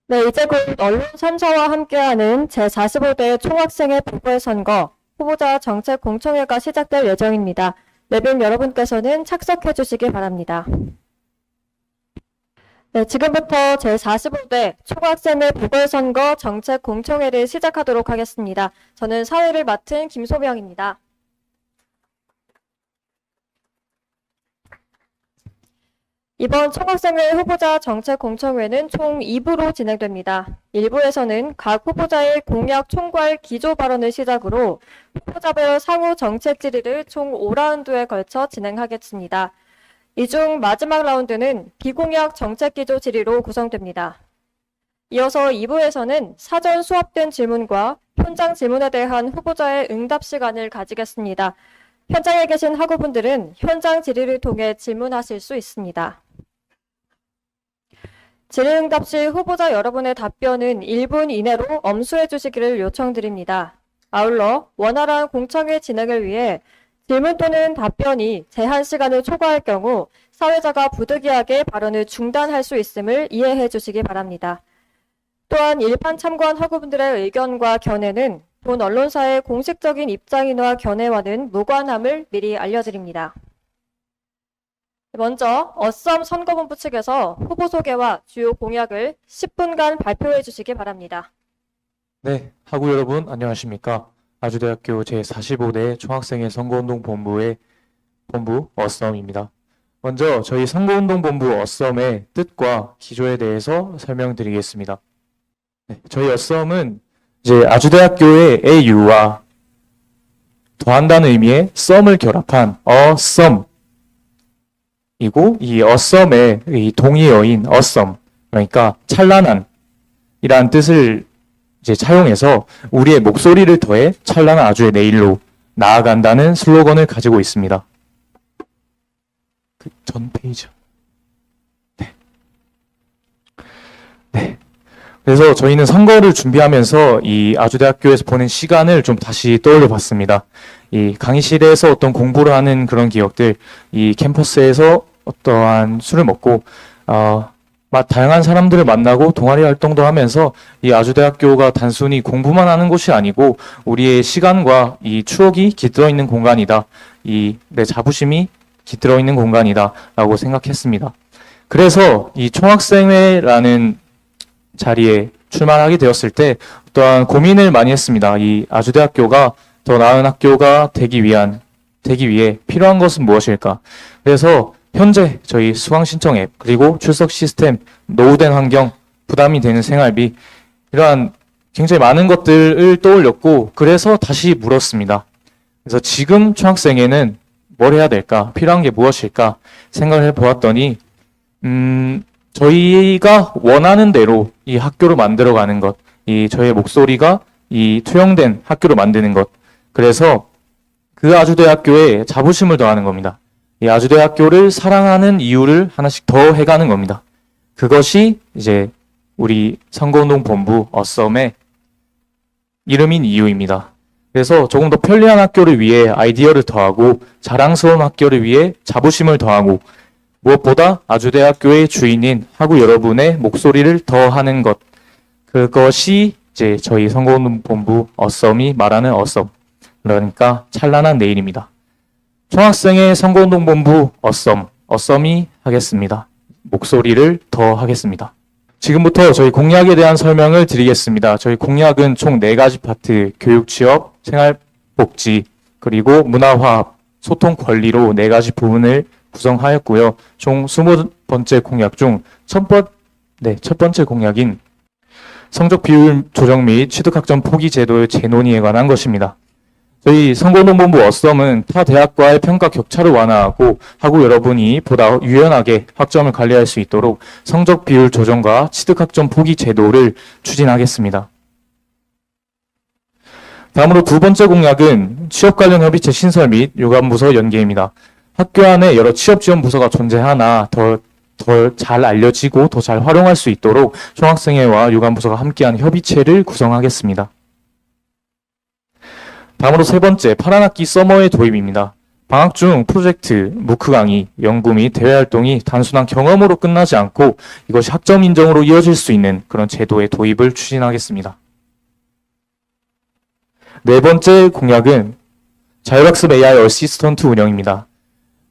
네, 이제 곧 언론 3사와 함께하는 제45대 총학생회 보궐선거 후보자 정책 공청회가 시작될 예정입니다. 내빈 여러분께서는 착석해 주시기 바랍니다. 네, 지금부터 제45대 총학생회 보궐선거 정책 공청회를 시작하도록 하겠습니다. 저는 사회를 맡은 김소명입니다. 이번 총학생회 후보자 정책 공청회는 총 2부로 진행됩니다. 1부에서는 각 후보자의 공약 총괄 기조 발언을 시작으로 후보자별 상호 정책 질의를 총 5라운드에 걸쳐 진행하겠습니다. 이 중 마지막 라운드는 비공약 정책 기조 질의로 구성됩니다. 이어서 2부에서는 사전 수합된 질문과 현장 질문에 대한 후보자의 응답 시간을 가지겠습니다. 현장에 계신 학우분들은 현장 질의를 통해 질문하실 수 있습니다. 질의응답 시 후보자 여러분의 답변은 1분 이내로 엄수해 주시기를 요청드립니다. 아울러 원활한 공청회 진행을 위해 질문 또는 답변이 제한 시간을 초과할 경우 사회자가 부득이하게 발언을 중단할 수 있음을 이해해 주시기 바랍니다. 또한 일반 참관 학우분들의 의견과 견해는 본 언론사의 공식적인 입장이나 견해와는 무관함을 미리 알려드립니다. 먼저 어썸 선거본부 측에서 후보 소개와 주요 공약을 10분간 발표해 주시기 바랍니다. 네, 학우 여러분 안녕하십니까? 아주대학교 제45대 총학생회 선거운동본부의 본부 어썸입니다. 먼저 저희 선거운동본부 어썸의 뜻과 기조에 대해서 설명드리겠습니다. 네, 저희 어썸은 이제 아주대학교의 AU와 더한다는 의미의 썸을 결합한 어썸 이고 이 어썸의 이 동의어인 어썸 그러니까 찬란한 이라는 뜻을 이제 차용해서 우리의 목소리를 더해 찬란한 아주의 내일로 나아간다는 슬로건을 가지고 있습니다. 그 전 페이지. 네. 그래서 저희는 선거를 준비하면서 이 아주대학교에서 보낸 시간을 좀 다시 떠올려 봤습니다. 이 강의실에서 어떤 공부를 하는 그런 기억들, 이 캠퍼스에서 어떠한 술을 먹고, 다양한 사람들을 만나고 동아리 활동도 하면서 이 아주대학교가 단순히 공부만 하는 곳이 아니고 우리의 시간과 이 추억이 깃들어 있는 공간이다. 내 자부심이 깃들어 있는 공간이다. 라고 생각했습니다. 그래서 이 총학생회라는 자리에 출마하게 되었을 때 어떠한 고민을 많이 했습니다. 이 아주대학교가 더 나은 학교가 되기 위해 필요한 것은 무엇일까? 그래서 현재 저희 수강 신청 앱 그리고 출석 시스템, 노후된 환경, 부담이 되는 생활비 이러한 굉장히 많은 것들을 떠올렸고 그래서 다시 물었습니다. 그래서 지금 총학생회는 뭘 해야 될까? 필요한 게 무엇일까? 생각을 해보았더니 저희가 원하는 대로 이 학교를 만들어가는 것, 이 저희의 목소리가 이 투영된 학교를 만드는 것. 그래서 그 아주대학교에 자부심을 더하는 겁니다. 이 아주대학교를 사랑하는 이유를 하나씩 더 해가는 겁니다. 그것이 이제 우리 선거운동본부 어썸의 이름인 이유입니다. 그래서 조금 더 편리한 학교를 위해 아이디어를 더하고 자랑스러운 학교를 위해 자부심을 더하고 무엇보다 아주대학교의 주인인 학우 여러분의 목소리를 더하는 것. 그것이 이제 저희 선거운동본부 어썸이 말하는 어썸. 그러니까 찬란한 내일입니다. 총학생회 선거운동본부 어썸이 하겠습니다. 목소리를 더 하겠습니다. 지금부터 저희 공약에 대한 설명을 드리겠습니다. 저희 공약은 총 4가지 파트, 교육, 취업, 생활복지, 그리고 문화화합, 소통 권리로 4가지 부분을 구성하였고요. 총 20번째 공약 중 첫 번째 공약인 성적 비율 조정 및 취득학점 포기 제도의 재논의에 관한 것입니다. 저희 선거운동본부 어썸은 타 대학과의 평가 격차를 완화하고 학우 여러분이 보다 유연하게 학점을 관리할 수 있도록 성적 비율 조정과 취득학점 포기 제도를 추진하겠습니다. 다음으로 2번째 공약은 취업 관련 협의체 신설 및 유관부서 연계입니다. 학교 안에 여러 취업 지원 부서가 존재하나 더 잘 알려지고 더 잘 활용할 수 있도록 총학생회와 유관부서가 함께한 협의체를 구성하겠습니다. 다음으로 3번째, 파란 학기 서머의 도입입니다. 방학 중 프로젝트, 무크 강의, 연구 및 대외 활동이 단순한 경험으로 끝나지 않고 이것이 학점 인정으로 이어질 수 있는 그런 제도의 도입을 추진하겠습니다. 네 번째 공약은 자율학습 AI 어시스턴트 운영입니다.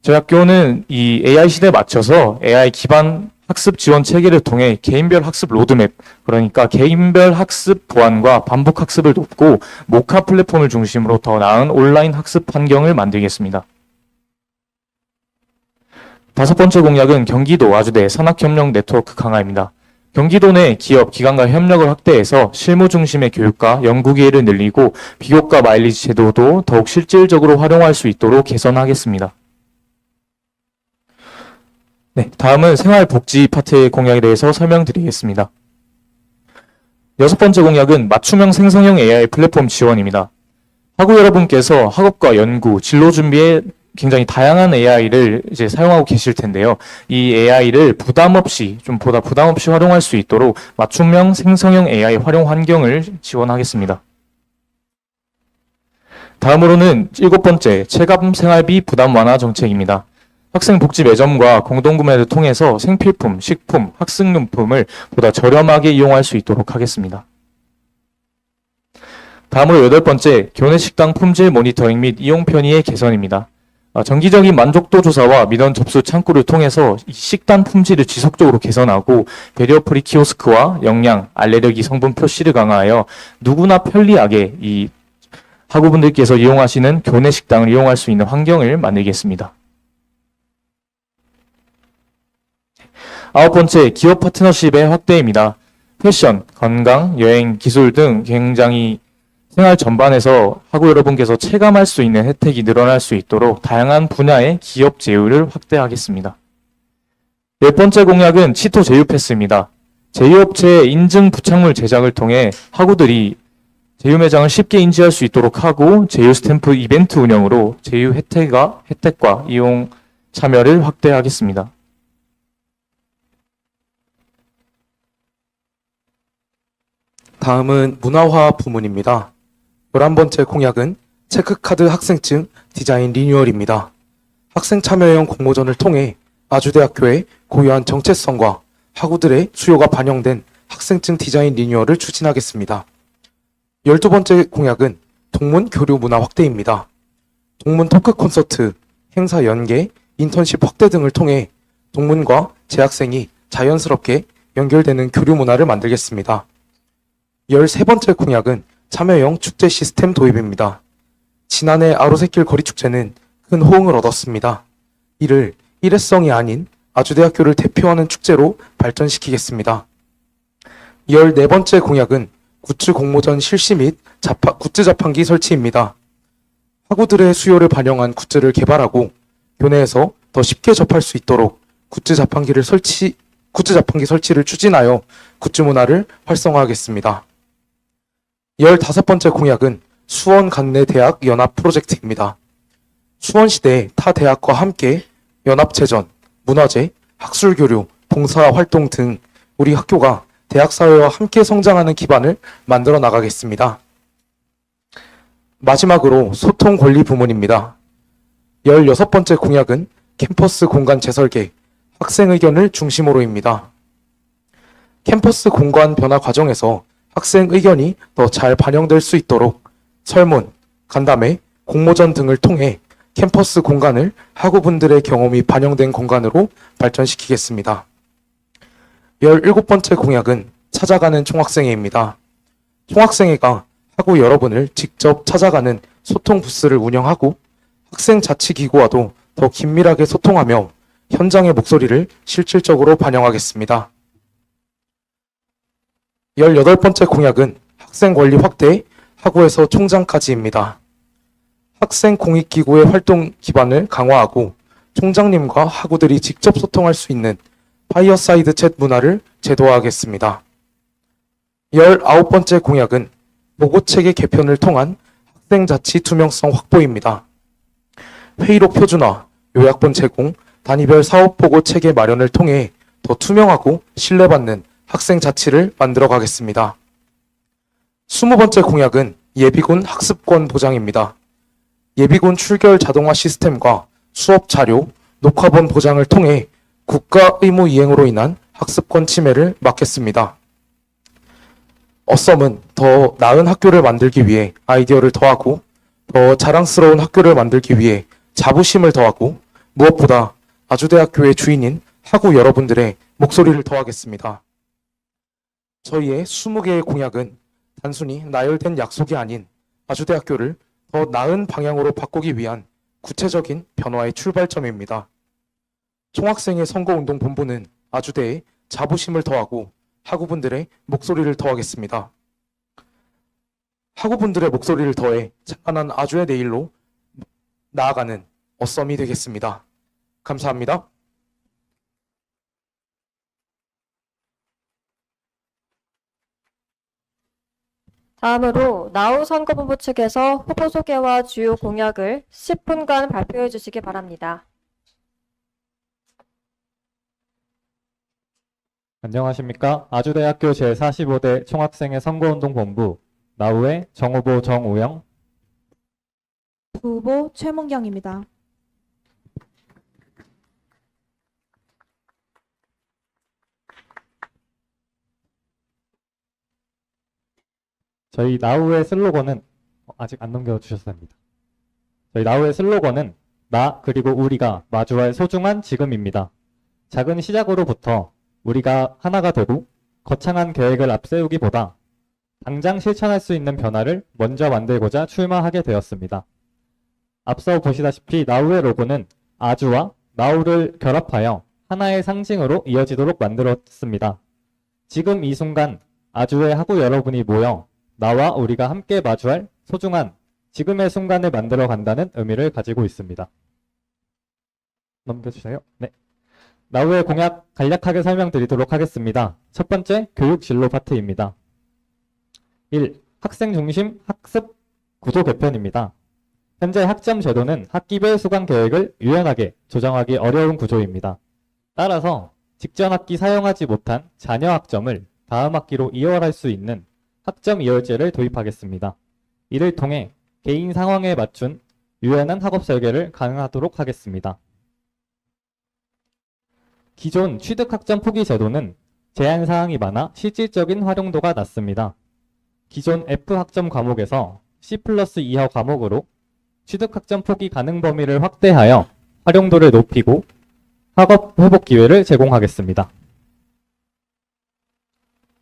저희 학교는 이 AI 시대에 맞춰서 AI 기반 학습 지원 체계를 통해 개인별 학습 로드맵, 그러니까 개인별 학습 보안과 반복 학습을 돕고 모카 플랫폼을 중심으로 더 나은 온라인 학습 환경을 만들겠습니다. 다섯 번째 공약은 경기도 아주대 산학협력 네트워크 강화입니다. 경기도 내 기업, 기관과 협력을 확대해서 실무 중심의 교육과 연구 기회를 늘리고 비교과 마일리지 제도도 더욱 실질적으로 활용할 수 있도록 개선하겠습니다. 네, 다음은 생활복지 파트의 공약에 대해서 설명드리겠습니다. 여섯 번째 공약은 맞춤형 생성형 AI 플랫폼 지원입니다. 학우 여러분께서 학업과 연구, 진로 준비에 굉장히 다양한 AI를 이제 사용하고 계실 텐데요. 이 AI를 부담 없이 활용할 수 있도록 맞춤형 생성형 AI 활용 환경을 지원하겠습니다. 다음으로는 일곱 번째 체감 생활비 부담 완화 정책입니다. 학생 복지 매점과 공동구매를 통해서 생필품, 식품, 학습용품을 보다 저렴하게 이용할 수 있도록 하겠습니다. 다음으로 여덟 번째, 교내 식당 품질 모니터링 및 이용 편의의 개선입니다. 정기적인 만족도 조사와 민원 접수 창구를 통해서 이 식단 품질을 지속적으로 개선하고 배리어 프리 키오스크와 영양, 알레르기 성분 표시를 강화하여 누구나 편리하게 이 학우분들께서 이용하시는 교내 식당을 이용할 수 있는 환경을 만들겠습니다. 아홉 번째, 기업 파트너십의 확대입니다. 패션, 건강, 여행, 기술 등 굉장히 생활 전반에서 학우 여러분께서 체감할 수 있는 혜택이 늘어날 수 있도록 다양한 분야의 기업 제휴를 확대하겠습니다. 열 번째 공약은 치토 제휴 패스입니다. 제휴업체의 인증 부착물 제작을 통해 학우들이 제휴 매장을 쉽게 인지할 수 있도록 하고 제휴 스탬프 이벤트 운영으로 제휴 혜택과 이용 참여를 확대하겠습니다. 다음은 문화화 부문입니다. 11번째 공약은 체크카드 학생증 디자인 리뉴얼입니다. 학생 참여형 공모전을 통해 아주대학교의 고유한 정체성과 학우들의 수요가 반영된 학생증 디자인 리뉴얼을 추진하겠습니다. 12번째 공약은 동문 교류 문화 확대입니다. 동문 토크 콘서트, 행사 연계, 인턴십 확대 등을 통해 동문과 재학생이 자연스럽게 연결되는 교류 문화를 만들겠습니다. 13번째 공약은 참여형 축제 시스템 도입입니다. 지난해 아로새길 거리축제는 큰 호응을 얻었습니다. 이를 일회성이 아닌 아주대학교를 대표하는 축제로 발전시키겠습니다. 14번째 공약은 굿즈 공모전 실시 및 굿즈 자판기 설치입니다. 학우들의 수요를 반영한 굿즈를 개발하고 교내에서 더 쉽게 접할 수 있도록 굿즈 자판기 설치를 추진하여 굿즈 문화를 활성화하겠습니다. 15번째 공약은 수원 관내 대학 연합 프로젝트입니다. 수원시대 타 대학과 함께 연합체전, 문화제, 학술교류, 봉사활동 등 우리 학교가 대학사회와 함께 성장하는 기반을 만들어 나가겠습니다. 마지막으로 소통 권리 부문입니다. 16번째 공약은 캠퍼스 공간 재설계, 학생 의견을 중심으로입니다. 캠퍼스 공간 변화 과정에서 학생 의견이 더 잘 반영될 수 있도록 설문, 간담회, 공모전 등을 통해 캠퍼스 공간을 학우분들의 경험이 반영된 공간으로 발전시키겠습니다. 17번째 공약은 찾아가는 총학생회입니다. 총학생회가 학우 여러분을 직접 찾아가는 소통 부스를 운영하고 학생 자치기구와도 더 긴밀하게 소통하며 현장의 목소리를 실질적으로 반영하겠습니다. 18번째 공약은 학생 권리 확대, 학우에서 총장까지입니다. 학생 공익기구의 활동 기반을 강화하고 총장님과 학우들이 직접 소통할 수 있는 파이어사이드 챗 문화를 제도화하겠습니다. 19번째 공약은 보고체계 개편을 통한 학생 자치 투명성 확보입니다. 회의록 표준화, 요약본 제공, 단위별 사업 보고 체계 마련을 통해 더 투명하고 신뢰받는 학생 자치를 만들어 가겠습니다. 20번째 공약은 예비군 학습권 보장입니다. 예비군 출결 자동화 시스템과 수업 자료, 녹화본 보장을 통해 국가 의무 이행으로 인한 학습권 침해를 막겠습니다. 어썸은 더 나은 학교를 만들기 위해 아이디어를 더하고 더 자랑스러운 학교를 만들기 위해 자부심을 더하고 무엇보다 아주대학교의 주인인 학우 여러분들의 목소리를 더하겠습니다. 저희의 20개의 공약은 단순히 나열된 약속이 아닌 아주대학교를 더 나은 방향으로 바꾸기 위한 구체적인 변화의 출발점입니다. 총학생회 선거운동본부는 아주대에 자부심을 더하고 학우분들의 목소리를 더하겠습니다. 학우분들의 목소리를 더해 찬란한 아주의 내일로 나아가는 어썸이 되겠습니다. 감사합니다. 다음으로 나우 선거본부 측에서 후보 소개와 주요 공약을 10분간 발표해 주시기 바랍니다. 안녕하십니까. 아주대학교 제45대 총학생회 선거운동본부 나우의 정후보 정우영, 부후보 최문경입니다. 저희 나우의 슬로건은 아직 안 넘겨주셔서 됩니다. 저희 나우의 슬로건은 나 그리고 우리가 마주할 소중한 지금입니다. 작은 시작으로부터 우리가 하나가 되고 거창한 계획을 앞세우기보다 당장 실천할 수 있는 변화를 먼저 만들고자 출마하게 되었습니다. 앞서 보시다시피 나우의 로고는 아주와 나우를 결합하여 하나의 상징으로 이어지도록 만들었습니다. 지금 이 순간 아주의 학우 여러분이 모여 나와 우리가 함께 마주할 소중한 지금의 순간을 만들어 간다는 의미를 가지고 있습니다. 넘겨주세요. 네. 나우의 공약 간략하게 설명드리도록 하겠습니다. 첫 번째, 교육 진로 파트입니다. 1. 학생 중심 학습 구조 개편입니다. 현재 학점 제도는 학기별 수강 계획을 유연하게 조정하기 어려운 구조입니다. 따라서 직전 학기 사용하지 못한 잔여 학점을 다음 학기로 이월할 수 있는 학점 이월제를 도입하겠습니다. 이를 통해 개인 상황에 맞춘 유연한 학업 설계를 가능하도록 하겠습니다. 기존 취득 학점 포기 제도는 제한 사항이 많아 실질적인 활용도가 낮습니다. 기존 F 학점 과목에서 C+ 이하 과목으로 취득 학점 포기 가능 범위를 확대하여 활용도를 높이고 학업 회복 기회를 제공하겠습니다.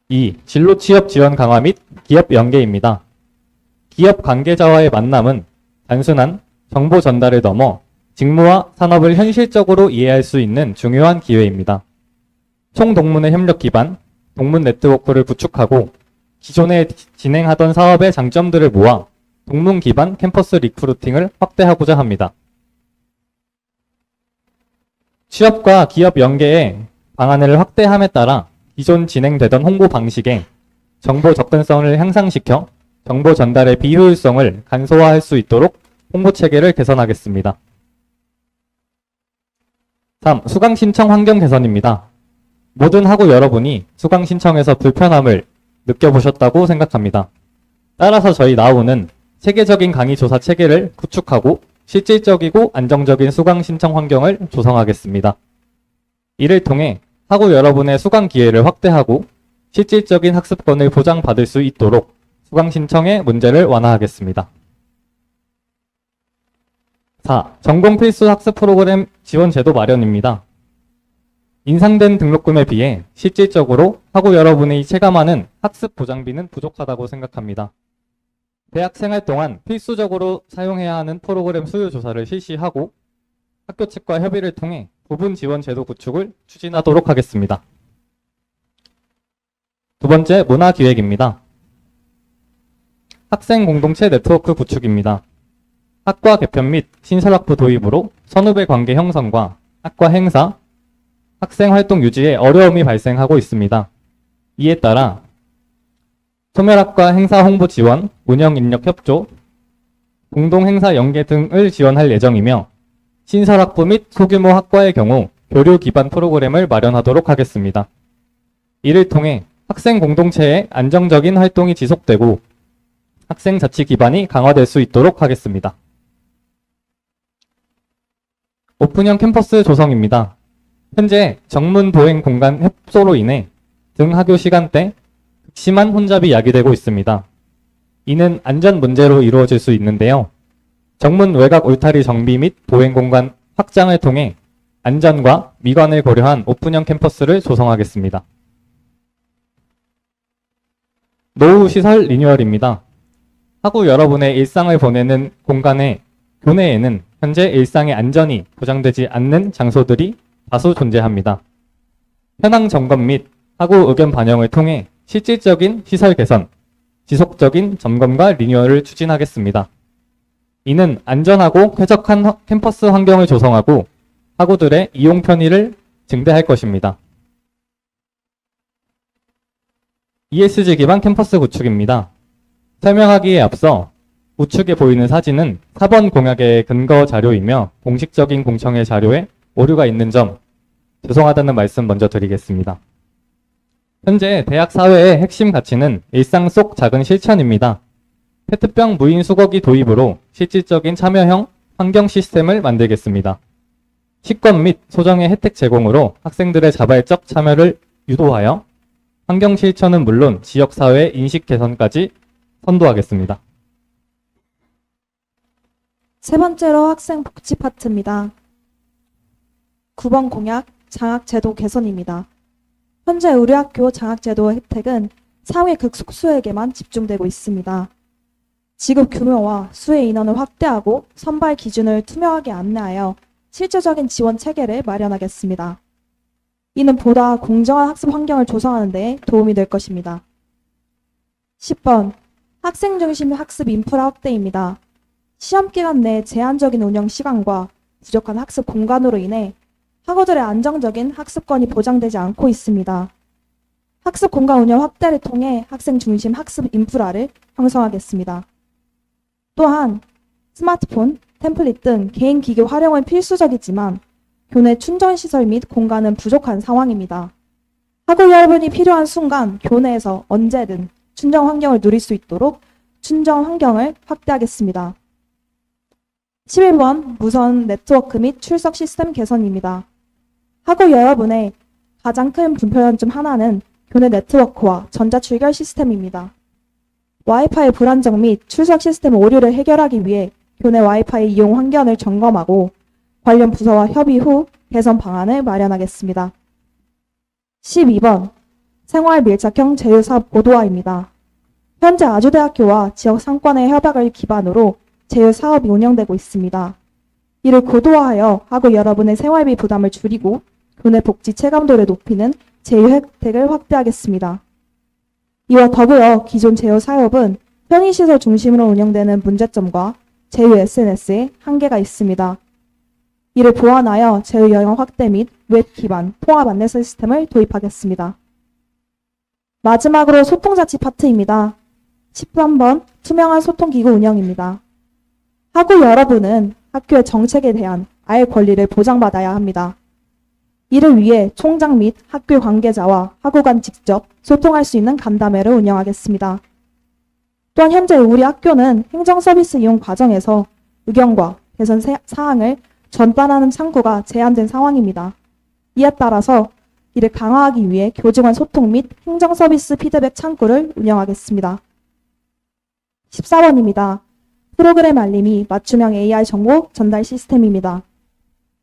2. 진로 취업 지원 강화 및 기업 연계입니다. 기업 관계자와의 만남은 단순한 정보 전달을 넘어 직무와 산업을 현실적으로 이해할 수 있는 중요한 기회입니다. 총동문회 협력 기반 동문 네트워크를 구축하고 기존에 진행하던 사업의 장점들을 모아 동문 기반 캠퍼스 리크루팅을 확대하고자 합니다. 취업과 기업 연계의 방안을 확대함에 따라 기존 진행되던 홍보 방식에 정보 접근성을 향상시켜 정보 전달의 비효율성을 간소화할 수 있도록 홍보 체계를 개선하겠습니다. 3. 수강 신청 환경 개선입니다. 모든 학우 여러분이 수강 신청에서 불편함을 느껴보셨다고 생각합니다. 따라서 저희 나우는 체계적인 강의 조사 체계를 구축하고 실질적이고 안정적인 수강 신청 환경을 조성하겠습니다. 이를 통해 학우 여러분의 수강 기회를 확대하고 실질적인 학습권을 보장받을 수 있도록 수강 신청의 문제를 완화하겠습니다. 4. 전공 필수 학습 프로그램 지원 제도 마련입니다. 인상된 등록금에 비해 실질적으로 학우 여러분이 체감하는 학습 보장비는 부족하다고 생각합니다. 대학 생활 동안 필수적으로 사용해야 하는 프로그램 수요 조사를 실시하고 학교 측과 협의를 통해 부분 지원 제도 구축을 추진하도록 하겠습니다. 두 번째, 문화기획입니다. 학생 공동체 네트워크 구축입니다. 학과 개편 및 신설학부 도입으로 선후배 관계 형성과 학과 행사, 학생 활동 유지에 어려움이 발생하고 있습니다. 이에 따라 소멸학과 행사 홍보 지원, 운영 인력 협조, 공동 행사 연계 등을 지원할 예정이며 신설학부 및 소규모 학과의 경우 교류 기반 프로그램을 마련하도록 하겠습니다. 이를 통해 학생 공동체의 안정적인 활동이 지속되고 학생 자치 기반이 강화될 수 있도록 하겠습니다. 오픈형 캠퍼스 조성입니다. 현재 정문 보행 공간 협소로 인해 등 학교 시간대 극심한 혼잡이 야기되고 있습니다. 이는 안전 문제로 이루어질 수 있는데요. 정문 외곽 울타리 정비 및 보행 공간 확장을 통해 안전과 미관을 고려한 오픈형 캠퍼스를 조성하겠습니다. 노후 시설 리뉴얼입니다. 학우 여러분의 일상을 보내는 공간의 교내에는 현재 일상의 안전이 보장되지 않는 장소들이 다수 존재합니다. 현황 점검 및 학우 의견 반영을 통해 실질적인 시설 개선, 지속적인 점검과 리뉴얼을 추진하겠습니다. 이는 안전하고 쾌적한 캠퍼스 환경을 조성하고 학우들의 이용 편의를 증대할 것입니다. ESG 기반 캠퍼스 구축입니다. 설명하기에 앞서 우측에 보이는 사진은 4번 공약의 근거 자료이며 공식적인 공청회 자료에 오류가 있는 점 죄송하다는 말씀 먼저 드리겠습니다. 현재 대학 사회의 핵심 가치는 일상 속 작은 실천입니다. 페트병 무인 수거기 도입으로 실질적인 참여형 환경 시스템을 만들겠습니다. 식권 및 소정의 혜택 제공으로 학생들의 자발적 참여를 유도하여 환경 실천은 물론 지역사회 인식 개선까지 선도하겠습니다. 세 번째로 학생 복지 파트입니다. 9번 공약 장학제도 개선입니다. 현재 우리 학교 장학제도 혜택은 상위 극소수에게만 집중되고 있습니다. 지급 규모와 수의 인원을 확대하고 선발 기준을 투명하게 안내하여 실질적인 지원 체계를 마련하겠습니다. 이는 보다 공정한 학습 환경을 조성하는 데 도움이 될 것입니다. 10번 학생 중심 학습 인프라 확대입니다. 시험 기간 내 제한적인 운영 시간과 부족한 학습 공간으로 인해 학우들의 안정적인 학습권이 보장되지 않고 있습니다. 학습 공간 운영 확대를 통해 학생 중심 학습 인프라를 형성하겠습니다. 또한 스마트폰, 템플릿 등 개인 기기 활용은 필수적이지만 교내 충전 시설 및 공간은 부족한 상황입니다. 학우 여러분이 필요한 순간 교내에서 언제든 충전 환경을 누릴 수 있도록 충전 환경을 확대하겠습니다. 11번 무선 네트워크 및 출석 시스템 개선입니다. 학우 여러분의 가장 큰 불편함 중 하나는 교내 네트워크와 전자출결 시스템입니다. 와이파이 불안정 및 출석 시스템 오류를 해결하기 위해 교내 와이파이 이용 환경을 점검하고 관련 부서와 협의 후 개선 방안을 마련하겠습니다. 12번 생활 밀착형 제휴사업 고도화입니다. 현재 아주대학교와 지역 상권의 협약을 기반으로 제휴사업이 운영되고 있습니다. 이를 고도화하여 학우 여러분의 생활비 부담을 줄이고 교내 복지 체감도를 높이는 제휴 혜택을 확대하겠습니다. 이와 더불어 기존 제휴 사업은 편의시설 중심으로 운영되는 문제점과 제휴 SNS에 한계가 있습니다. 이를 보완하여 제휴 영역 확대 및 웹 기반 통합 안내 시스템을 도입하겠습니다. 마지막으로 소통자치 파트입니다. 13번 투명한 소통기구 운영입니다. 학우 여러분은 학교의 정책에 대한 알 권리를 보장받아야 합니다. 이를 위해 총장 및 학교 관계자와 학우 간 직접 소통할 수 있는 간담회를 운영하겠습니다. 또한 현재 우리 학교는 행정 서비스 이용 과정에서 의견과 개선 사항을 전달하는 창구가 제한된 상황입니다. 이에 따라서 이를 강화하기 위해 교직원 소통 및 행정 서비스 피드백 창구를 운영하겠습니다. 14번입니다. 프로그램 알림이 맞춤형 AI 정보 전달 시스템입니다.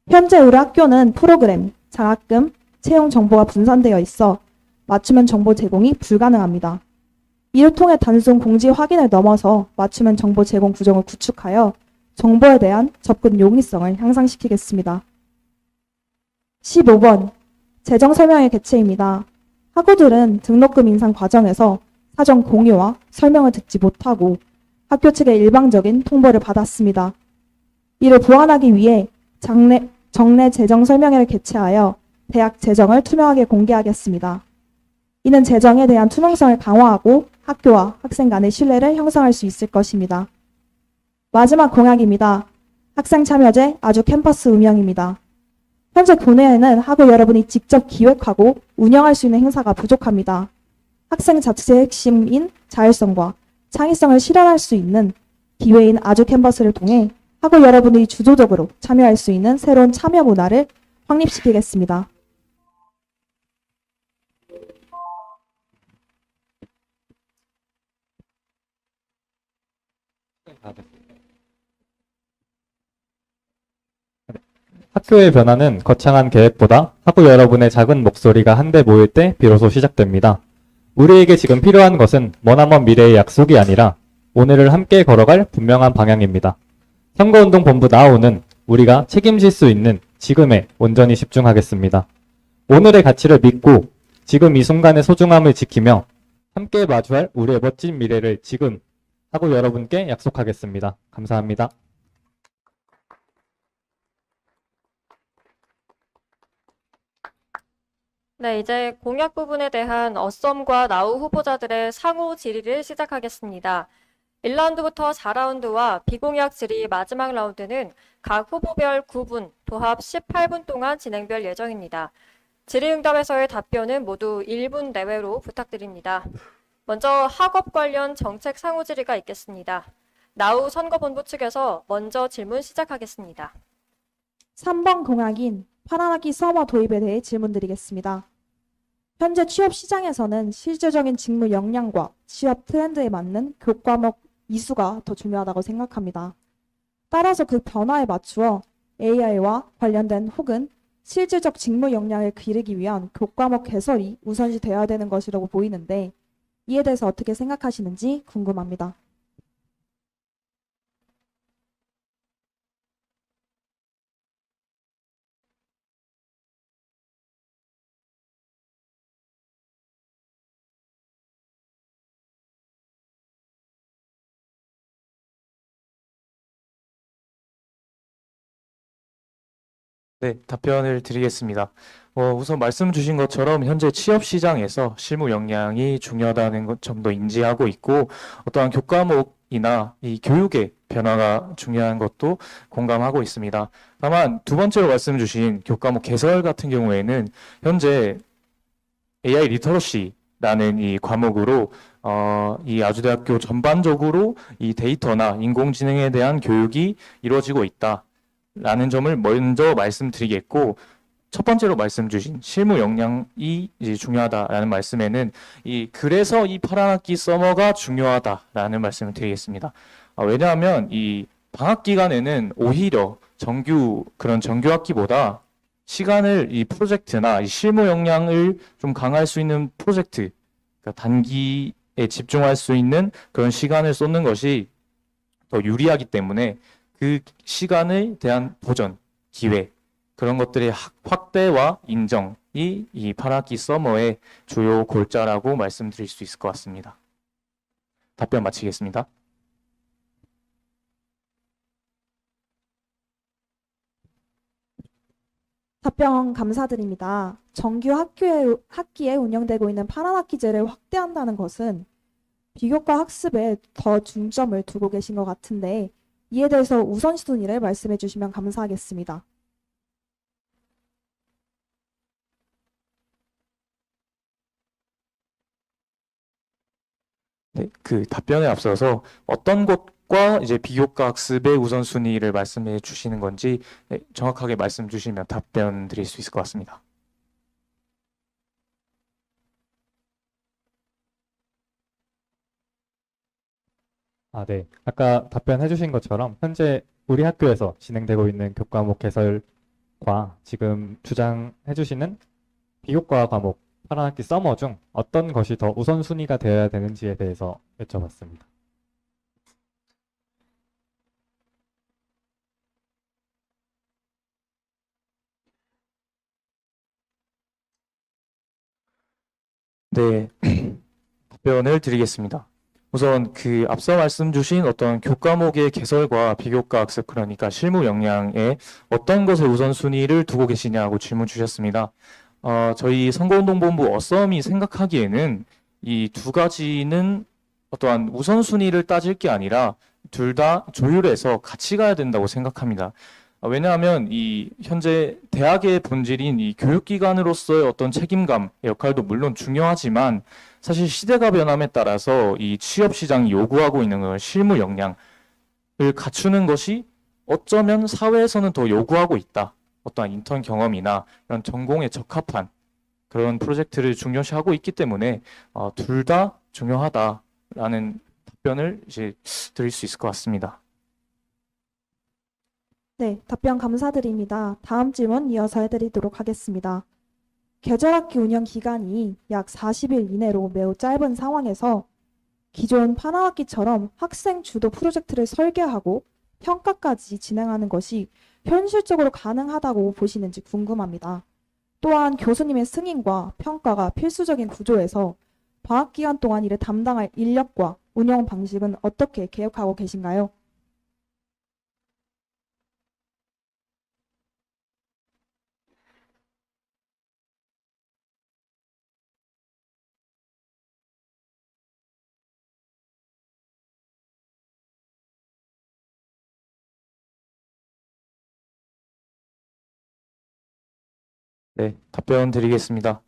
현재 우리 학교는 프로그램, 장학금, 채용 정보가 분산되어 있어 맞춤형 정보 제공이 불가능합니다. 이를 통해 단순 공지 확인을 넘어서 맞춤형 정보 제공 구조를 구축하여 정보에 대한 접근 용이성을 향상시키겠습니다. 15번 재정 설명회 개최입니다. 학우들은 등록금 인상 과정에서 사전 공유와 설명을 듣지 못하고 학교 측의 일방적인 통보를 받았습니다. 이를 보완하기 위해 정례 재정 설명회를 개최하여 대학 재정을 투명하게 공개하겠습니다. 이는 재정에 대한 투명성을 강화하고 학교와 학생 간의 신뢰를 형성할 수 있을 것입니다. 마지막 공약입니다. 학생 참여제 아주 캠퍼스 운영입니다. 현재 교내에는 학우 여러분이 직접 기획하고 운영할 수 있는 행사가 부족합니다. 학생 자체의 핵심인 자율성과 창의성을 실현할 수 있는 기회인 아주 캠퍼스를 통해 학우 여러분이 주도적으로 참여할 수 있는 새로운 참여 문화를 확립시키겠습니다. 학교의 변화는 거창한 계획보다 학우 여러분의 작은 목소리가 한데 모일 때 비로소 시작됩니다. 우리에게 지금 필요한 것은 머나먼 미래의 약속이 아니라 오늘을 함께 걸어갈 분명한 방향입니다. 선거운동본부 나우는 우리가 책임질 수 있는 지금에 온전히 집중하겠습니다. 오늘의 가치를 믿고 지금 이 순간의 소중함을 지키며 함께 마주할 우리의 멋진 미래를 지금 학우 여러분께 약속하겠습니다. 감사합니다. 네, 이제 공약 부분에 대한 어썸과 나우 후보자들의 상호 질의를 시작하겠습니다. 1라운드부터 4라운드와 비공약 질의 마지막 라운드는 각 후보별 9분, 도합 18분 동안 진행될 예정입니다. 질의응답에서의 답변은 모두 1분 내외로 부탁드립니다. 먼저 학업 관련 정책 상호 질의가 있겠습니다. 나우 선거본부 측에서 먼저 질문 시작하겠습니다. 3번 공약인 파란 학기 서머 도입에 대해 질문드리겠습니다. 현재 취업 시장에서는 실질적인 직무 역량과 취업 트렌드에 맞는 교과목 이수가 더 중요하다고 생각합니다. 따라서 그 변화에 맞추어 AI와 관련된 혹은 실질적 직무 역량을 기르기 위한 교과목 개설이 우선시 되어야 되는 것이라고 보이는데 이에 대해서 어떻게 생각하시는지 궁금합니다. 네, 답변을 드리겠습니다. 우선 말씀 주신 것처럼 현재 취업 시장에서 실무 역량이 중요하다는 점도 인지하고 있고 어떠한 교과목이나 이 교육의 변화가 중요한 것도 공감하고 있습니다. 다만 두 번째로 말씀 주신 교과목 개설 같은 경우에는 현재 AI 리터러시라는 이 과목으로 이 아주대학교 전반적으로 이 데이터나 인공지능에 대한 교육이 이루어지고 있다. 라는 점을 먼저 말씀드리겠고, 첫 번째로 말씀 주신 실무 역량이 이제 중요하다라는 말씀에는 그래서 이 파란 학기 서머가 중요하다라는 말씀을 드리겠습니다. 왜냐하면 이 방학 기간에는 오히려 그런 정규 학기보다 시간을 이 프로젝트나 이 실무 역량을 좀 강화할 수 있는 프로젝트, 그러니까 단기에 집중할 수 있는 그런 시간을 쏟는 것이 더 유리하기 때문에 그 시간에 대한 도전, 기회, 그런 것들의 확대와 인정이 이 8학기 서머의 주요 골자라고 말씀드릴 수 있을 것 같습니다. 답변 마치겠습니다. 답변 감사드립니다. 정규 학기에 운영되고 있는 파란 학기제를 확대한다는 것은 비교과 학습에 더 중점을 두고 계신 것 같은데 이에 대해서 우선순위를 말씀해 주시면 감사하겠습니다. 네, 그 답변에 앞서서 어떤 것과 이제 비교과 학습의 우선순위를 말씀해 주시는 건지 정확하게 말씀 주시면 답변 드릴 수 있을 것 같습니다. 네. 아까 답변해 주신 것처럼 현재 우리 학교에서 진행되고 있는 교과목 개설과 지금 주장해 주시는 비교과 과목 파란 학기 서머 중 어떤 것이 더 우선순위가 되어야 되는지에 대해서 여쭤봤습니다. 네, 답변을 드리겠습니다. 우선 앞서 말씀 주신 어떤 교과목의 개설과 비교과 학습, 그러니까 실무 역량에 어떤 것에 우선순위를 두고 계시냐고 질문 주셨습니다. 저희 선거운동본부 어썸이 생각하기에는 이 두 가지는 어떠한 우선순위를 따질 게 아니라 둘 다 조율해서 같이 가야 된다고 생각합니다. 왜냐하면 현재 대학의 본질인 이 교육기관으로서의 어떤 책임감의 역할도 물론 중요하지만 사실 시대가 변함에 따라서 이 취업 시장이 요구하고 있는 건 실무 역량을 갖추는 것이 어쩌면 사회에서는 더 요구하고 있다. 어떠한 인턴 경험이나 이런 전공에 적합한 그런 프로젝트를 중요시하고 있기 때문에 둘 다 중요하다라는 답변을 이제 드릴 수 있을 것 같습니다. 네, 답변 감사드립니다. 다음 질문 이어서 해드리도록 하겠습니다. 계절학기 운영 기간이 약 40일 이내로 매우 짧은 상황에서 기존 8학기처럼 학생 주도 프로젝트를 설계하고 평가까지 진행하는 것이 현실적으로 가능하다고 보시는지 궁금합니다. 또한 교수님의 승인과 평가가 필수적인 구조에서 방학 기간 동안 이를 담당할 인력과 운영 방식은 어떻게 계획하고 계신가요? 네, 답변 드리겠습니다.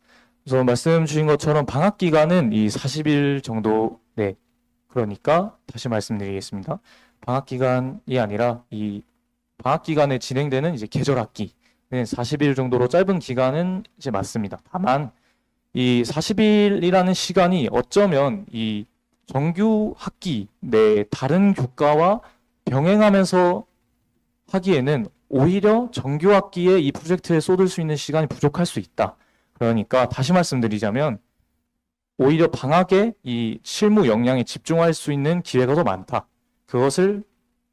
우선 말씀 주신 것처럼 방학 기간은 이 40일 정도, 네, 그러니까 다시 말씀드리겠습니다. 방학 기간이 아니라 이 방학 기간에 진행되는 이제 계절 학기는 40일 정도로 짧은 기간은 이제 맞습니다. 다만 이 40일이라는 시간이 어쩌면 이 정규 학기 내 다른 교과와 병행하면서 하기에는 오히려 정규 학기에 이 프로젝트에 쏟을 수 있는 시간이 부족할 수 있다. 그러니까 다시 말씀드리자면 오히려 방학에 이 실무 역량에 집중할 수 있는 기회가 더 많다. 그것을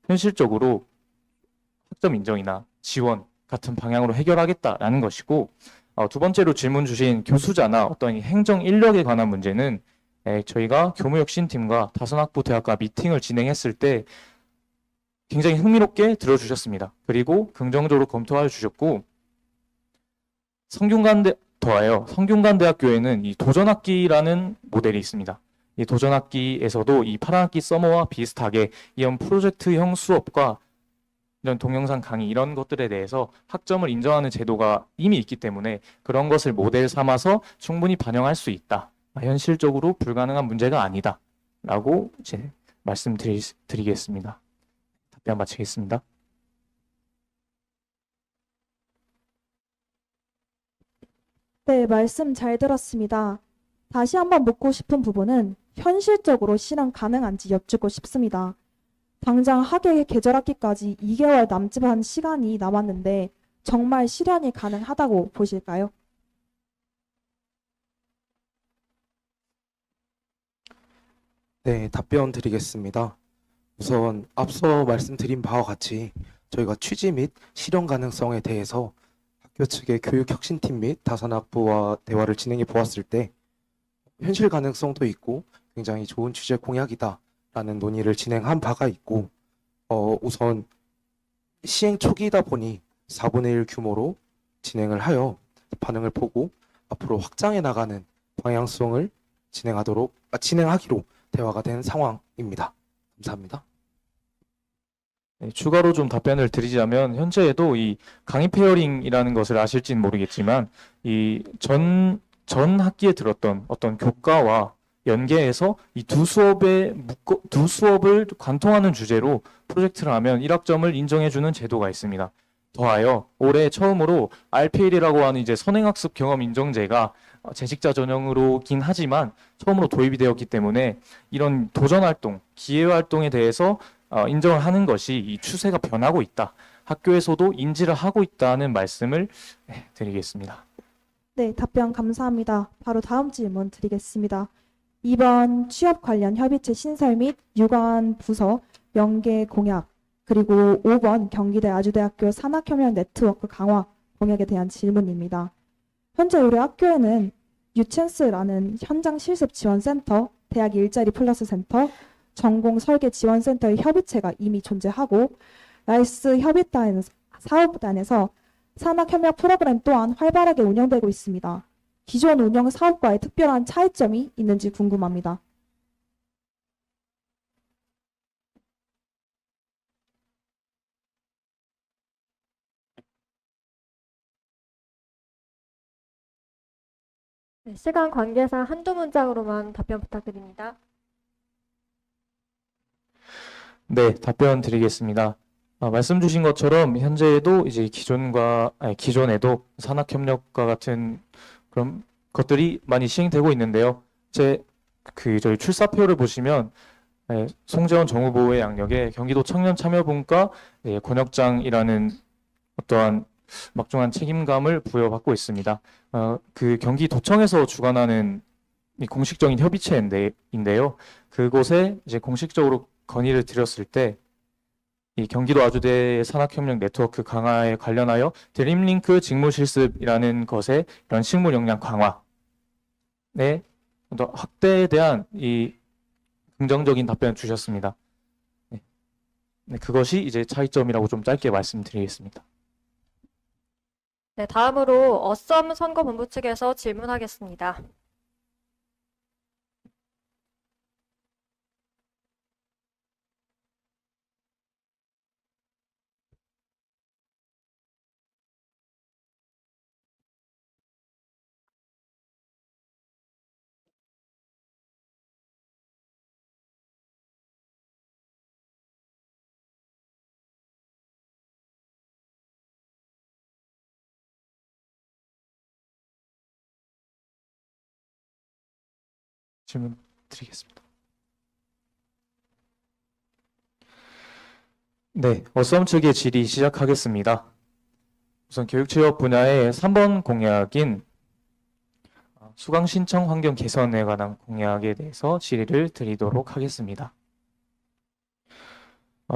현실적으로 학점 인정이나 지원 같은 방향으로 해결하겠다라는 것이고, 두 번째로 질문 주신 교수자나 어떤 이 행정 인력에 관한 문제는 저희가 교무혁신팀과 다산학부 대학과 미팅을 진행했을 때 굉장히 흥미롭게 들어주셨습니다. 그리고 긍정적으로 검토해 주셨고, 성균관대학교에는 이 도전학기라는 모델이 있습니다. 이 도전학기에서도 이 8학기 서머와 비슷하게 이런 프로젝트형 수업과 이런 동영상 강의 이런 것들에 대해서 학점을 인정하는 제도가 이미 있기 때문에 그런 것을 모델 삼아서 충분히 반영할 수 있다. 현실적으로 불가능한 문제가 아니다. 라고 이제 말씀드리겠습니다. 답변 마치겠습니다. 네, 말씀 잘 들었습니다. 다시 한번 묻고 싶은 부분은 현실적으로 실현 가능한지 여쭙고 싶습니다. 당장 학예 계절학기까지 2개월 남짓한 시간이 남았는데 정말 실현이 가능하다고 보실까요? 네, 답변 드리겠습니다. 우선 앞서 말씀드린 바와 같이 저희가 취지 및 실현 가능성에 대해서 학교 측의 교육혁신팀 및 다산학부와 대화를 진행해 보았을 때 현실 가능성도 있고 굉장히 좋은 주제 공약이다라는 논의를 진행한 바가 있고 우선 시행 초기이다 보니 4분의 1 규모로 진행을 하여 반응을 보고 앞으로 확장해 나가는 방향성을 진행하기로 대화가 된 상황입니다. 감사합니다. 네, 추가로 좀 답변을 드리자면 현재에도 이 강의 페어링이라는 것을 아실지는 모르겠지만 이 전 학기에 들었던 어떤 교과와 연계해서 이 두 수업을 관통하는 주제로 프로젝트를 하면 1학점을 인정해주는 제도가 있습니다. 더하여 올해 처음으로 RPL이라고 하는 이제 선행학습 경험 인정제가 재직자 전형으로긴 하지만 처음으로 도입이 되었기 때문에 이런 도전 활동, 기회 활동에 대해서 인정을 하는 것이 이 추세가 변하고 있다. 학교에서도 인지를 하고 있다는 말씀을 드리겠습니다. 네, 답변 감사합니다. 바로 다음 질문 드리겠습니다. 2번 취업 관련 협의체 신설 및 유관 부서 연계 공약, 그리고 5번 경기대 아주대학교 산학협력 네트워크 강화 공약에 대한 질문입니다. 현재 우리 학교에는 유챈스라는 현장 실습 지원센터, 대학 일자리 플러스 센터, 전공 설계 지원센터의 협의체가 이미 존재하고 라이스 사업단에서 산학협력 프로그램 또한 활발하게 운영되고 있습니다. 기존 운영 사업과의 특별한 차이점이 있는지 궁금합니다. 네, 시간 관계상 한두 문장으로만 답변 부탁드립니다. 네, 답변 드리겠습니다. 말씀 주신 것처럼 현재에도 이제 기존에도 산학협력과 같은 그런 것들이 많이 시행되고 있는데요. 저희 출사표를 보시면 송재원 정후보의 양력에 경기도 청년참여분과 권역장이라는 어떠한 막중한 책임감을 부여받고 있습니다. 그 경기도청에서 주관하는 이 공식적인 협의체인데요. 그곳에 이제 공식적으로 건의를 드렸을 때 이 경기도 아주대 산학협력 네트워크 강화에 관련하여 드림링크 직무실습이라는 것에 이런 실무 역량 강화의 확대에 대한 이 긍정적인 답변을 주셨습니다. 네, 그것이 이제 차이점이라고 좀 짧게 말씀드리겠습니다. 네, 다음으로 어썸 선거본부 측에서 질문하겠습니다. 질문 드리겠습니다. 네, 어썸 측의 질의 시작하겠습니다. 우선 교육취업 분야의 3번 공약인 수강 신청 환경 개선에 관한 공약에 대해서 질의를 드리도록 하겠습니다.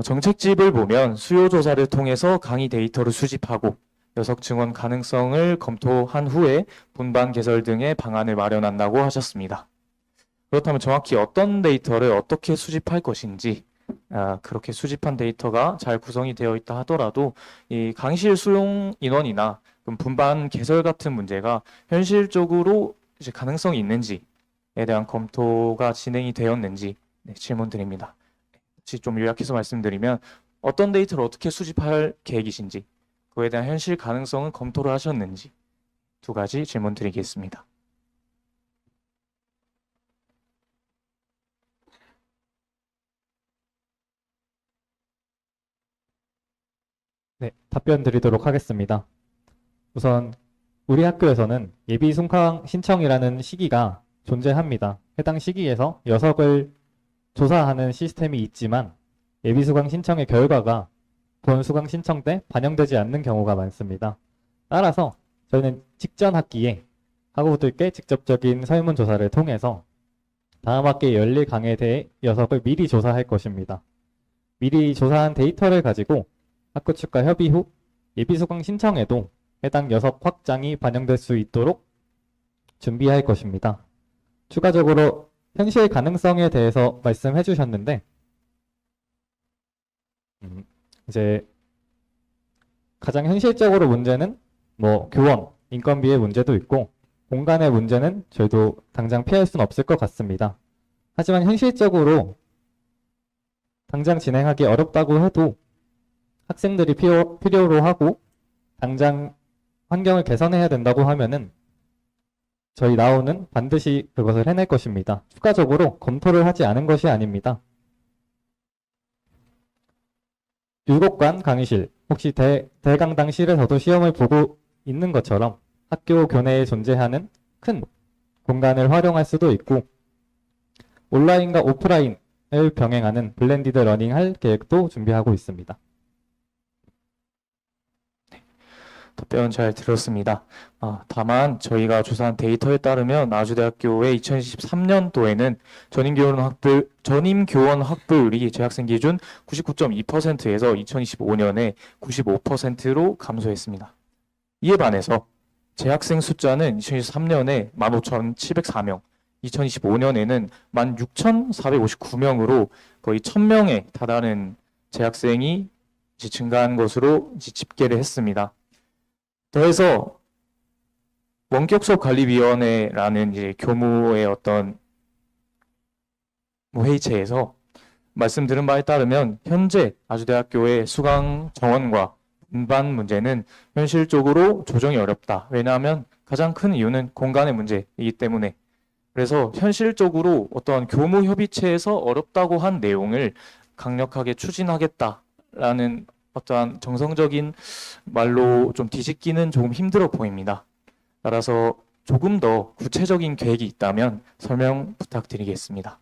정책집을 보면 수요 조사를 통해서 강의 데이터를 수집하고 여석 증원 가능성을 검토한 후에 분반 개설 등의 방안을 마련한다고 하셨습니다. 그렇다면 정확히 어떤 데이터를 어떻게 수집할 것인지, 그렇게 수집한 데이터가 잘 구성이 되어 있다 하더라도 이 강의실 수용 인원이나 분반 개설 같은 문제가 현실적으로 이제 가능성이 있는지에 대한 검토가 진행이 되었는지 질문 드립니다. 다시 좀 요약해서 말씀드리면 어떤 데이터를 어떻게 수집할 계획이신지, 그에 대한 현실 가능성은 검토를 하셨는지 두 가지 질문 드리겠습니다. 네, 답변 드리도록 하겠습니다. 우선 우리 학교에서는 예비 수강 신청이라는 시기가 존재합니다. 해당 시기에서 여석을 조사하는 시스템이 있지만 예비 수강 신청의 결과가 본 수강 신청 때 반영되지 않는 경우가 많습니다. 따라서 저희는 직전 학기에 학우들께 직접적인 설문조사를 통해서 다음 학기에 열릴 강의에 대해 여석을 미리 조사할 것입니다. 미리 조사한 데이터를 가지고 학교 측과 협의 후 예비 수강 신청에도 해당 여석 확장이 반영될 수 있도록 준비할 것입니다. 추가적으로 현실 가능성에 대해서 말씀해 주셨는데 이제 가장 현실적으로 문제는 교원, 인건비의 문제도 있고 공간의 문제는 저희도 당장 피할 수는 없을 것 같습니다. 하지만 현실적으로 당장 진행하기 어렵다고 해도 학생들이 필요로 하고 당장 환경을 개선해야 된다고 하면은 저희 나오는 반드시 그것을 해낼 것입니다. 추가적으로 검토를 하지 않은 것이 아닙니다. 율곡관 강의실, 혹시 대강당실에서도 시험을 보고 있는 것처럼 학교 교내에 존재하는 큰 공간을 활용할 수도 있고 온라인과 오프라인을 병행하는 블렌디드 러닝 할 계획도 준비하고 있습니다. 답변 잘 들었습니다. 다만 저희가 조사한 데이터에 따르면 아주대학교의 2023년도에는 전임교원 확보율이 재학생 기준 99.2%에서 2025년에 95%로 감소했습니다. 이에 반해서 재학생 숫자는 2023년에 15,704명, 2025년에는 16,459명으로 거의 1,000명에 달하는 재학생이 이제 증가한 것으로 이제 집계를 했습니다. 더해서 원격수업관리위원회라는 이제 교무의 어떤 회의체에서 말씀드린 바에 따르면 현재 아주대학교의 수강 정원과 분반 문제는 현실적으로 조정이 어렵다. 왜냐하면 가장 큰 이유는 공간의 문제이기 때문에. 그래서 현실적으로 어떤 교무협의체에서 어렵다고 한 내용을 강력하게 추진하겠다라는 어떠한 정성적인 말로 좀 뒤집기는 조금 힘들어 보입니다. 따라서 조금 더 구체적인 계획이 있다면 설명 부탁드리겠습니다.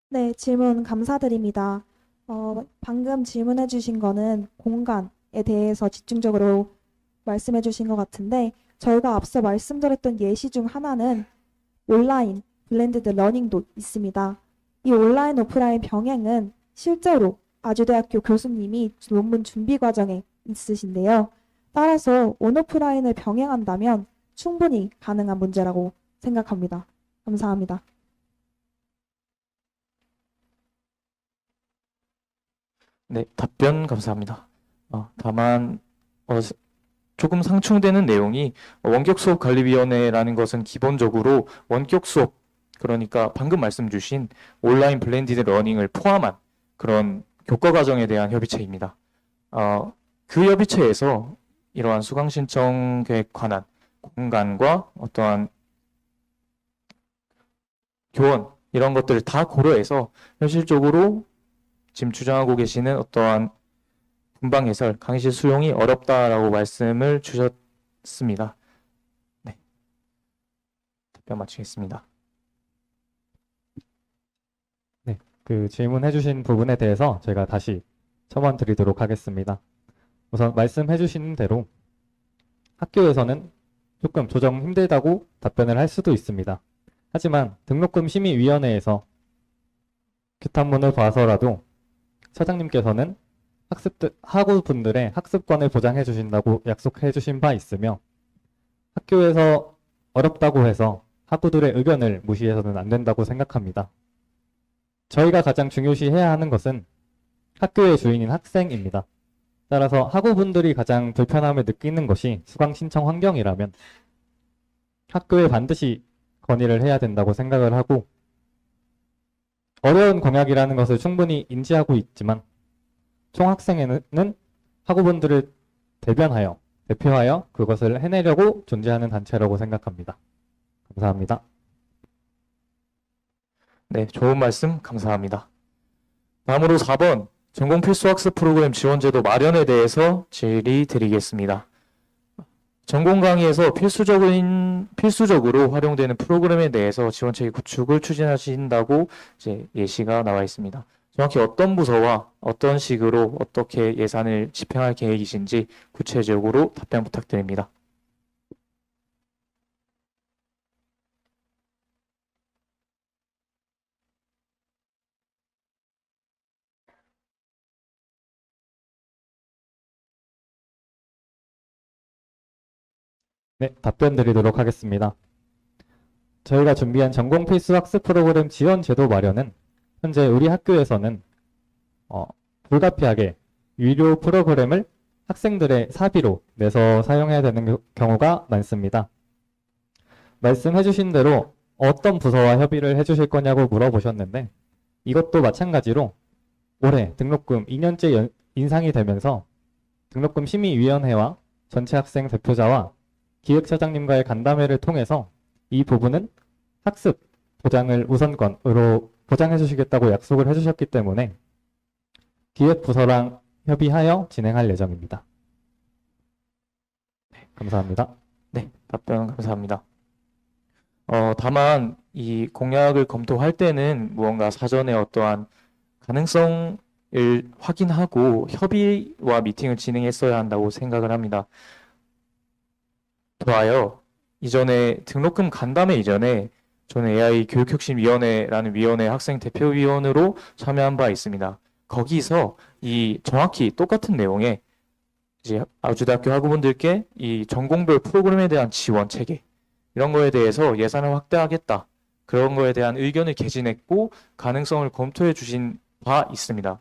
네, 질문 감사드립니다. 방금 질문해 주신 거는 공간에 대해서 집중적으로 말씀해 주신 것 같은데, 저희가 앞서 말씀드렸던 예시 중 하나는 온라인 블렌디드 러닝도 있습니다. 이 온라인 오프라인 병행은 실제로 아주대학교 교수님이 논문 준비 과정에 있으신데요. 따라서 온오프라인을 병행한다면 충분히 가능한 문제라고 생각합니다. 감사합니다. 네, 답변 감사합니다. 다만 조금 상충되는 내용이 원격 수업 관리위원회라는 것은 기본적으로 원격 수업, 그러니까 방금 말씀 주신 온라인 블렌디드 러닝을 포함한 그런 교과 과정에 대한 협의체입니다. 그 협의체에서 이러한 수강 신청 계획 관한 공간과 어떠한 교원 이런 것들을 다 고려해서 현실적으로 지금 주장하고 계시는 어떠한 분방 해설, 강의실 수용이 어렵다라고 말씀을 주셨습니다. 네, 답변 마치겠습니다. 네, 그 질문해주신 부분에 대해서 제가 다시 첨언 드리도록 하겠습니다. 우선 말씀해주신 대로 학교에서는 조금 조정 힘들다고 답변을 할 수도 있습니다. 하지만 등록금 심의위원회에서 규탄문을 봐서라도 차장님께서는 학우분들의 학습권을 보장해 주신다고 약속해 주신 바 있으며, 학교에서 어렵다고 해서 학우들의 의견을 무시해서는 안 된다고 생각합니다. 저희가 가장 중요시해야 하는 것은 학교의 주인인 학생입니다. 따라서 학우분들이 가장 불편함을 느끼는 것이 수강 신청 환경이라면 학교에 반드시 건의를 해야 된다고 생각을 하고, 어려운 공약이라는 것을 충분히 인지하고 있지만 총학생회는 학우분들을 대표하여 그것을 해내려고 존재하는 단체라고 생각합니다. 감사합니다. 네, 좋은 말씀 감사합니다. 다음으로 4번 전공 필수 학습 프로그램 지원제도 마련에 대해서 질의 드리겠습니다. 전공 강의에서 필수적으로 활용되는 프로그램에 대해서 지원체계 구축을 추진하신다고 이제 예시가 나와 있습니다. 정확히 어떤 부서와 어떤 식으로 어떻게 예산을 집행할 계획이신지 구체적으로 답변 부탁드립니다. 네, 답변 드리도록 하겠습니다. 저희가 준비한 전공 필수 학습 프로그램 지원 제도 마련은 현재 우리 학교에서는 불가피하게 유료 프로그램을 학생들의 사비로 내서 사용해야 되는 경우가 많습니다. 말씀해주신 대로 어떤 부서와 협의를 해주실 거냐고 물어보셨는데, 이것도 마찬가지로 올해 등록금 2년째 인상이 되면서 등록금 심의위원회와 전체 학생 대표자와 기획처장님과의 간담회를 통해서 이 부분은 학습 보장을 우선권으로 보장해 주시겠다고 약속을 해주셨기 때문에 기획부서랑 협의하여 진행할 예정입니다. 네, 감사합니다. 네, 답변 감사합니다. 다만 이 공약을 검토할 때는 무언가 사전에 어떠한 가능성을 확인하고 협의와 미팅을 진행했어야 한다고 생각을 합니다. 더하여 이전에 등록금 간담회 이전에 저는 AI 교육혁신위원회라는 위원회 학생 대표위원으로 참여한 바 있습니다. 거기서 이 정확히 똑같은 내용의 이제 아주대학교 학우분들께 이 전공별 프로그램에 대한 지원 체계 이런 거에 대해서 예산을 확대하겠다. 그런 거에 대한 의견을 개진했고 가능성을 검토해 주신 바 있습니다.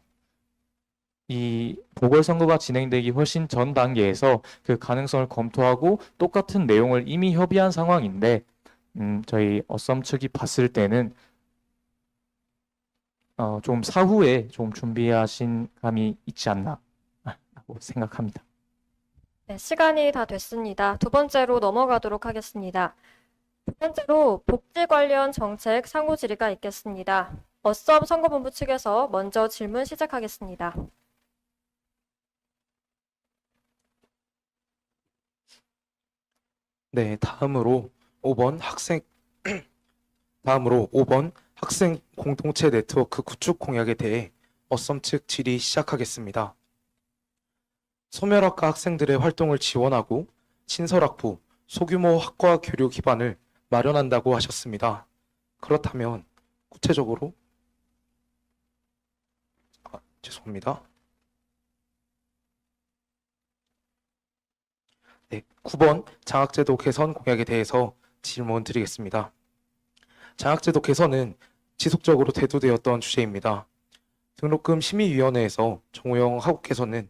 이 보궐선거가 진행되기 훨씬 전 단계에서 그 가능성을 검토하고 똑같은 내용을 이미 협의한 상황인데 저희 어썸 측이 봤을 때는 좀 사후에 좀 준비하신 감이 있지 않나 라고 생각합니다. 네, 시간이 다 됐습니다. 두 번째로 넘어가도록 하겠습니다. 두 번째로 복지 관련 정책 상호 질의가 있겠습니다. 어썸 선거본부 측에서 먼저 질문 시작하겠습니다. 네, 다음으로 5번 학생 공동체 네트워크 구축 공약에 대해 어썸 측 질의 시작하겠습니다. 소멸학과 학생들의 활동을 지원하고 신설학부, 소규모 학과 교류 기반을 마련한다고 하셨습니다. 그렇다면 구체적으로 죄송합니다. 네, 9번 장학제도 개선 공약에 대해서 질문 드리겠습니다. 장학제도 개선은 지속적으로 대두되었던 주제입니다. 등록금 심의위원회에서 정호영 학우께서는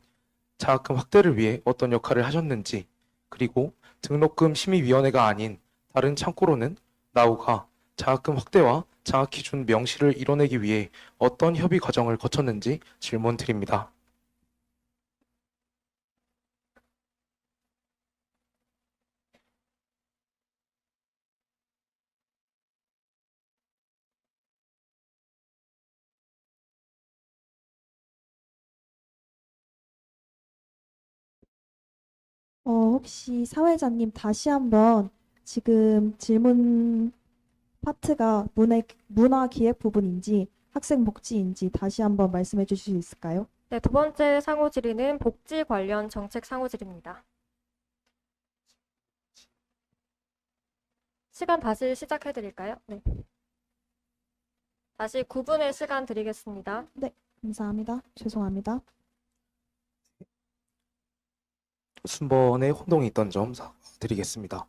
장학금 확대를 위해 어떤 역할을 하셨는지, 그리고 등록금 심의위원회가 아닌 다른 창구로는 나우가 장학금 확대와 장학 기준 명시를 이뤄내기 위해 어떤 협의 과정을 거쳤는지 질문 드립니다. 혹시 사회자님 다시 한번 지금 질문 파트가 문화기획 부분인지 학생복지인지 다시 한번 말씀해 주실 수 있을까요? 네, 두 번째 상호 질의는 복지 관련 정책 상호 질의입니다. 시간 다시 시작해 드릴까요? 네. 다시 9분의 시간 드리겠습니다. 감사합니다. 죄송합니다. 순번에 혼동이 있던 점 드리겠습니다.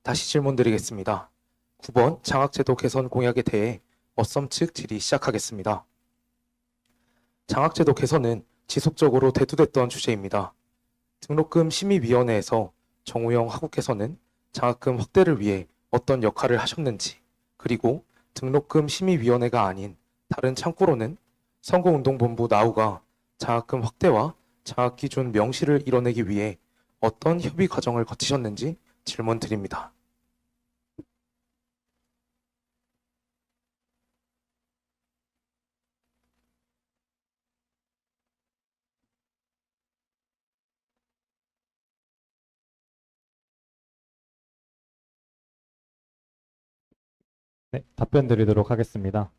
다시 질문 드리겠습니다. 9번 장학제도 개선 공약에 대해 어썸 측 질의 시작하겠습니다. 장학제도 개선은 지속적으로 대두됐던 주제입니다. 등록금 심의위원회에서 정우영 학우께서는 장학금 확대를 위해 어떤 역할을 하셨는지, 그리고 등록금 심의위원회가 아닌 다른 창구로는 선거운동본부 나우가 장학금 확대와 장학기준 명시를 이뤄내기 위해 어떤 협의 과정을 거치셨는지 질문 드립니다. 네, 답변 드리도록 하겠습니다.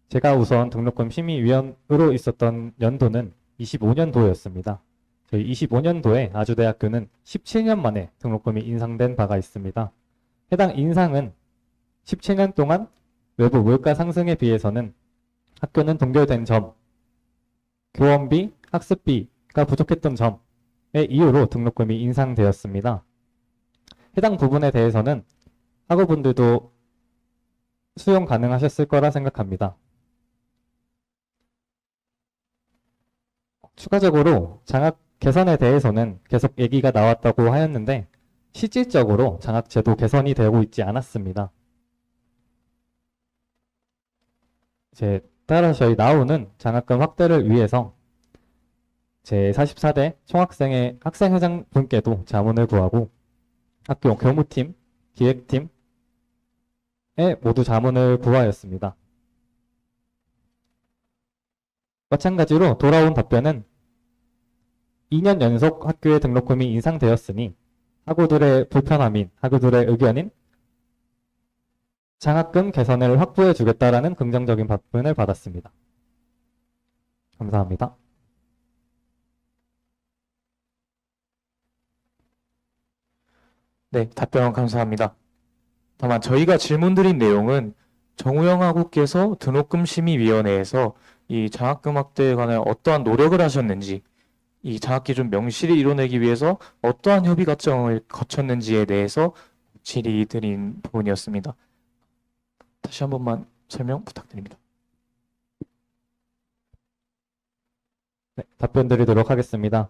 제가 우선 등록금 심의위원으로 있었던 연도는 25년도였습니다. 저희 25년도에 아주대학교는 17년 만에 등록금이 인상된 바가 있습니다. 해당 인상은 17년 동안 외부 물가 상승에 비해서는 학교는 동결된 점, 교원비, 학습비가 부족했던 점의 이유로 등록금이 인상되었습니다. 해당 부분에 대해서는 학우분들도 수용 가능하셨을 거라 생각합니다. 추가적으로 장학 개선에 대해서는 계속 얘기가 나왔다고 하였는데 실질적으로 장학제도 개선이 되고 있지 않았습니다. 따라서 저희 나우는 장학금 확대를 위해서 제44대 총학생회 학생회장 분께도 자문을 구하고 학교 교무팀, 기획팀에 모두 자문을 구하였습니다. 마찬가지로 돌아온 답변은 2년 연속 학교의 등록금이 인상되었으니 학우들의 불편함인 학우들의 의견인 장학금 개선을 확보해 주겠다라는 긍정적인 답변을 받았습니다. 감사합니다. 네, 답변 감사합니다. 다만 저희가 질문드린 내용은 정우영 학우께서 등록금 심의위원회에서 이 장학금 확대에 관한 어떠한 노력을 하셨는지, 이 장학기준 명시를 이뤄내기 위해서 어떠한 협의 과정을 거쳤는지에 대해서 질의드린 부분이었습니다. 다시 한 번만 설명 부탁드립니다. 네, 답변 드리도록 하겠습니다.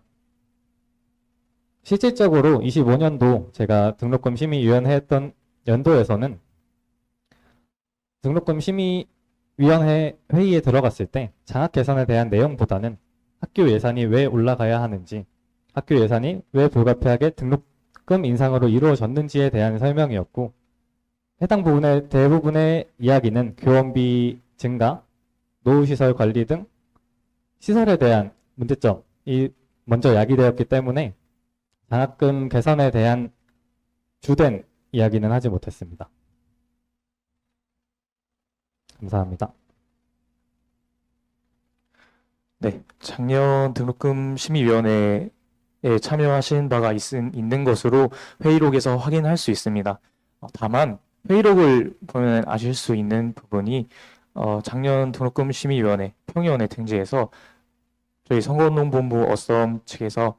실질적으로 25년도 제가 등록금 심의위원회 했던 연도에서는 등록금 심의위원회 회의에 들어갔을 때 장학 개선에 대한 내용보다는 학교 예산이 왜 올라가야 하는지, 학교 예산이 왜 불가피하게 등록금 인상으로 이루어졌는지에 대한 설명이었고, 해당 부분의 대부분의 이야기는 교원비 증가, 노후시설 관리 등 시설에 대한 문제점이 먼저 야기되었기 때문에 장학금 개선에 대한 주된 이야기는 하지 못했습니다. 감사합니다. 네, 작년 등록금 심의위원회에 참여하신 바가 있는 것으로 회의록에서 확인할 수 있습니다. 다만 회의록을 보면 아실 수 있는 부분이 작년 등록금 심의위원회 평의원회 등지에서 저희 선거운동본부 어썸 측에서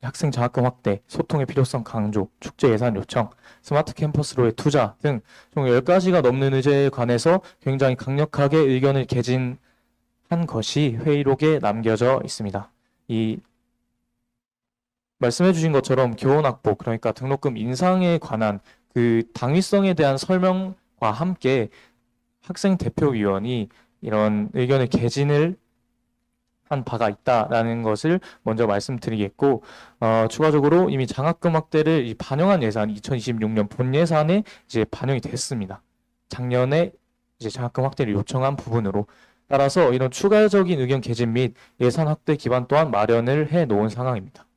학생 장학금 확대, 소통의 필요성 강조, 축제 예산 요청, 스마트 캠퍼스로의 투자 등 총 10가지가 넘는 의제에 관해서 굉장히 강력하게 의견을 개진한 것이 회의록에 남겨져 있습니다. 이 말씀해 주신 것처럼 교원 확보, 그러니까 등록금 인상에 관한 그 당위성에 대한 설명과 함께 학생 대표위원이 이런 의견을 개진을 한 바가 있다라는 것을 먼저 말씀드리겠고, 추가적으로 이미 장학금 확대를 반영한 예산 2026년 본 예산에 이제 반영이 됐습니다. 작년에 이제 장학금 확대를 요청한 부분으로 따라서 이런 추가적인 의견 개진 및 예산 확대 기반 또한 마련을 해 놓은 상황입니다.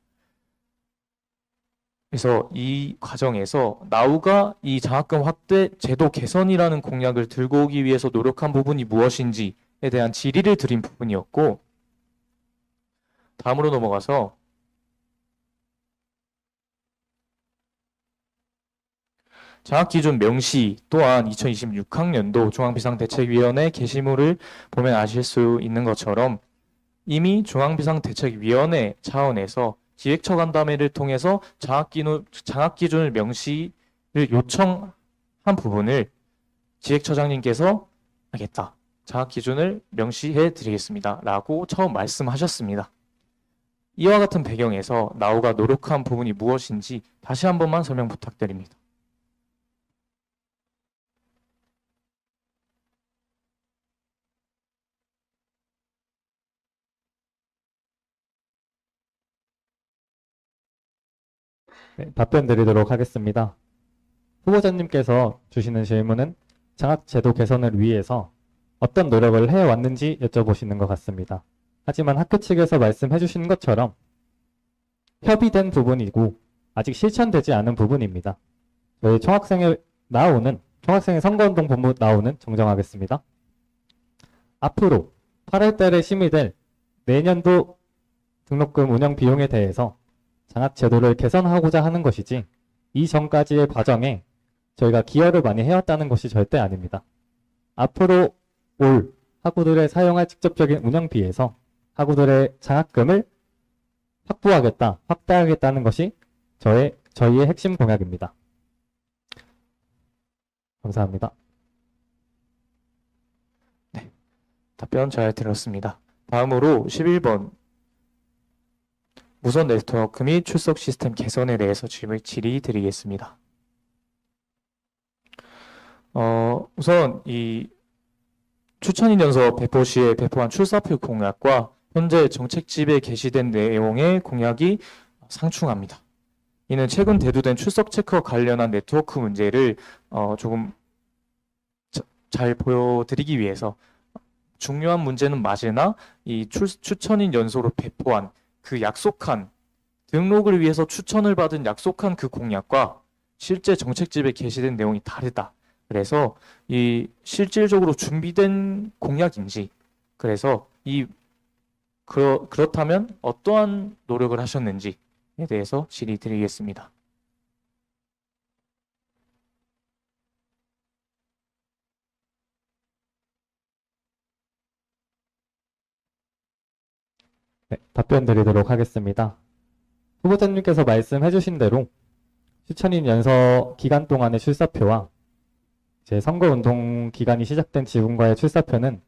그래서 이 과정에서 나우가 이 장학금 확대 제도 개선이라는 공약을 들고 오기 위해서 노력한 부분이 무엇인지에 대한 질의를 드린 부분이었고, 다음으로 넘어가서 장학기준 명시 또한 2026학년도 중앙비상대책위원회 게시물을 보면 아실 수 있는 것처럼 이미 중앙비상대책위원회 차원에서 기획처 간담회를 통해서 장학기준을 명시를 요청한 부분을 기획처장님께서 하겠다. 장학기준을 명시해 드리겠습니다. 라고 처음 말씀하셨습니다. 이와 같은 배경에서 나우가 노력한 부분이 무엇인지 다시 한 번만 설명 부탁드립니다. 네, 답변 드리도록 하겠습니다. 후보자님께서 주시는 질문은 장학제도 개선을 위해서 어떤 노력을 해왔는지 여쭤보시는 것 같습니다. 하지만 학교 측에서 말씀해 주신 것처럼 협의된 부분이고 아직 실천되지 않은 부분입니다. 저희 총학생의 선거운동 본부 나오는 정정하겠습니다. 앞으로 8월 달에 심의될 내년도 등록금 운영 비용에 대해서 장학제도를 개선하고자 하는 것이지 이 전까지의 과정에 저희가 기여를 많이 해왔다는 것이 절대 아닙니다. 앞으로 올 학우들의 사용할 직접적인 운영비에서 학우들의 장학금을 확대하겠다는 것이 저희의 핵심 공약입니다. 감사합니다. 답변 잘 들었습니다. 다음으로 11번 무선 네트워크 및 출석 시스템 개선에 대해서 질의 드리겠습니다. 우선 이 추천인연서 배포 시에 배포한 출사표 공약과 현재 정책집에 게시된 내용의 공약이 상충합니다. 이는 최근 대두된 출석 체크와 관련한 네트워크 문제를 조금 잘 보여드리기 위해서 중요한 문제는 맞으나 이 추천인 연소로 배포한 그 약속한 등록을 위해서 추천을 받은 약속한 그 공약과 실제 정책집에 게시된 내용이 다르다. 그래서 이 실질적으로 준비된 공약인지, 그래서 그렇다면 어떠한 노력을 하셨는지에 대해서 질의 드리겠습니다. 네, 답변 드리도록 하겠습니다. 후보자님께서 말씀해 주신 대로 추천인 연서 기간 동안의 출사표와 제 선거운동 기간이 시작된 지금과의 출사표는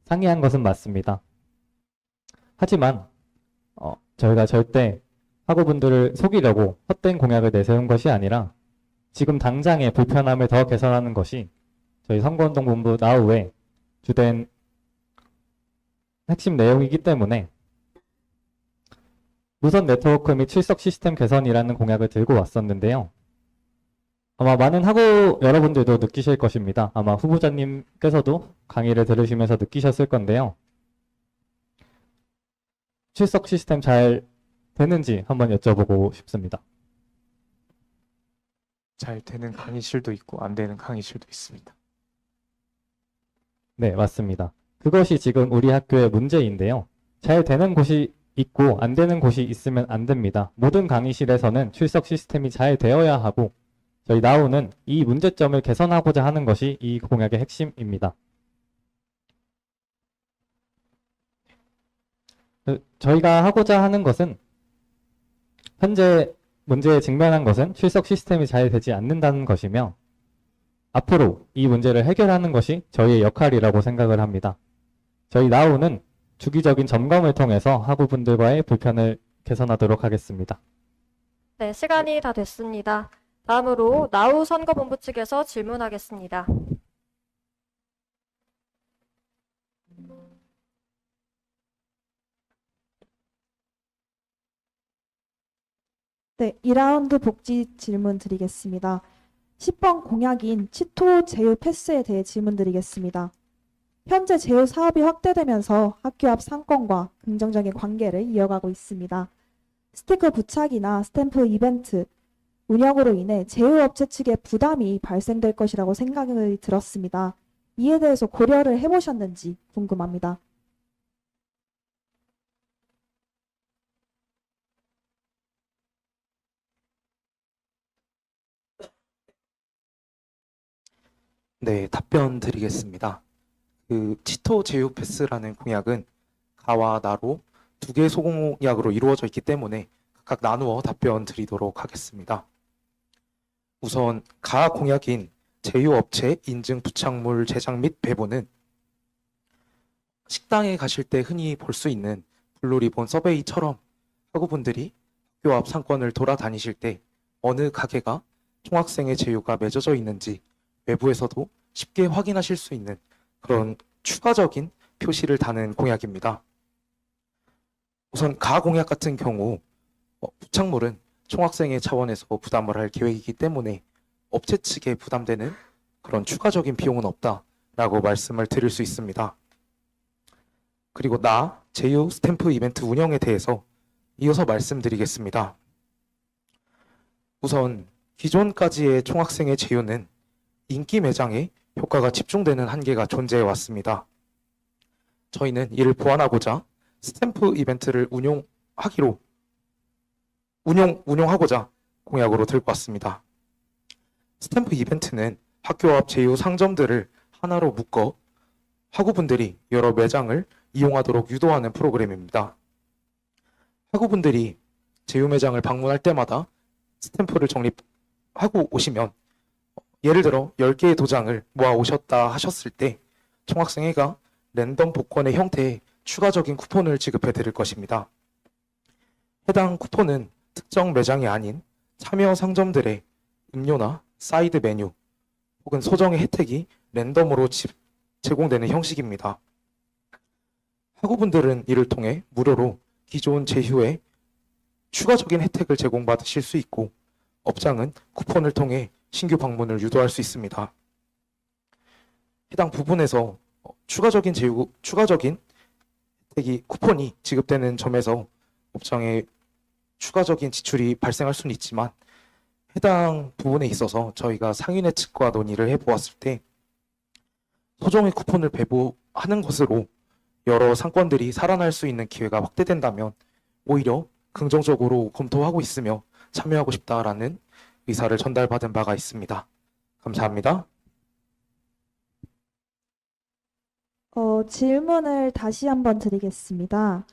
상이한 것은 맞습니다. 하지만 저희가 절대 학우분들을 속이려고 헛된 공약을 내세운 것이 아니라 지금 당장의 불편함을 더 개선하는 것이 저희 선거운동본부 나우의 주된 핵심 내용이기 때문에 무선 네트워크 및 출석 시스템 개선이라는 공약을 들고 왔었는데요. 아마 많은 학우 여러분들도 느끼실 것입니다. 아마 후보자님께서도 강의를 들으시면서 느끼셨을 건데요. 출석 시스템 잘 되는지 한번 여쭤보고 싶습니다. 잘 되는 강의실도 있고 안 되는 강의실도 있습니다. 네, 맞습니다. 그것이 지금 우리 학교의 문제인데요. 잘 되는 곳이 있고 안 되는 곳이 있으면 안 됩니다. 모든 강의실에서는 출석 시스템이 잘 되어야 하고 저희 나우는 이 문제점을 개선하고자 하는 것이 이 공약의 핵심입니다. 저희가 하고자 하는 것은 현재 문제에 직면한 것은 출석 시스템이 잘 되지 않는다는 것이며 앞으로 이 문제를 해결하는 것이 저희의 역할이라고 생각을 합니다. 저희 나우는 주기적인 점검을 통해서 학우분들과의 불편을 개선하도록 하겠습니다. 네, 시간이 다 됐습니다. 다음으로 나우 선거본부 측에서 질문하겠습니다. 네, 2라운드 복지 질문 드리겠습니다. 10번 공약인 치토 제휴 패스에 대해 질문 드리겠습니다. 현재 제휴 사업이 확대되면서 학교 앞 상권과 긍정적인 관계를 이어가고 있습니다. 스티커 부착이나 스탬프 이벤트 운영으로 인해 제휴업체 측에 부담이 발생될 것이라고 생각이 들었습니다. 이에 대해서 고려를 해보셨는지 궁금합니다. 네, 답변 드리겠습니다. 치토 제휴 패스라는 공약은 가와 나로 두 개의 소공약으로 이루어져 있기 때문에 각각 나누어 답변 드리도록 하겠습니다. 우선 가 공약인 제휴업체 인증 부착물 제작 및 배부는 식당에 가실 때 흔히 볼 수 있는 블루리본 서베이처럼 학우분들이 학교 앞 상권을 돌아다니실 때 어느 가게가 총학생의 제휴가 맺어져 있는지 외부에서도 쉽게 확인하실 수 있는 그런 추가적인 표시를 다는 공약입니다. 우선 가 공약 같은 경우 부착물은 총학생회 차원에서 부담을 할 계획이기 때문에 업체 측에 부담되는 그런 추가적인 비용은 없다라고 말씀을 드릴 수 있습니다. 그리고 제휴 스탬프 이벤트 운영에 대해서 이어서 말씀드리겠습니다. 우선 기존까지의 총학생회 제휴는 인기 매장에 효과가 집중되는 한계가 존재해 왔습니다. 저희는 이를 보완하고자 스탬프 이벤트를 운용하고자 공약으로 들고 왔습니다. 스탬프 이벤트는 학교 앞 제휴 상점들을 하나로 묶어 학우분들이 여러 매장을 이용하도록 유도하는 프로그램입니다. 학우분들이 제휴 매장을 방문할 때마다 스탬프를 적립하고 오시면 예를 들어 10개의 도장을 모아 오셨다 하셨을 때 총학생회가 랜덤 복권의 형태의 추가적인 쿠폰을 지급해 드릴 것입니다. 해당 쿠폰은 특정 매장이 아닌 참여 상점들의 음료나 사이드 메뉴 혹은 소정의 혜택이 랜덤으로 제공되는 형식입니다. 학우분들은 이를 통해 무료로 기존 제휴에 추가적인 혜택을 제공받으실 수 있고 업장은 쿠폰을 통해 신규 방문을 유도할 수 있습니다. 해당 부분에서 추가적인 혜택이 쿠폰이 지급되는 점에서 업장에 추가적인 지출이 발생할 수는 있지만 해당 부분에 있어서 저희가 상인회 측과 논의를 해보았을 때 소정의 쿠폰을 배부하는 것으로 여러 상권들이 살아날 수 있는 기회가 확대된다면 오히려 긍정적으로 검토하고 있으며 참여하고 싶다라는 의사를 전달받은 바가 있습니다. 감사합니다. 질문을 다시 한번 드리겠습니다.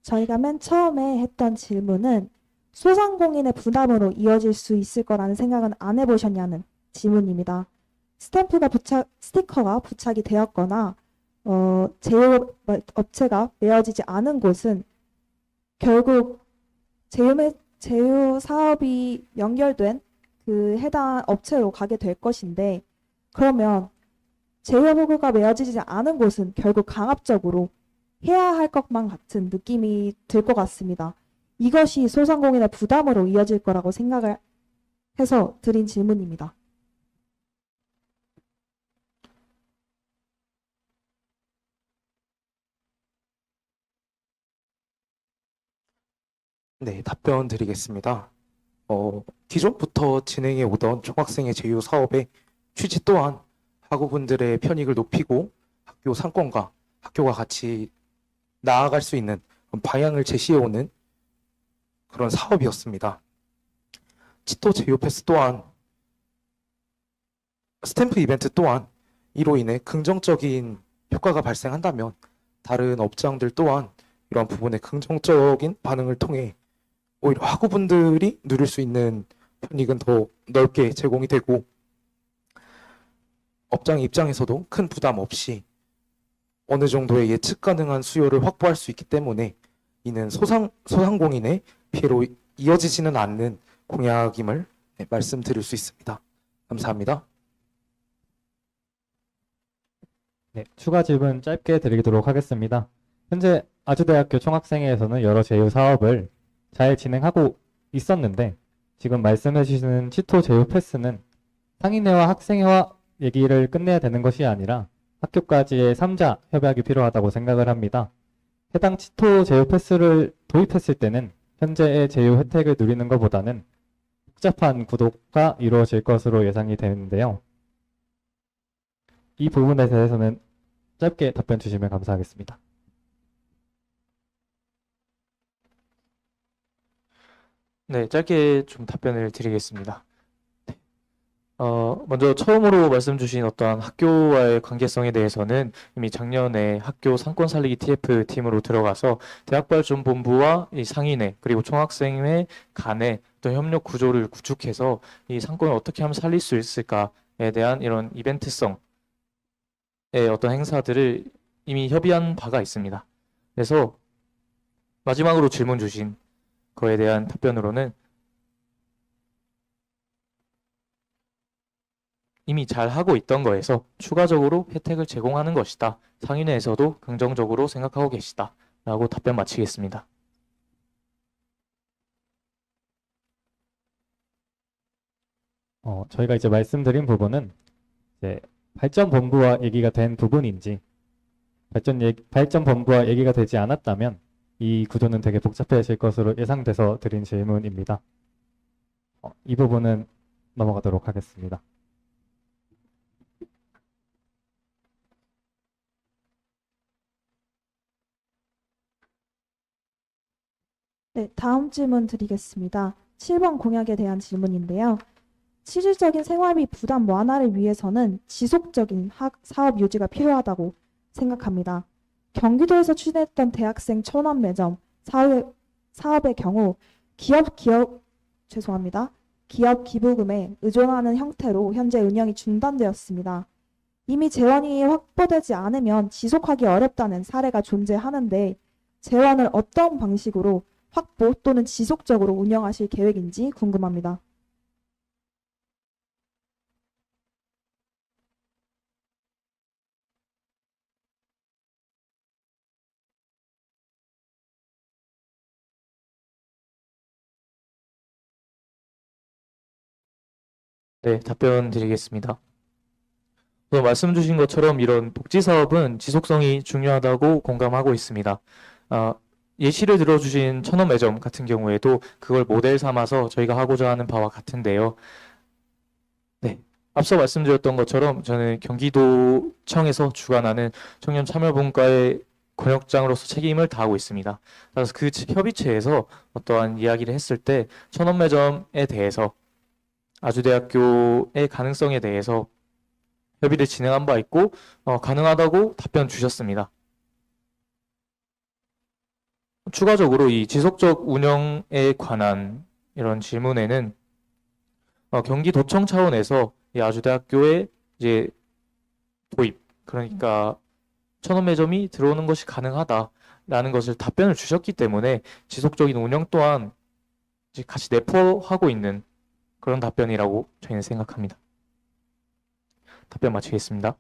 저희가 맨 처음에 했던 질문은 소상공인의 부담으로 이어질 수 있을 거라는 생각은 안 해보셨냐는 질문입니다. 스티커가 부착이 되었거나 제휴 업체가 맺어지지 않은 곳은 결국 제휴 사업이 연결된 그 해당 업체로 가게 될 것인데 그러면 제휴 허가가 맺어지지 않은 곳은 결국 강압적으로 해야 할 것만 같은 느낌이 들 것 같습니다. 이것이 소상공인의 부담으로 이어질 거라고 생각을 해서 드린 질문입니다. 네, 답변 드리겠습니다. 기존부터 진행해 오던 총학생회 제휴 사업의 취지 또한 학우분들의 편익을 높이고 학교 상권과 학교가 같이 나아갈 수 있는 그런 방향을 제시해 오는 그런 사업이었습니다. 치토 제휴 패스 또한 스탬프 이벤트 또한 이로 인해 긍정적인 효과가 발생한다면 다른 업장들 또한 이러한 부분에 긍정적인 반응을 통해 오히려 학우분들이 누릴 수 있는 편익은 더 넓게 제공이 되고 업장 입장에서도 큰 부담 없이 어느 정도의 예측 가능한 수요를 확보할 수 있기 때문에 이는 소상공인의 피해로 이어지지는 않는 공약임을 말씀드릴 수 있습니다. 감사합니다. 네, 추가 질문 짧게 드리도록 하겠습니다. 현재 아주대학교 총학생회에서는 여러 제휴 사업을 잘 진행하고 있었는데 지금 말씀해 주시는 치토 제휴 패스는 상인회와 학생회와 얘기를 끝내야 되는 것이 아니라 학교까지의 3자 협약이 필요하다고 생각을 합니다. 해당 치토 제휴 패스를 도입했을 때는 현재의 제휴 혜택을 누리는 것보다는 복잡한 구도가 이루어질 것으로 예상이 되는데요. 이 부분에 대해서는 짧게 답변 주시면 감사하겠습니다. 네, 짧게 좀 답변을 드리겠습니다. 네. 먼저 처음으로 말씀 주신 어떠한 학교와의 관계성에 대해서는 이미 작년에 학교 상권 살리기 TF 팀으로 들어가서 대학발전본부와 이 상인회 그리고 총학생회 간의 어떤 협력 구조를 구축해서 이 상권을 어떻게 하면 살릴 수 있을까에 대한 이런 이벤트성의 어떤 행사들을 이미 협의한 바가 있습니다. 그래서 마지막으로 질문 주신 거에 대한 답변으로는 이미 잘 하고 있던 거에서 추가적으로 혜택을 제공하는 것이다. 상인회에서도 긍정적으로 생각하고 계시다. 라고 답변 마치겠습니다. 저희가 이제 말씀드린 부분은 이제 발전본부와 얘기가 된 부분인지 발전본부와 얘기가 되지 않았다면 이 구조는 되게 복잡해질 것으로 예상돼서 드린 질문입니다. 이 부분은 넘어가도록 하겠습니다. 네, 다음 질문 드리겠습니다. 7번 공약에 대한 질문인데요. 실질적인 생활비 부담 완화를 위해서는 지속적인 사업 유지가 필요하다고 생각합니다. 경기도에서 추진했던 대학생 천원 매점 사업의 경우 기업 기부금에 의존하는 형태로 현재 운영이 중단되었습니다. 이미 재원이 확보되지 않으면 지속하기 어렵다는 사례가 존재하는데 재원을 어떤 방식으로 확보 또는 지속적으로 운영하실 계획인지 궁금합니다. 네, 답변 드리겠습니다. 말씀 주신 것처럼 이런 복지 사업은 지속성이 중요하다고 공감하고 있습니다. 예시를 들어주신 천원 매점 같은 경우에도 그걸 모델 삼아서 저희가 하고자 하는 바와 같은데요. 네, 앞서 말씀드렸던 것처럼 저는 경기도청에서 주관하는 청년 참여분과의 권역장으로서 책임을 다하고 있습니다. 그래서 그 협의체에서 어떠한 이야기를 했을 때 천원 매점에 대해서 아주대학교의 가능성에 대해서 협의를 진행한 바 있고 가능하다고 답변 주셨습니다. 추가적으로 이 지속적 운영에 관한 이런 질문에는 경기도청 차원에서 이 아주대학교의 이제 도입, 그러니까 천원 매점이 들어오는 것이 가능하다라는 것을 답변을 주셨기 때문에 지속적인 운영 또한 이제 같이 내포하고 있는 그런 답변이라고 저희는 생각합니다. 답변 마치겠습니다.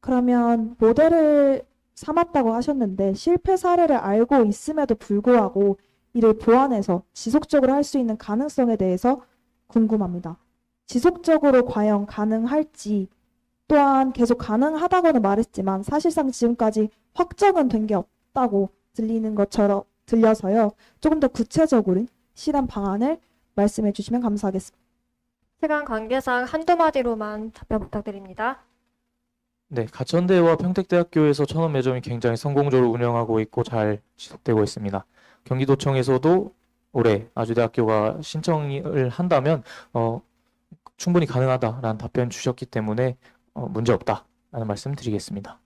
그러면 모델을 삼았다고 하셨는데 실패 사례를 알고 있음에도 불구하고 이를 보완해서 지속적으로 할 수 있는 가능성에 대해서 궁금합니다. 지속적으로 과연 가능할지, 또한 계속 가능하다고는 말했지만 사실상 지금까지 확정은 된 게 없다고 들리는 것처럼 들려서요. 조금 더 구체적으로 실현 방안을 말씀해 주시면 감사하겠습니다. 시간 관계상 한두 마디로만 답변 부탁드립니다. 네, 가천대와 평택대학교에서 천원 매점이 굉장히 성공적으로 운영하고 있고 잘 지속되고 있습니다. 경기도청에서도 올해 아주대학교가 신청을 한다면 충분히 가능하다라는 답변 주셨기 때문에 문제 없다라는 말씀 드리겠습니다.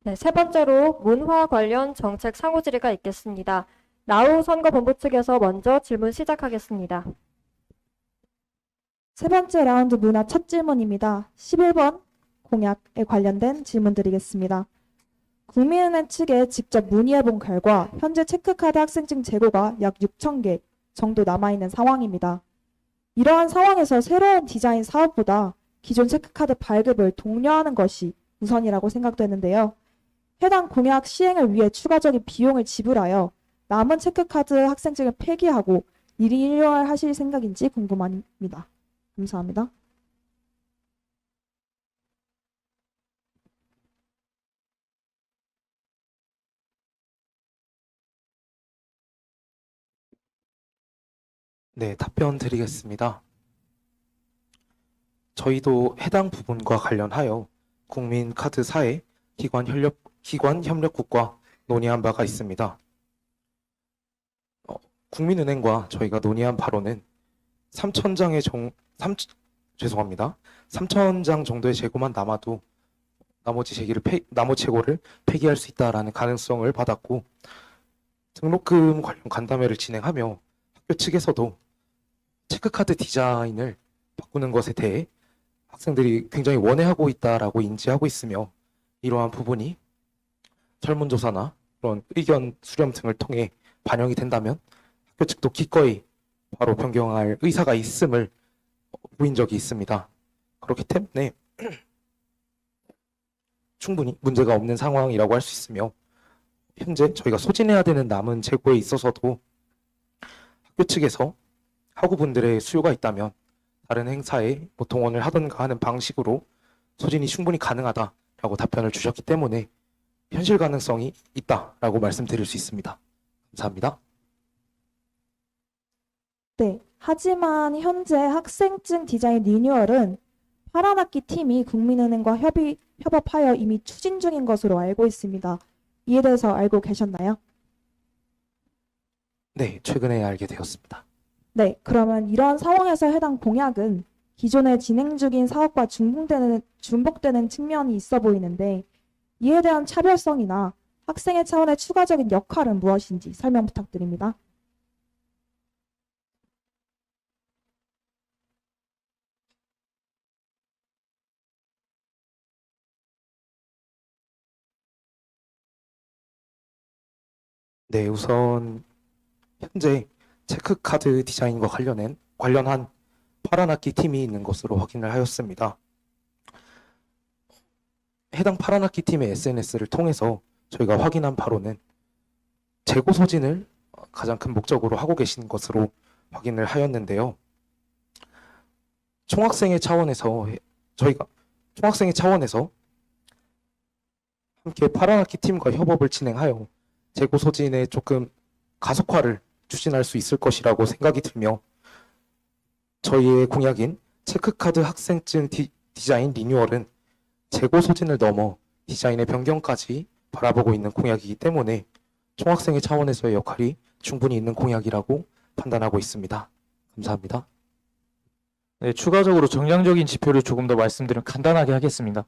네, 세 번째로 문화 관련 정책 상호 질의가 있겠습니다. 나우 선거본부 측에서 먼저 질문 시작하겠습니다. 세 번째 라운드 문화 첫 질문입니다. 11번 공약에 관련된 질문 드리겠습니다. 국민은행 측에 직접 문의해본 결과 현재 체크카드 학생증 재고가 약 6,000개 정도 남아있는 상황입니다. 이러한 상황에서 새로운 디자인 사업보다 기존 체크카드 발급을 독려하는 것이 우선이라고 생각되는데요. 해당 공약 시행을 위해 추가적인 비용을 지불하여 남은 체크카드 학생증을 폐기하고 리뉴얼 하실 생각인지 궁금합니다. 감사합니다. 네, 답변 드리겠습니다. 저희도 해당 부분과 관련하여 국민카드사의 기관협력국과 논의한 바가 있습니다. 국민은행과 저희가 논의한 바로는 3,000장 정도의 재고만 남아도 나머지 재고를 폐기할 수 있다라는 가능성을 받았고, 등록금 관련 간담회를 진행하며 학교 측에서도 체크카드 디자인을 바꾸는 것에 대해 학생들이 굉장히 원해하고 있다라고 인지하고 있으며, 이러한 부분이 설문조사나 그런 의견 수렴 등을 통해 반영이 된다면 학교 측도 기꺼이 바로 변경할 의사가 있음을 보인 적이 있습니다. 그렇기 때문에 충분히 문제가 없는 상황이라고 할 수 있으며, 현재 저희가 소진해야 되는 남은 재고에 있어서도 학교 측에서 학우분들의 수요가 있다면 다른 행사에 동원을 하던가 하는 방식으로 소진이 충분히 가능하다라고 답변을 주셨기 때문에 현실 가능성이 있다라고 말씀드릴 수 있습니다. 감사합니다. 네, 하지만 현재 학생증 디자인 리뉴얼은 파란 학기 팀이 국민은행과 협업하여 이미 추진 중인 것으로 알고 있습니다. 이에 대해서 알고 계셨나요? 네, 최근에 알게 되었습니다. 네, 그러면 이런 상황에서 해당 공약은 기존에 진행 중인 사업과 중복되는 측면이 있어 보이는데, 이에 대한 차별성이나 학생의 차원의 추가적인 역할은 무엇인지 설명 부탁드립니다. 네, 우선 현재 체크카드 디자인과 관련한 파란 학기 팀이 있는 것으로 확인을 하였습니다. 해당 파란 학기 팀의 SNS를 통해서 저희가 확인한 바로는 재고 소진을 가장 큰 목적으로 하고 계신 것으로 확인을 하였는데요. 총학생회 차원에서 함께 파란 학기 팀과 협업을 진행하여 재고 소진에 조금 가속화를 추진할 수 있을 것이라고 생각이 들며, 저희의 공약인 체크카드 학생증 디자인 리뉴얼은 재고 소진을 넘어 디자인의 변경까지 바라보고 있는 공약이기 때문에 총학생회 차원에서의 역할이 충분히 있는 공약이라고 판단하고 있습니다. 감사합니다. 네, 추가적으로 정량적인 지표를 조금 더 말씀드리면 간단하게 하겠습니다.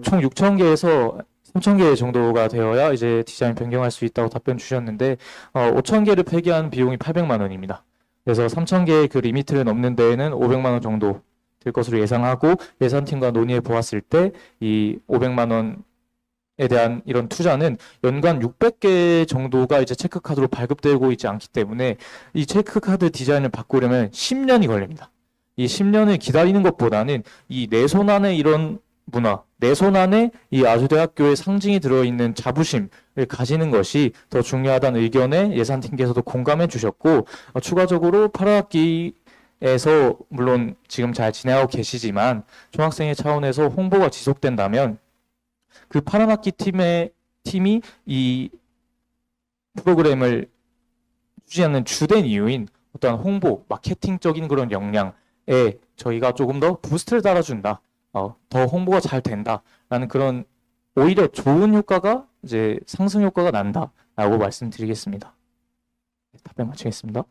총 6,000개에서 3,000개 정도가 되어야 이제 디자인 변경할 수 있다고 답변 주셨는데 5,000개를 폐기한 비용이 800만 원입니다. 그래서 3,000개의 그 리미트를 넘는 데에는 500만 원 정도 될 것으로 예상하고, 예산팀과 논의해 보았을 때 이 500만 원에 대한 이런 투자는 연간 600개 정도가 이제 체크카드로 발급되고 있지 않기 때문에 이 체크카드 디자인을 바꾸려면 10년이 걸립니다. 이 10년을 기다리는 것보다는 이 내 손 안에 이런 문화, 내 손 안에 이 아주대학교의 상징이 들어있는 자부심을 가지는 것이 더 중요하다는 의견에 예산팀께서도 공감해 주셨고, 추가적으로 8학기에서 물론 지금 잘 진행하고 계시지만 총학생회 차원에서 홍보가 지속된다면 그 8학기 팀이 이 프로그램을 추진하는 주된 이유인 어떤 홍보, 마케팅적인 그런 역량에 저희가 조금 더 부스트를 달아준다. 더 홍보가 잘 된다라는 그런 오히려 좋은 효과가 이제 상승 효과가 난다라고 말씀드리겠습니다. 답변 마치겠습니다.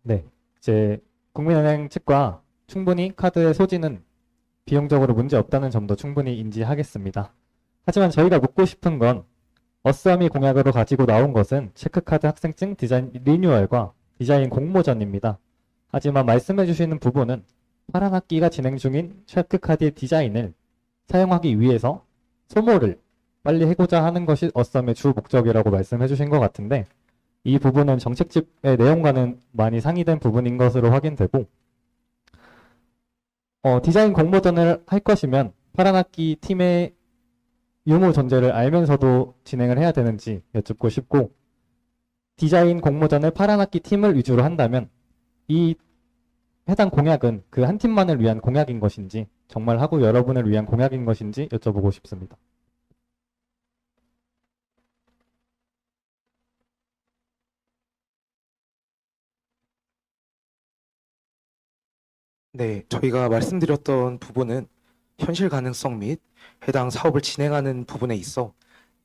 네. 이제 국민은행 측과 충분히 카드의 소지는 비용적으로 문제 없다는 점도 충분히 인지하겠습니다. 하지만 저희가 묻고 싶은 건 어썸이 공약으로 가지고 나온 것은 체크카드 학생증 디자인 리뉴얼과 디자인 공모전입니다. 하지만 말씀해 주시는 부분은 8학기가 진행 중인 체크카드의 디자인을 사용하기 위해서 소모를 빨리 해고자 하는 것이 어썸의 주 목적이라고 말씀해 주신 것 같은데 이 부분은 정책집의 내용과는 많이 상이된 부분인 것으로 확인되고 디자인 공모전을 할 것이면 8학기 팀의 유무 존재를 알면서도 진행을 해야 되는지 여쭙고 싶고 디자인 공모전을 8학기 팀을 위주로 한다면 이 해당 공약은 그 한 팀만을 위한 공약인 것인지 정말 학우 여러분을 위한 공약인 것인지 여쭤보고 싶습니다. 네, 저희가 말씀드렸던 부분은 현실 가능성 및 해당 사업을 진행하는 부분에 있어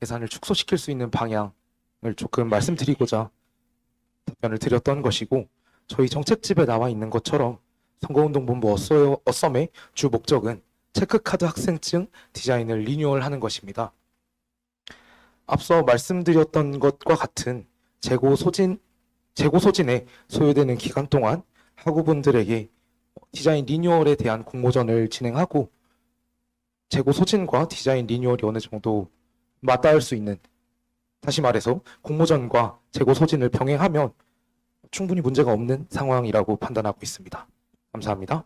예산을 축소시킬 수 있는 방향을 조금 말씀드리고자 답변을 드렸던 것이고 저희 정책집에 나와 있는 것처럼 선거운동본부 어썸의 주 목적은 체크카드 학생증 디자인을 리뉴얼하는 것입니다. 앞서 말씀드렸던 것과 같은 재고 소진에 소요되는 기간 동안 학우분들에게 디자인 리뉴얼에 대한 공모전을 진행하고 재고 소진과 디자인 리뉴얼이 어느 정도 맞닿을 수 있는, 다시 말해서 공모전과 재고 소진을 병행하면 충분히 문제가 없는 상황이라고 판단하고 있습니다. 감사합니다.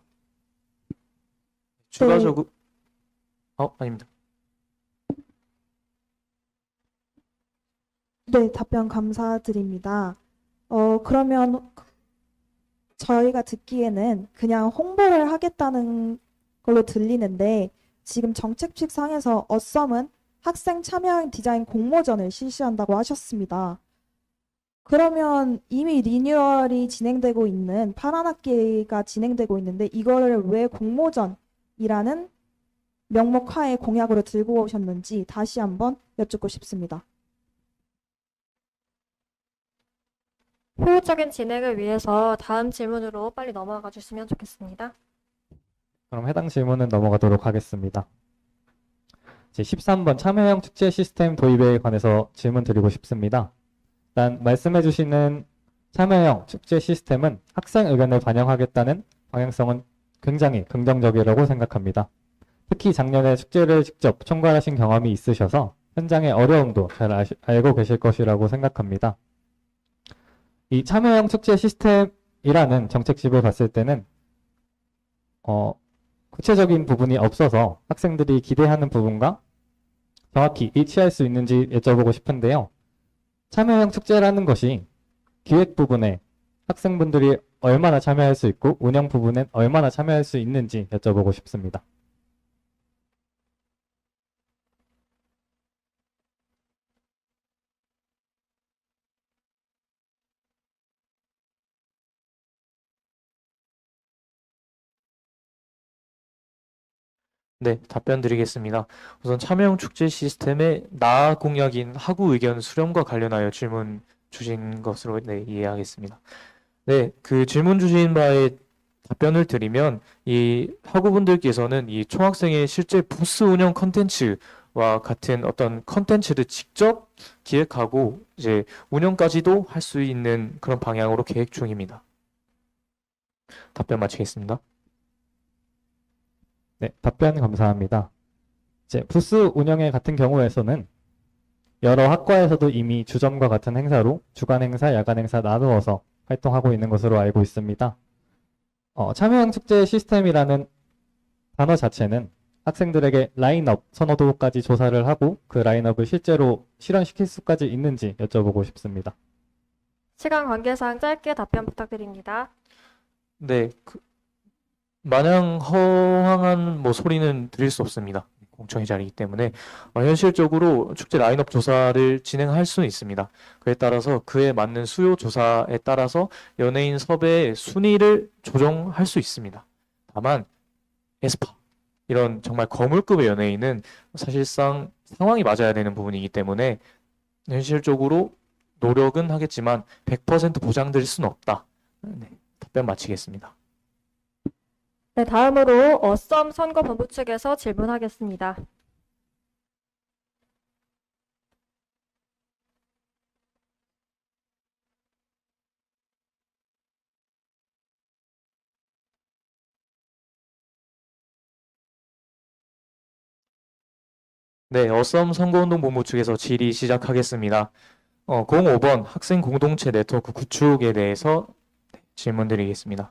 추가적으로 아닙니다. 네, 답변 감사드립니다. 그러면 저희가 듣기에는 그냥 홍보를 하겠다는 걸로 들리는데 지금 정책칙 상에서 어썸은 학생 참여형 디자인 공모전을 실시한다고 하셨습니다. 그러면 이미 리뉴얼이 진행되고 있는 8학기가 진행되고 있는데 이거를 왜 공모전이라는 명목하에 공약으로 들고 오셨는지 다시 한번 여쭙고 싶습니다. 효율적인 진행을 위해서 다음 질문으로 빨리 넘어가 주시면 좋겠습니다. 그럼 해당 질문은 넘어가도록 하겠습니다. 제 13번 참여형 축제 시스템 도입에 관해서 질문 드리고 싶습니다. 일단 말씀해 주시는 참여형 축제 시스템은 학생 의견을 반영하겠다는 방향성은 굉장히 긍정적이라고 생각합니다. 특히 작년에 축제를 직접 총괄하신 경험이 있으셔서 현장의 어려움도 잘 알고 계실 것이라고 생각합니다. 이 참여형 축제 시스템이라는 정책집을 봤을 때는 구체적인 부분이 없어서 학생들이 기대하는 부분과 정확히 일치할 수 있는지 여쭤보고 싶은데요. 참여형 축제라는 것이 기획 부분에 학생분들이 얼마나 참여할 수 있고 운영 부분엔 얼마나 참여할 수 있는지 여쭤보고 싶습니다. 네, 답변 드리겠습니다. 우선 참여형 축제 시스템의 나 공약인 학우 의견 수렴과 관련하여 질문 주신 것으로 이해하겠습니다. 네, 그 질문 주신 바에 답변을 드리면 이 학우분들께서는 이 총학생의 실제 부스 운영 컨텐츠와 같은 어떤 컨텐츠를 직접 기획하고 이제 운영까지도 할 수 있는 그런 방향으로 계획 중입니다. 답변 마치겠습니다. 네, 답변 감사합니다. 이제 부스 운영회 같은 경우에서는 여러 학과에서도 이미 주점과 같은 행사로 주간 행사, 야간 행사 나누어서 활동하고 있는 것으로 알고 있습니다. 참여형 축제 시스템이라는 단어 자체는 학생들에게 라인업 선호도까지 조사를 하고 그 라인업을 실제로 실현시킬 수까지 있는지 여쭤보고 싶습니다. 시간 관계상 짧게 답변 부탁드립니다. 네, 마냥 허황한 뭐 소리는 드릴 수 없습니다. 공청회 자리이기 때문에 현실적으로 축제 라인업 조사를 진행할 수는 있습니다. 그에 따라서 그에 맞는 수요 조사에 따라서 연예인 섭외 순위를 조정할 수 있습니다. 다만 에스파 이런 정말 거물급의 연예인은 사실상 상황이 맞아야 되는 부분이기 때문에 현실적으로 노력은 하겠지만 100% 보장드릴 수는 없다. 네, 답변 마치겠습니다. 네, 다음으로 어썸 선거본부 측에서 질문하겠습니다. 네, 어썸 선거운동본부 측에서 질의 시작하겠습니다. 05번 학생 공동체 네트워크 구축에 대해서 질문드리겠습니다.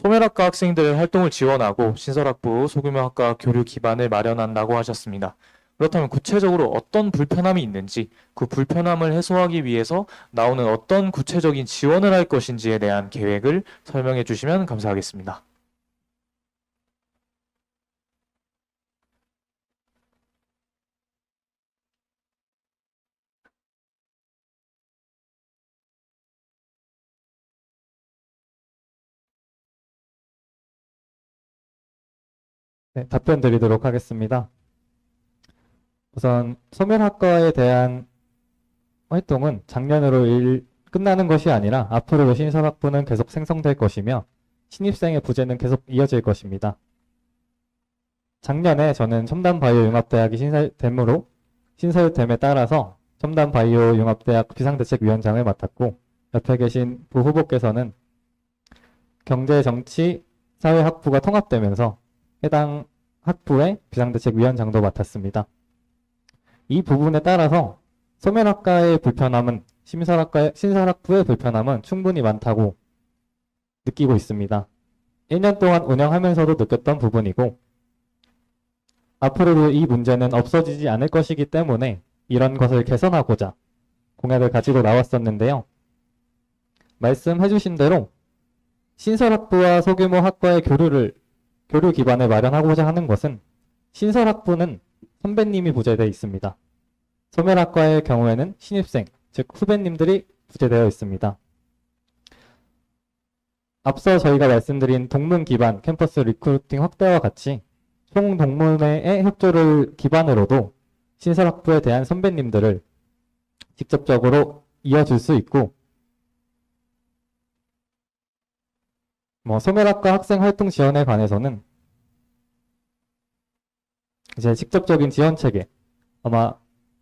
소멸학과 학생들의 활동을 지원하고 신설학부 소규모 학과 교류 기반을 마련한다고 하셨습니다. 그렇다면 구체적으로 어떤 불편함이 있는지, 그 불편함을 해소하기 위해서 나오는 어떤 구체적인 지원을 할 것인지에 대한 계획을 설명해 주시면 감사하겠습니다. 네, 답변 드리도록 하겠습니다. 우선 소멸학과에 대한 활동은 작년으로 끝나는 것이 아니라 앞으로도 신설학부는 계속 생성될 것이며 신입생의 부재는 계속 이어질 것입니다. 작년에 저는 첨단바이오융합대학이 신설됨에 따라서 첨단바이오융합대학 비상대책위원장을 맡았고 옆에 계신 부후보께서는 경제정치 사회학부가 통합되면서 해당 학부의 비상대책위원장도 맡았습니다. 이 부분에 따라서 소멸학과의 불편함은 신설학부의 불편함은 충분히 많다고 느끼고 있습니다. 1년 동안 운영하면서도 느꼈던 부분이고 앞으로도 이 문제는 없어지지 않을 것이기 때문에 이런 것을 개선하고자 공약을 가지고 나왔었는데요. 말씀해 주신 대로 신설학부와 소규모 학과의 교류 기반을 마련하고자 하는 것은 신설학부는 선배님이 부재되어 있습니다. 소멸학과의 경우에는 신입생, 즉 후배님들이 부재되어 있습니다. 앞서 저희가 말씀드린 동문 기반 캠퍼스 리크루팅 확대와 같이 총 동문회의 협조를 기반으로도 신설학부에 대한 선배님들을 직접적으로 이어줄 수 있고 소멸학과 학생 활동 지원에 관해서는 이제 직접적인 지원 체계 아마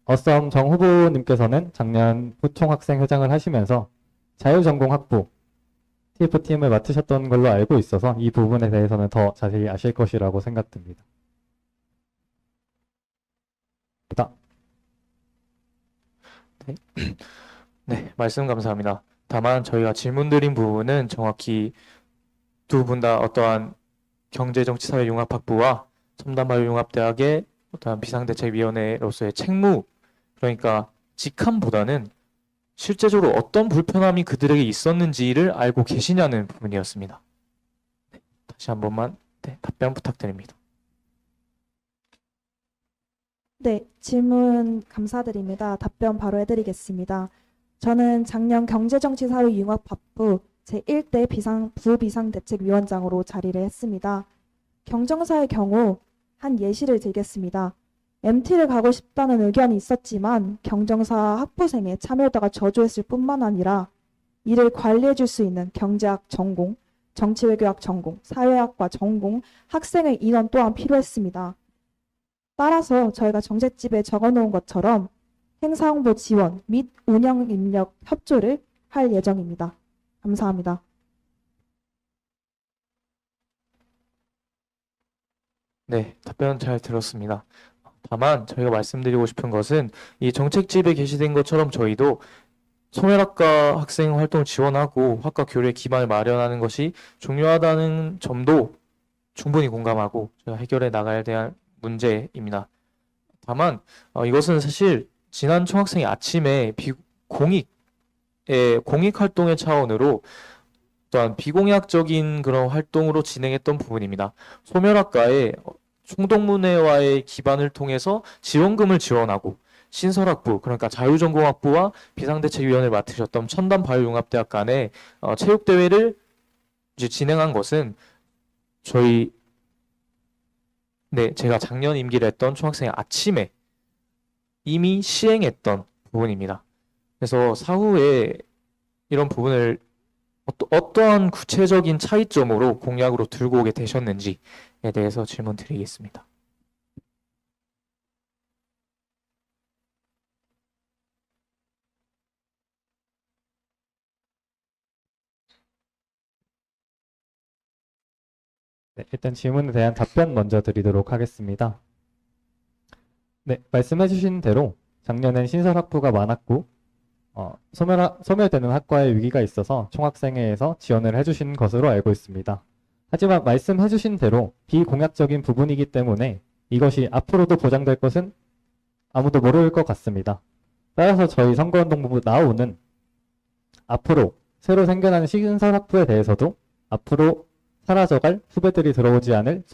어썸 정 후보님께서는 작년 부총학생회장을 하시면서 자유전공학부 TF팀을 맡으셨던 걸로 알고 있어서 이 부분에 대해서는 더 자세히 아실 것이라고 생각됩니다. 네, 말씀 감사합니다. 다만 저희가 질문드린 부분은 정확히 두 분 다 어떠한 경제정치사회융합학부와 첨단바이오융합대학의 어떠한 비상대책위원회로서의 책무, 그러니까 직함보다는 실제적으로 어떤 불편함이 그들에게 있었는지를 알고 계시냐는 부분이었습니다. 네, 다시 한 번만 답변 부탁드립니다. 네, 질문 감사드립니다. 답변 바로 해드리겠습니다. 저는 작년 경제정치사회융합학부 제1대 부비상대책위원장으로 자리를 했습니다. 경정사의 경우 한 예시를 들겠습니다. MT를 가고 싶다는 의견이 있었지만 경정사 학부생의 참여도가 저조했을 뿐만 아니라 이를 관리해줄 수 있는 경제학 전공, 정치외교학 전공, 사회학과 전공 학생의 인원 또한 필요했습니다. 따라서 저희가 정책집에 적어놓은 것처럼 행사홍보 지원 및 운영 인력 협조를 할 예정입니다. 감사합니다. 네, 답변 잘 들었습니다. 다만 저희가 말씀드리고 싶은 것은 이 정책집에 게시된 것처럼 저희도 소멸학과 학생 활동을 지원하고 학과 교류의 기반을 마련하는 것이 중요하다는 점도 충분히 공감하고 저희가 해결해 나가야 될 문제입니다. 다만 이것은 사실 지난 총학생회 아침에 공익 활동의 차원으로 또한 비공약적인 그런 활동으로 진행했던 부분입니다. 소멸학과에 총동문회와의 기반을 통해서 지원금을 지원하고 신설학부, 그러니까 자유전공학부와 비상대책위원회를 맡으셨던 첨단바이오융합대학 간의 체육대회를 이제 진행한 것은 제가 작년 임기를 했던 총학생회 아침에 이미 시행했던 부분입니다. 그래서 사후에 이런 부분을 어떠한 구체적인 차이점으로 공약으로 들고 오게 되셨는지에 대해서 질문 드리겠습니다. 네, 일단 질문에 대한 답변 먼저 드리도록 하겠습니다. 네, 말씀해주신 대로 작년엔 신설학부가 많았고 소멸되는 학과에 위기가 있어서 총학생회에서 지원을 해주신 것으로 알고 있습니다. 하지만 말씀해주신 대로 비공약적인 부분이기 때문에 이것이 앞으로도 보장될 것은 아무도 모를 것 같습니다. 따라서 저희 선거운동본부 나오는 앞으로 새로 생겨나는 신설학부에 대해서도 앞으로 사라져갈 후배들이 들어오지 않을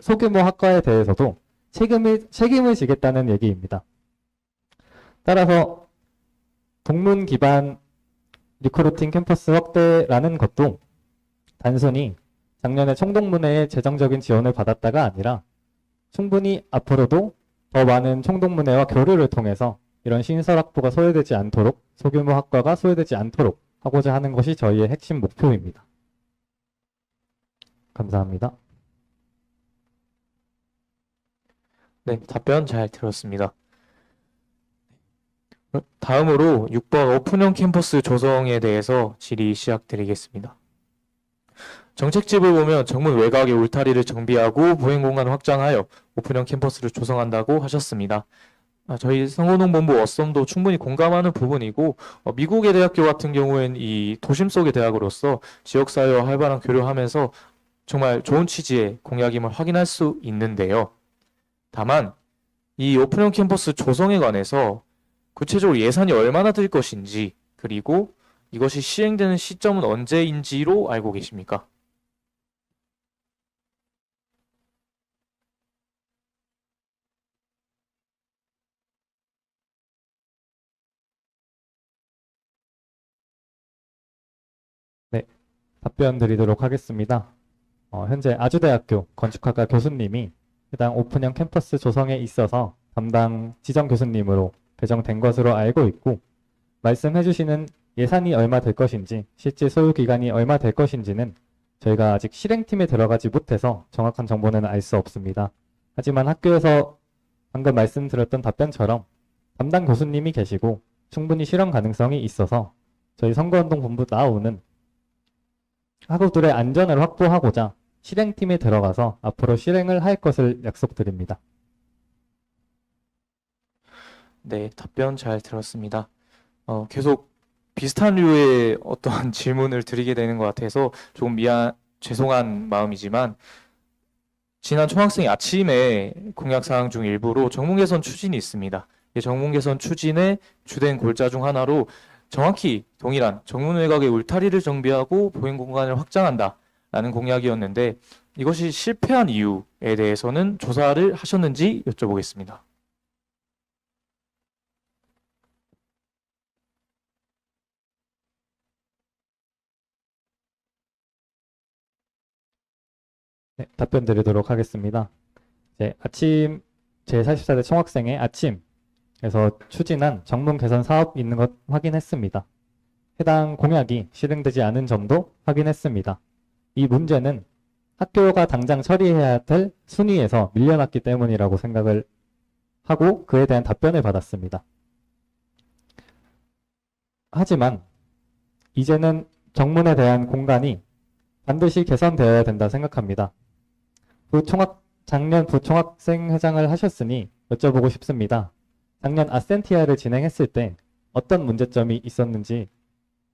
소규모 학과에 대해서도 책임을 지겠다는 얘기입니다. 따라서 동문 기반 리크루팅 캠퍼스 확대라는 것도 단순히 작년에 총동문회의 재정적인 지원을 받았다가 아니라 충분히 앞으로도 더 많은 총동문회와 교류를 통해서 이런 신설학부가 소외되지 않도록, 소규모 학과가 소외되지 않도록 하고자 하는 것이 저희의 핵심 목표입니다. 감사합니다. 네, 답변 잘 들었습니다. 다음으로 6번 오픈형 캠퍼스 조성에 대해서 질의 시작드리겠습니다. 정책집을 보면 정문 외곽의 울타리를 정비하고 보행 공간을 확장하여 오픈형 캠퍼스를 조성한다고 하셨습니다. 저희 선거운동본부 어썸도 충분히 공감하는 부분이고 미국의 대학교 같은 경우에는 이 도심 속의 대학으로서 지역사회와 활발한 교류하면서 정말 좋은 취지의 공약임을 확인할 수 있는데요. 다만 이 오픈형 캠퍼스 조성에 관해서 구체적으로 예산이 얼마나 들 것인지 그리고 이것이 시행되는 시점은 언제인지로 알고 계십니까? 네, 답변 드리도록 하겠습니다. 현재 아주대학교 건축학과 교수님이 해당 오픈형 캠퍼스 조성에 있어서 담당 지정 교수님으로 배정된 것으로 알고 있고, 말씀해주시는 예산이 얼마 될 것인지, 실제 소요 기간이 얼마 될 것인지는 저희가 아직 실행팀에 들어가지 못해서 정확한 정보는 알 수 없습니다. 하지만 학교에서 방금 말씀드렸던 답변처럼 담당 교수님이 계시고 충분히 실현 가능성이 있어서 저희 선거운동본부 나오는 학우들의 안전을 확보하고자 실행팀에 들어가서 앞으로 실행을 할 것을 약속드립니다. 네, 답변 잘 들었습니다. 계속 비슷한 류의 어떠한 질문을 드리게 되는 것 같아서 조금 죄송한 마음이지만 지난 총학생회 아침에 공약사항 중 일부로 정문 개선 추진이 있습니다. 이 정문 개선 추진의 주된 골자 중 하나로 정확히 동일한 정문 외곽의 울타리를 정비하고 보행 공간을 확장한다라는 공약이었는데 이것이 실패한 이유에 대해서는 조사를 하셨는지 여쭤보겠습니다. 네, 답변 드리도록 하겠습니다. 아침 제44대 총학생회 아침에서 추진한 정문 개선 사업 있는 것 확인했습니다. 해당 공약이 실행되지 않은 점도 확인했습니다. 이 문제는 학교가 당장 처리해야 될 순위에서 밀려났기 때문이라고 생각을 하고 그에 대한 답변을 받았습니다. 하지만 이제는 정문에 대한 공간이 반드시 개선되어야 된다 생각합니다. 작년 부총학생회장을 하셨으니 여쭤보고 싶습니다. 작년 아센티아를 진행했을 때 어떤 문제점이 있었는지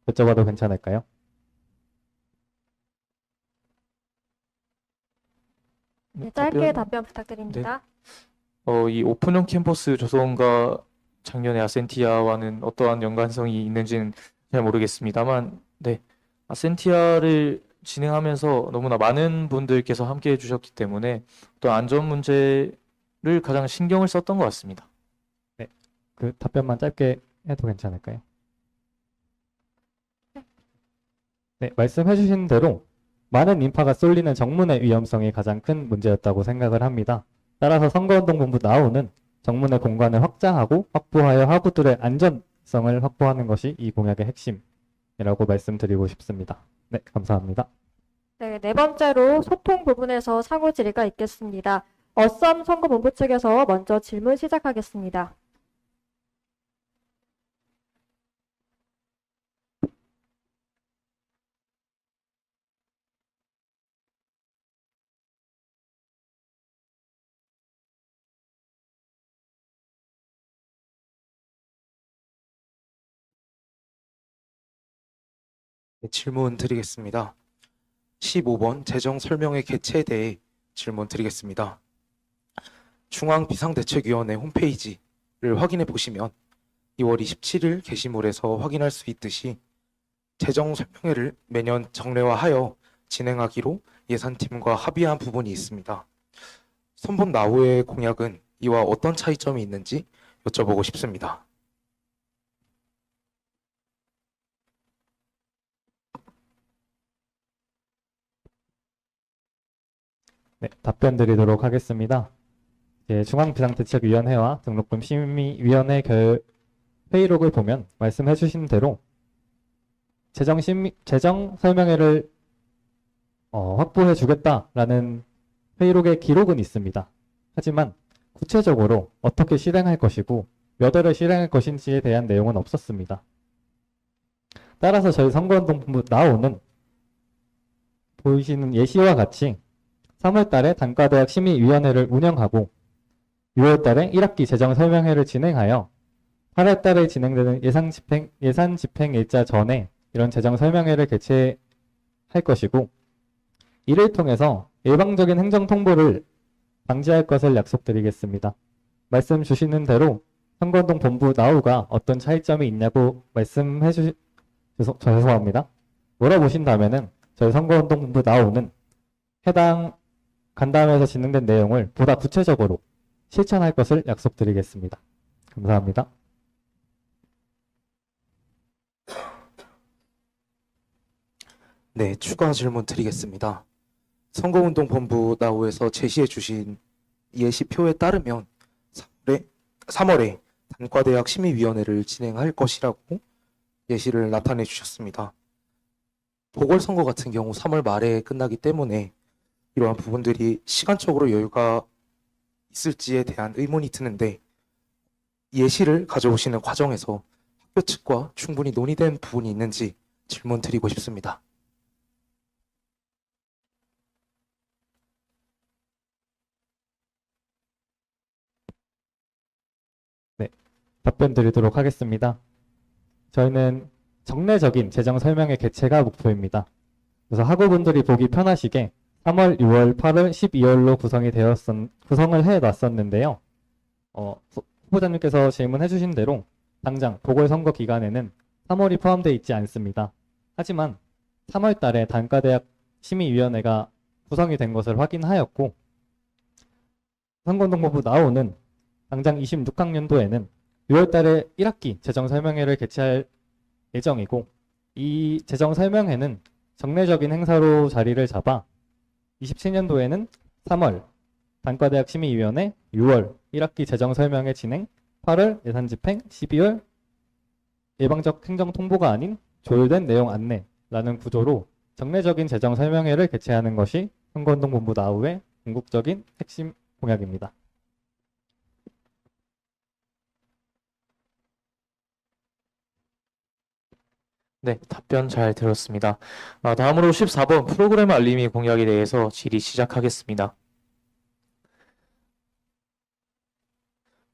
여쭤봐도 괜찮을까요? 네, 짧게 답변 부탁드립니다. 이 오픈형 캠퍼스 조성과 작년에 아센티아와는 어떠한 연관성이 있는지는 잘 모르겠습니다만, 네, 아센티아를 진행하면서 너무나 많은 분들께서 함께 해주셨기 때문에 또 안전 문제를 가장 신경을 썼던 것 같습니다. 그 답변만 짧게 해도 괜찮을까요? 네, 말씀해주신 대로 많은 인파가 쏠리는 정문의 위험성이 가장 큰 문제였다고 생각을 합니다. 따라서 선거운동본부 나오는 정문의 공간을 확장하고 확보하여 하부들의 안전성을 확보하는 것이 이 공약의 핵심이라고 말씀드리고 싶습니다. 네, 감사합니다. 네, 네 번째로 소통 부분에서 상호 질의가 있겠습니다. 어썸 선거본부 측에서 먼저 질문 시작하겠습니다. 네, 질문 드리겠습니다. 15번 재정 설명회 개최에 대해 질문 드리겠습니다. 중앙비상대책위원회 홈페이지를 확인해 보시면 2월 27일 게시물에서 확인할 수 있듯이 재정 설명회를 매년 정례화하여 진행하기로 예산팀과 합의한 부분이 있습니다. 선본 나후의 공약은 이와 어떤 차이점이 있는지 여쭤보고 싶습니다. 네, 답변 드리도록 하겠습니다. 중앙비상대책위원회와 등록금 심의위원회 회의록을 보면 말씀해 주신 대로 재정 설명회를 확보해 주겠다라는 회의록의 기록은 있습니다. 하지만 구체적으로 어떻게 실행할 것이고 몇 월에 실행할 것인지에 대한 내용은 없었습니다. 따라서 저희 선거운동본부 나오는 보이시는 예시와 같이 3월 달에 단과대학 심의위원회를 운영하고 6월 달에 1학기 재정 설명회를 진행하여 8월 달에 진행되는 예산 집행 일자 전에 이런 재정 설명회를 개최할 것이고 이를 통해서 일방적인 행정 통보를 방지할 것을 약속드리겠습니다. 말씀 주시는 대로 선거운동 본부 나우가 어떤 차이점이 있냐고 죄송합니다. 물어보신다면은 저희 선거운동 본부 나우는 해당 간담회에서 진행된 내용을 보다 구체적으로 실천할 것을 약속드리겠습니다. 감사합니다. 네, 추가 질문 드리겠습니다. 선거운동본부 나우에서 제시해 주신 예시표에 따르면 3월에 단과대학 심의위원회를 진행할 것이라고 예시를 나타내 주셨습니다. 보궐선거 같은 경우 3월 말에 끝나기 때문에 이러한 부분들이 시간적으로 여유가 있을지에 대한 의문이 드는데 예시를 가져오시는 과정에서 학교 측과 충분히 논의된 부분이 있는지 질문 드리고 싶습니다. 답변 드리도록 하겠습니다. 저희는 정례적인 재정 설명회 개최가 목표입니다. 그래서 학우분들이 보기 편하시게 3월, 6월, 8월, 12월로 구성을 해놨었는데요. 후보자님께서 질문해 주신 대로 당장 보궐선거 기간에는 3월이 포함되어 있지 않습니다. 하지만 3월 달에 단과대학 심의위원회가 구성이 된 것을 확인하였고 선거운동본부 나오는 당장 26학년도에는 6월 달에 1학기 재정설명회를 개최할 예정이고 이 재정설명회는 정례적인 행사로 자리를 잡아 27년도에는 3월 단과대학 심의위원회, 6월 1학기 재정설명회 진행, 8월 예산집행, 12월 일방적 행정통보가 아닌 조율된 내용 안내라는 구조로 정례적인 재정설명회를 개최하는 것이 선거운동본부 나후의 궁극적인 핵심 공약입니다. 네, 답변 잘 들었습니다. 다음으로 14번 프로그램 알림이 공약에 대해서 질의 시작하겠습니다.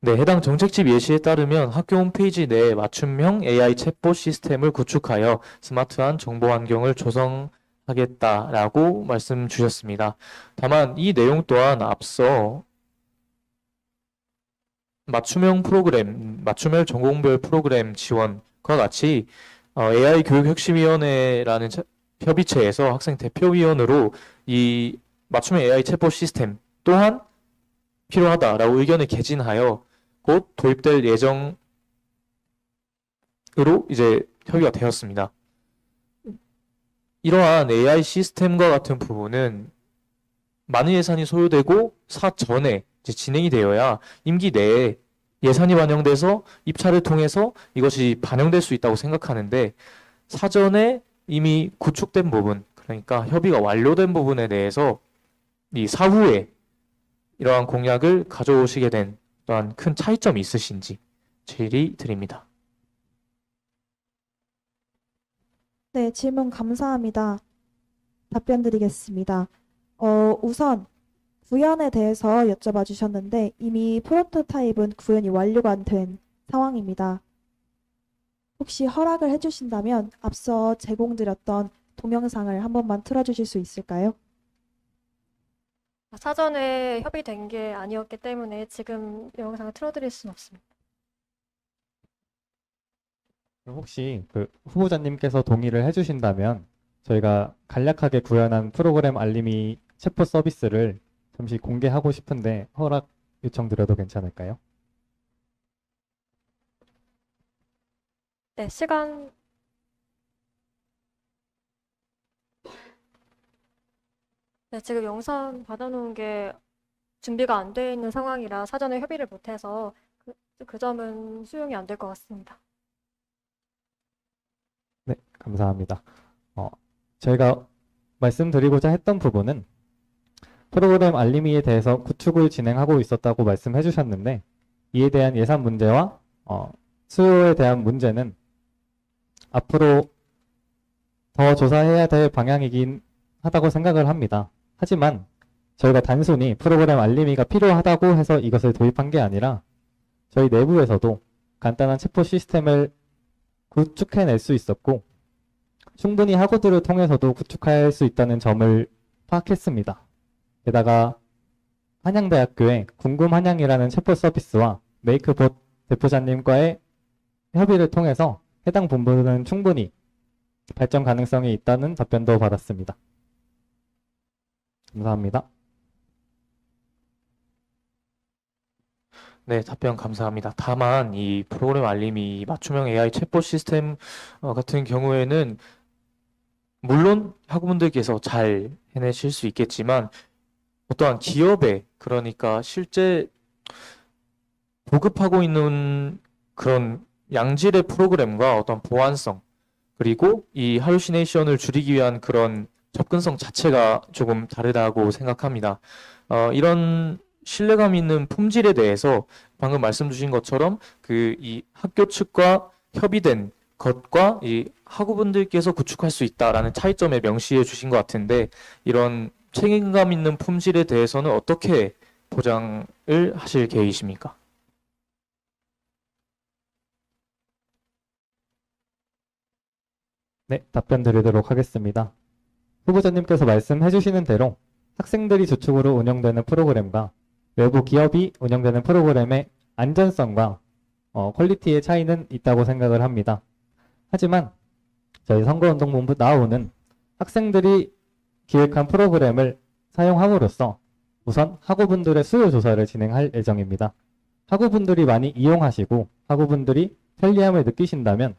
네, 해당 정책집 예시에 따르면 학교 홈페이지 내에 맞춤형 AI 챗봇 시스템을 구축하여 스마트한 정보 환경을 조성하기 하겠다라고 말씀 주셨습니다. 다만 이 내용 또한 앞서 맞춤형 프로그램, 맞춤형 전공별 프로그램 지원과 같이 AI 교육혁신위원회라는 협의체에서 학생 대표위원으로 이 맞춤형 AI 챗봇 시스템 또한 필요하다라고 의견을 개진하여 곧 도입될 예정으로 이제 협의가 되었습니다. 이러한 AI 시스템과 같은 부분은 많은 예산이 소요되고 사전에 이제 진행이 되어야 임기 내에 예산이 반영돼서 입찰을 통해서 이것이 반영될 수 있다고 생각하는데 사전에 이미 구축된 부분, 그러니까 협의가 완료된 부분에 대해서 이 사후에 이러한 공약을 가져오시게 된 또한 큰 차이점이 있으신지 질의 드립니다. 네, 질문 감사합니다. 답변 드리겠습니다. 우선 구현에 대해서 여쭤봐 주셨는데 이미 프로토타입은 구현이 완료가 된 상황입니다. 혹시 허락을 해주신다면 앞서 제공드렸던 동영상을 한 번만 틀어주실 수 있을까요? 사전에 협의된 게 아니었기 때문에 지금 영상을 틀어드릴 수는 없습니다. 그럼 혹시 그 후보자님께서 동의를 해주신다면 저희가 간략하게 구현한 프로그램 알림이 챗봇 서비스를 잠시 공개하고 싶은데 허락 요청드려도 괜찮을까요? 네, 시간 네, 지금 영상 받아놓은 게 준비가 안 돼 있는 상황이라 사전에 협의를 못해서 그 점은 수용이 안 될 것 같습니다. 네, 감사합니다. 저희가 말씀드리고자 했던 부분은 프로그램 알림이에 대해서 구축을 진행하고 있었다고 말씀해 주셨는데 이에 대한 예산 문제와 수요에 대한 문제는 앞으로 더 조사해야 될 방향이긴 하다고 생각을 합니다. 하지만 저희가 단순히 프로그램 알림이가 필요하다고 해서 이것을 도입한 게 아니라 저희 내부에서도 간단한 챗봇 시스템을 구축해낼 수 있었고 충분히 학우들을 통해서도 구축할 수 있다는 점을 파악했습니다. 게다가 한양대학교의 궁금한양이라는 챗봇 서비스와 메이크봇 대표자님과의 협의를 통해서 해당 부분은 충분히 발전 가능성이 있다는 답변도 받았습니다. 감사합니다. 네, 답변 감사합니다. 다만 이 프로그램 알림이 맞춤형 AI 챗봇 시스템 같은 경우에는 물론 학우분들께서 잘 해내실 수 있겠지만 어떠한 기업에 그러니까 실제 보급하고 있는 그런 양질의 프로그램과 어떤 보안성 그리고 이 할루시네이션을 줄이기 위한 그런 접근성 자체가 조금 다르다고 생각합니다. 이런 신뢰감 있는 품질에 대해서 방금 말씀 주신 것처럼 이 학교 측과 협의된 것과 이 학우분들께서 구축할 수 있다라는 차이점에 명시해 주신 것 같은데 이런 책임감 있는 품질에 대해서는 어떻게 보장을 하실 계획이십니까? 네, 답변 드리도록 하겠습니다. 후보자님께서 말씀해 주시는 대로 학생들이 주축으로 운영되는 프로그램과 외부 기업이 운영되는 프로그램의 안전성과 퀄리티의 차이는 있다고 생각을 합니다. 하지만 저희 선거운동본부 나오는 학생들이 기획한 프로그램을 사용함으로써 우선 학우분들의 수요 조사를 진행할 예정입니다. 학우분들이 많이 이용하시고 학우분들이 편리함을 느끼신다면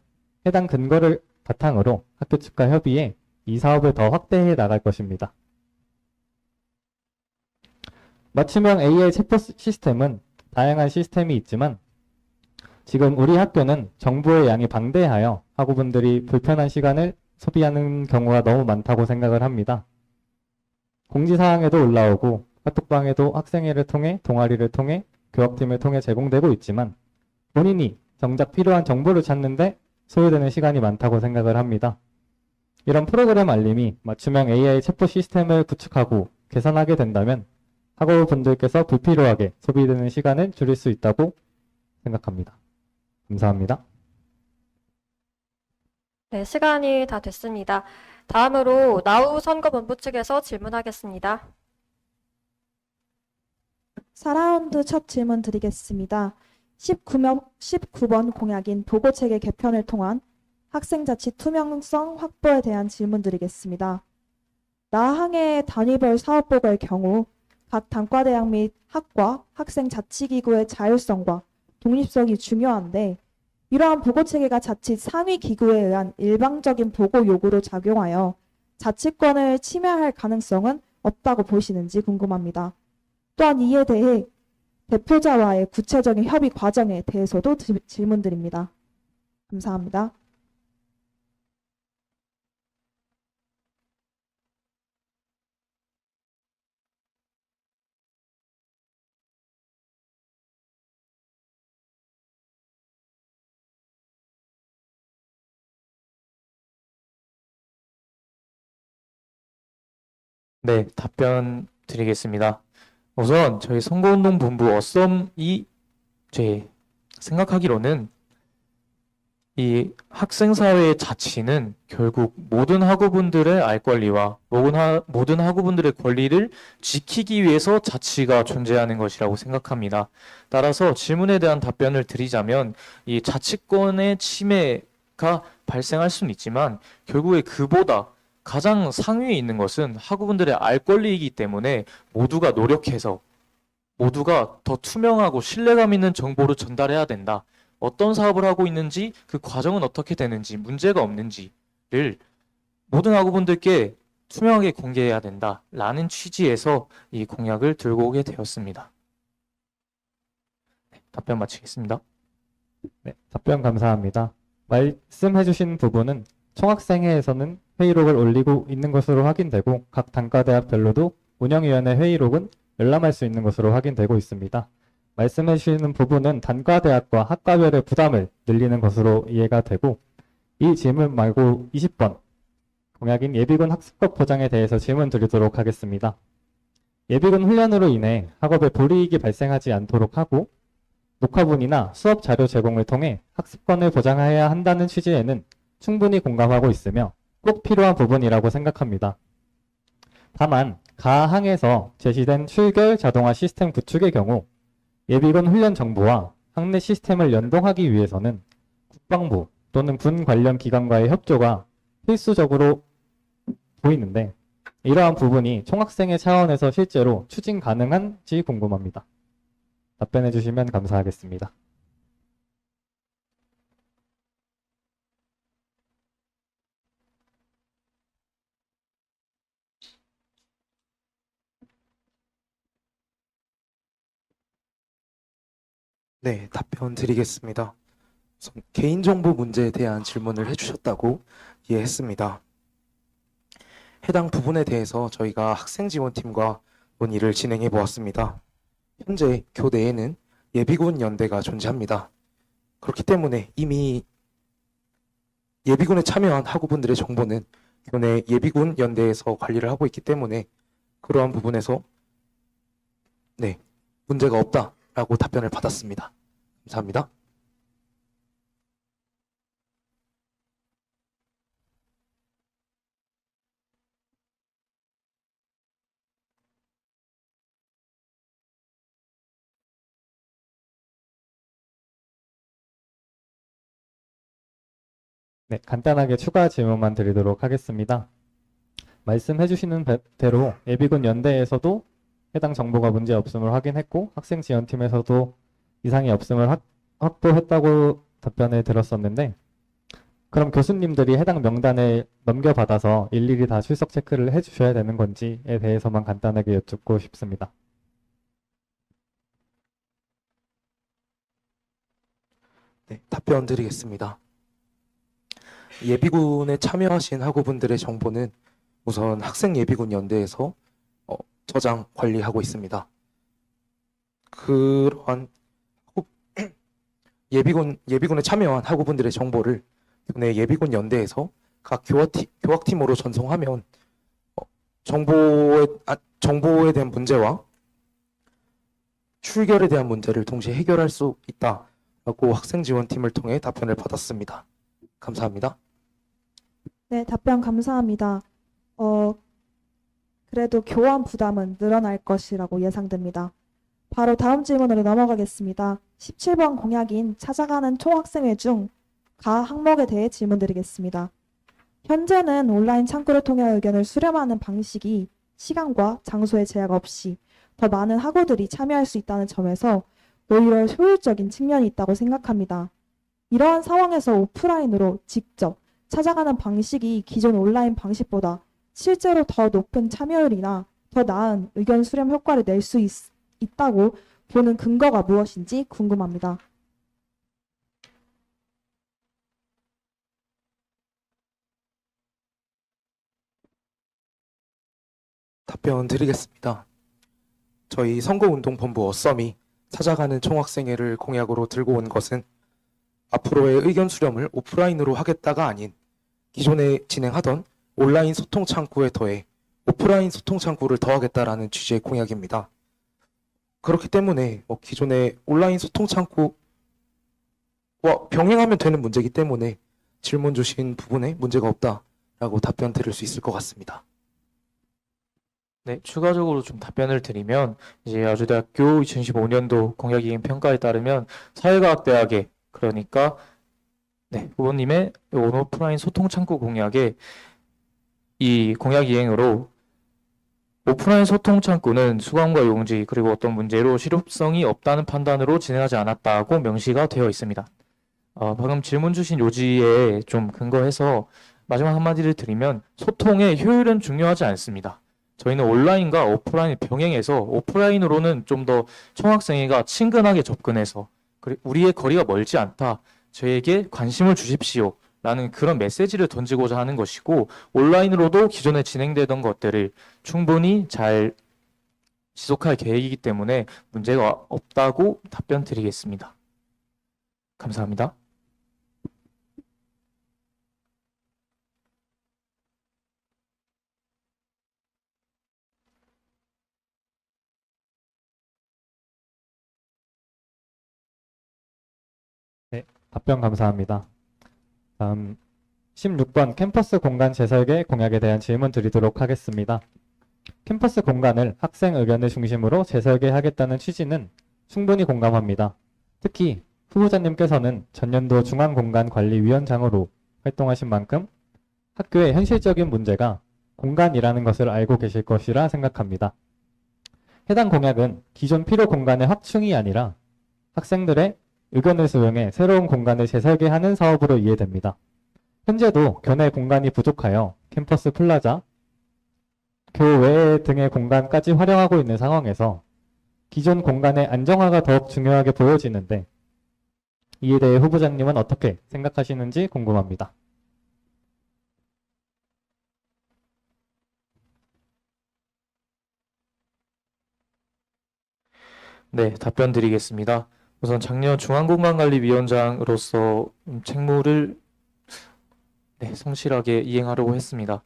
해당 근거를 바탕으로 학교 측과 협의해 이 사업을 더 확대해 나갈 것입니다. 맞춤형 AI 챗봇 시스템은 다양한 시스템이 있지만 지금 우리 학교는 정보의 양이 방대하여 학우분들이 불편한 시간을 소비하는 경우가 너무 많다고 생각을 합니다. 공지사항에도 올라오고 카톡방에도 학생회를 통해 동아리를 통해 교학팀을 통해 제공되고 있지만 본인이 정작 필요한 정보를 찾는데 소요되는 시간이 많다고 생각을 합니다. 이런 프로그램 알림이 맞춤형 AI 챗봇 시스템을 구축하고 개선하게 된다면 학우분들께서 불필요하게 소비되는 시간을 줄일 수 있다고 생각합니다. 감사합니다. 네, 시간이 다 됐습니다. 다음으로 나우 선거본부 측에서 질문하겠습니다. 4라운드 첫 질문 드리겠습니다. 19번 공약인 보고체계 개편을 통한 학생 자치 투명성 확보에 대한 질문 드리겠습니다. 나항의 단위별 사업보고의 경우 각 단과대학 및 학과, 학생 자치기구의 자율성과 독립성이 중요한데 이러한 보고체계가 자칫 상위 기구에 의한 일방적인 보고 요구로 작용하여 자치권을 침해할 가능성은 없다고 보시는지 궁금합니다. 또한 이에 대해 대표자와의 구체적인 협의 과정에 대해서도 질문드립니다. 감사합니다. 네, 답변 드리겠습니다. 우선 저희 선거운동본부 어썸이 제 생각하기로는 이 학생사회의 자치는 결국 모든 학우분들의 알 권리와 모든 학우분들의 권리를 지키기 위해서 자치가 존재하는 것이라고 생각합니다. 따라서 질문에 대한 답변을 드리자면 이 자치권의 침해가 발생할 수는 있지만 결국에 그보다 가장 상위에 있는 것은 학우분들의 알 권리이기 때문에 모두가 노력해서 모두가 더 투명하고 신뢰감 있는 정보를 전달해야 된다. 어떤 사업을 하고 있는지, 그 과정은 어떻게 되는지, 문제가 없는지를 모든 학우분들께 투명하게 공개해야 된다라는 취지에서 이 공약을 들고 오게 되었습니다. 네, 답변 마치겠습니다. 네, 답변 감사합니다. 말씀해주신 부분은 총학생회에서는 회의록을 올리고 있는 것으로 확인되고 각 단과대학별로도 운영위원회 회의록은 열람할 수 있는 것으로 확인되고 있습니다. 말씀해 주시는 부분은 단과대학과 학과별의 부담을 늘리는 것으로 이해가 되고 이 질문 말고 20번 공약인 예비군 학습법 보장에 대해서 질문 드리도록 하겠습니다. 예비군 훈련으로 인해 학업에 불이익이 발생하지 않도록 하고 녹화본이나 수업 자료 제공을 통해 학습권을 보장해야 한다는 취지에는 충분히 공감하고 있으며 꼭 필요한 부분이라고 생각합니다. 다만 가항에서 제시된 출결 자동화 시스템 구축의 경우 예비군 훈련 정보와 학내 시스템을 연동하기 위해서는 국방부 또는 군 관련 기관과의 협조가 필수적으로 보이는데 이러한 부분이 총학생회 차원에서 실제로 추진 가능한지 궁금합니다. 답변해 주시면 감사하겠습니다. 네, 답변 드리겠습니다. 우선 개인정보 문제에 대한 질문을 해주셨다고 이해했습니다. 해당 부분에 대해서 저희가 학생지원팀과 논의를 진행해 보았습니다. 현재 교내에는 예비군 연대가 존재합니다. 그렇기 때문에 이미 예비군에 참여한 학우분들의 정보는 교내 예비군 연대에서 관리를 하고 있기 때문에 그러한 부분에서 네, 문제가 없다라고 답변을 받았습니다. 감사합니다. 네, 간단하게 추가 질문만 드리도록 하겠습니다. 말씀해 주시는 대로 예비군 연대에서도 해당 정보가 문제 없음을 확인했고 학생 지원팀에서도 이상이 없음을 확보했다고 답변을 들었었는데 그럼 교수님들이 해당 명단을 넘겨받아서 일일이 다 출석 체크를 해주셔야 되는 건지에 대해서만 간단하게 여쭙고 싶습니다. 네, 답변 드리겠습니다. 예비군에 참여하신 학우분들의 정보는 우선 학생예비군 연대에서 저장 관리하고 있습니다. 그러한 예비군에 참여한 학우분들의 정보를 교내 예비군 연대에서 각 교학팀으로 전송하면 정보에 대한 문제와 출결에 대한 문제를 동시에 해결할 수 있다라고 학생지원팀을 통해 답변을 받았습니다. 감사합니다. 네, 답변 감사합니다. 그래도 교원 부담은 늘어날 것이라고 예상됩니다. 바로 다음 질문으로 넘어가겠습니다. 17번 공약인 찾아가는 총학생회 중 가 항목에 대해 질문드리겠습니다. 현재는 온라인 창구를 통해 의견을 수렴하는 방식이 시간과 장소의 제약 없이 더 많은 학우들이 참여할 수 있다는 점에서 오히려 효율적인 측면이 있다고 생각합니다. 이러한 상황에서 오프라인으로 직접 찾아가는 방식이 기존 온라인 방식보다 실제로 더 높은 참여율이나 더 나은 의견 수렴 효과를 낼 수 있다고 보는 근거가 무엇인지 궁금합니다. 답변 드리겠습니다. 저희 선거운동본부 어썸이 찾아가는 총학생회를 공약으로 들고 온 것은 앞으로의 의견 수렴을 오프라인으로 하겠다가 아닌 기존에 진행하던 온라인 소통 창구에 더해 오프라인 소통 창구를 더하겠다라는 취지의 공약입니다. 그렇기 때문에 기존의 온라인 소통 창구와 병행하면 되는 문제이기 때문에 질문 주신 부분에 문제가 없다라고 답변 드릴 수 있을 것 같습니다. 네, 추가적으로 좀 답변을 드리면 이제 아주대학교 2015년도 공약이행 평가에 따르면 사회과학대학의 그러니까 네, 후보님의 온오프라인 소통 창구 공약에 이 공약 이행으로 오프라인 소통 창구는 수강과 용지 그리고 어떤 문제로 실효성이 없다는 판단으로 진행하지 않았다고 명시가 되어 있습니다. 방금 질문 주신 요지에 좀 근거해서 마지막 한마디를 드리면 소통의 효율은 중요하지 않습니다. 저희는 온라인과 오프라인 병행해서 오프라인으로는 좀 더 총학생회가 친근하게 접근해서 우리의 거리가 멀지 않다. 저에게 관심을 주십시오. 라는 그런 메시지를 던지고자 하는 것이고 온라인으로도 기존에 진행되던 것들을 충분히 잘 지속할 계획이기 때문에 문제가 없다고 답변 드리겠습니다. 감사합니다. 네, 답변 감사합니다. 다음 16번 캠퍼스 공간 재설계 공약에 대한 질문 드리도록 하겠습니다. 캠퍼스 공간을 학생 의견을 중심으로 재설계하겠다는 취지는 충분히 공감합니다. 특히 후보자님께서는 전년도 중앙공간관리위원장으로 활동하신 만큼 학교의 현실적인 문제가 공간이라는 것을 알고 계실 것이라 생각합니다. 해당 공약은 기존 필요 공간의 확충이 아니라 학생들의 의견을 수용해 새로운 공간을 재설계하는 사업으로 이해됩니다. 현재도 교내 공간이 부족하여 캠퍼스 플라자, 교외 등의 공간까지 활용하고 있는 상황에서 기존 공간의 안정화가 더욱 중요하게 보여지는데 이에 대해 후보자님은 어떻게 생각하시는지 궁금합니다. 네, 답변 드리겠습니다. 우선 작년 중앙공간관리위원장으로서 책무를 성실하게 이행하려고 했습니다.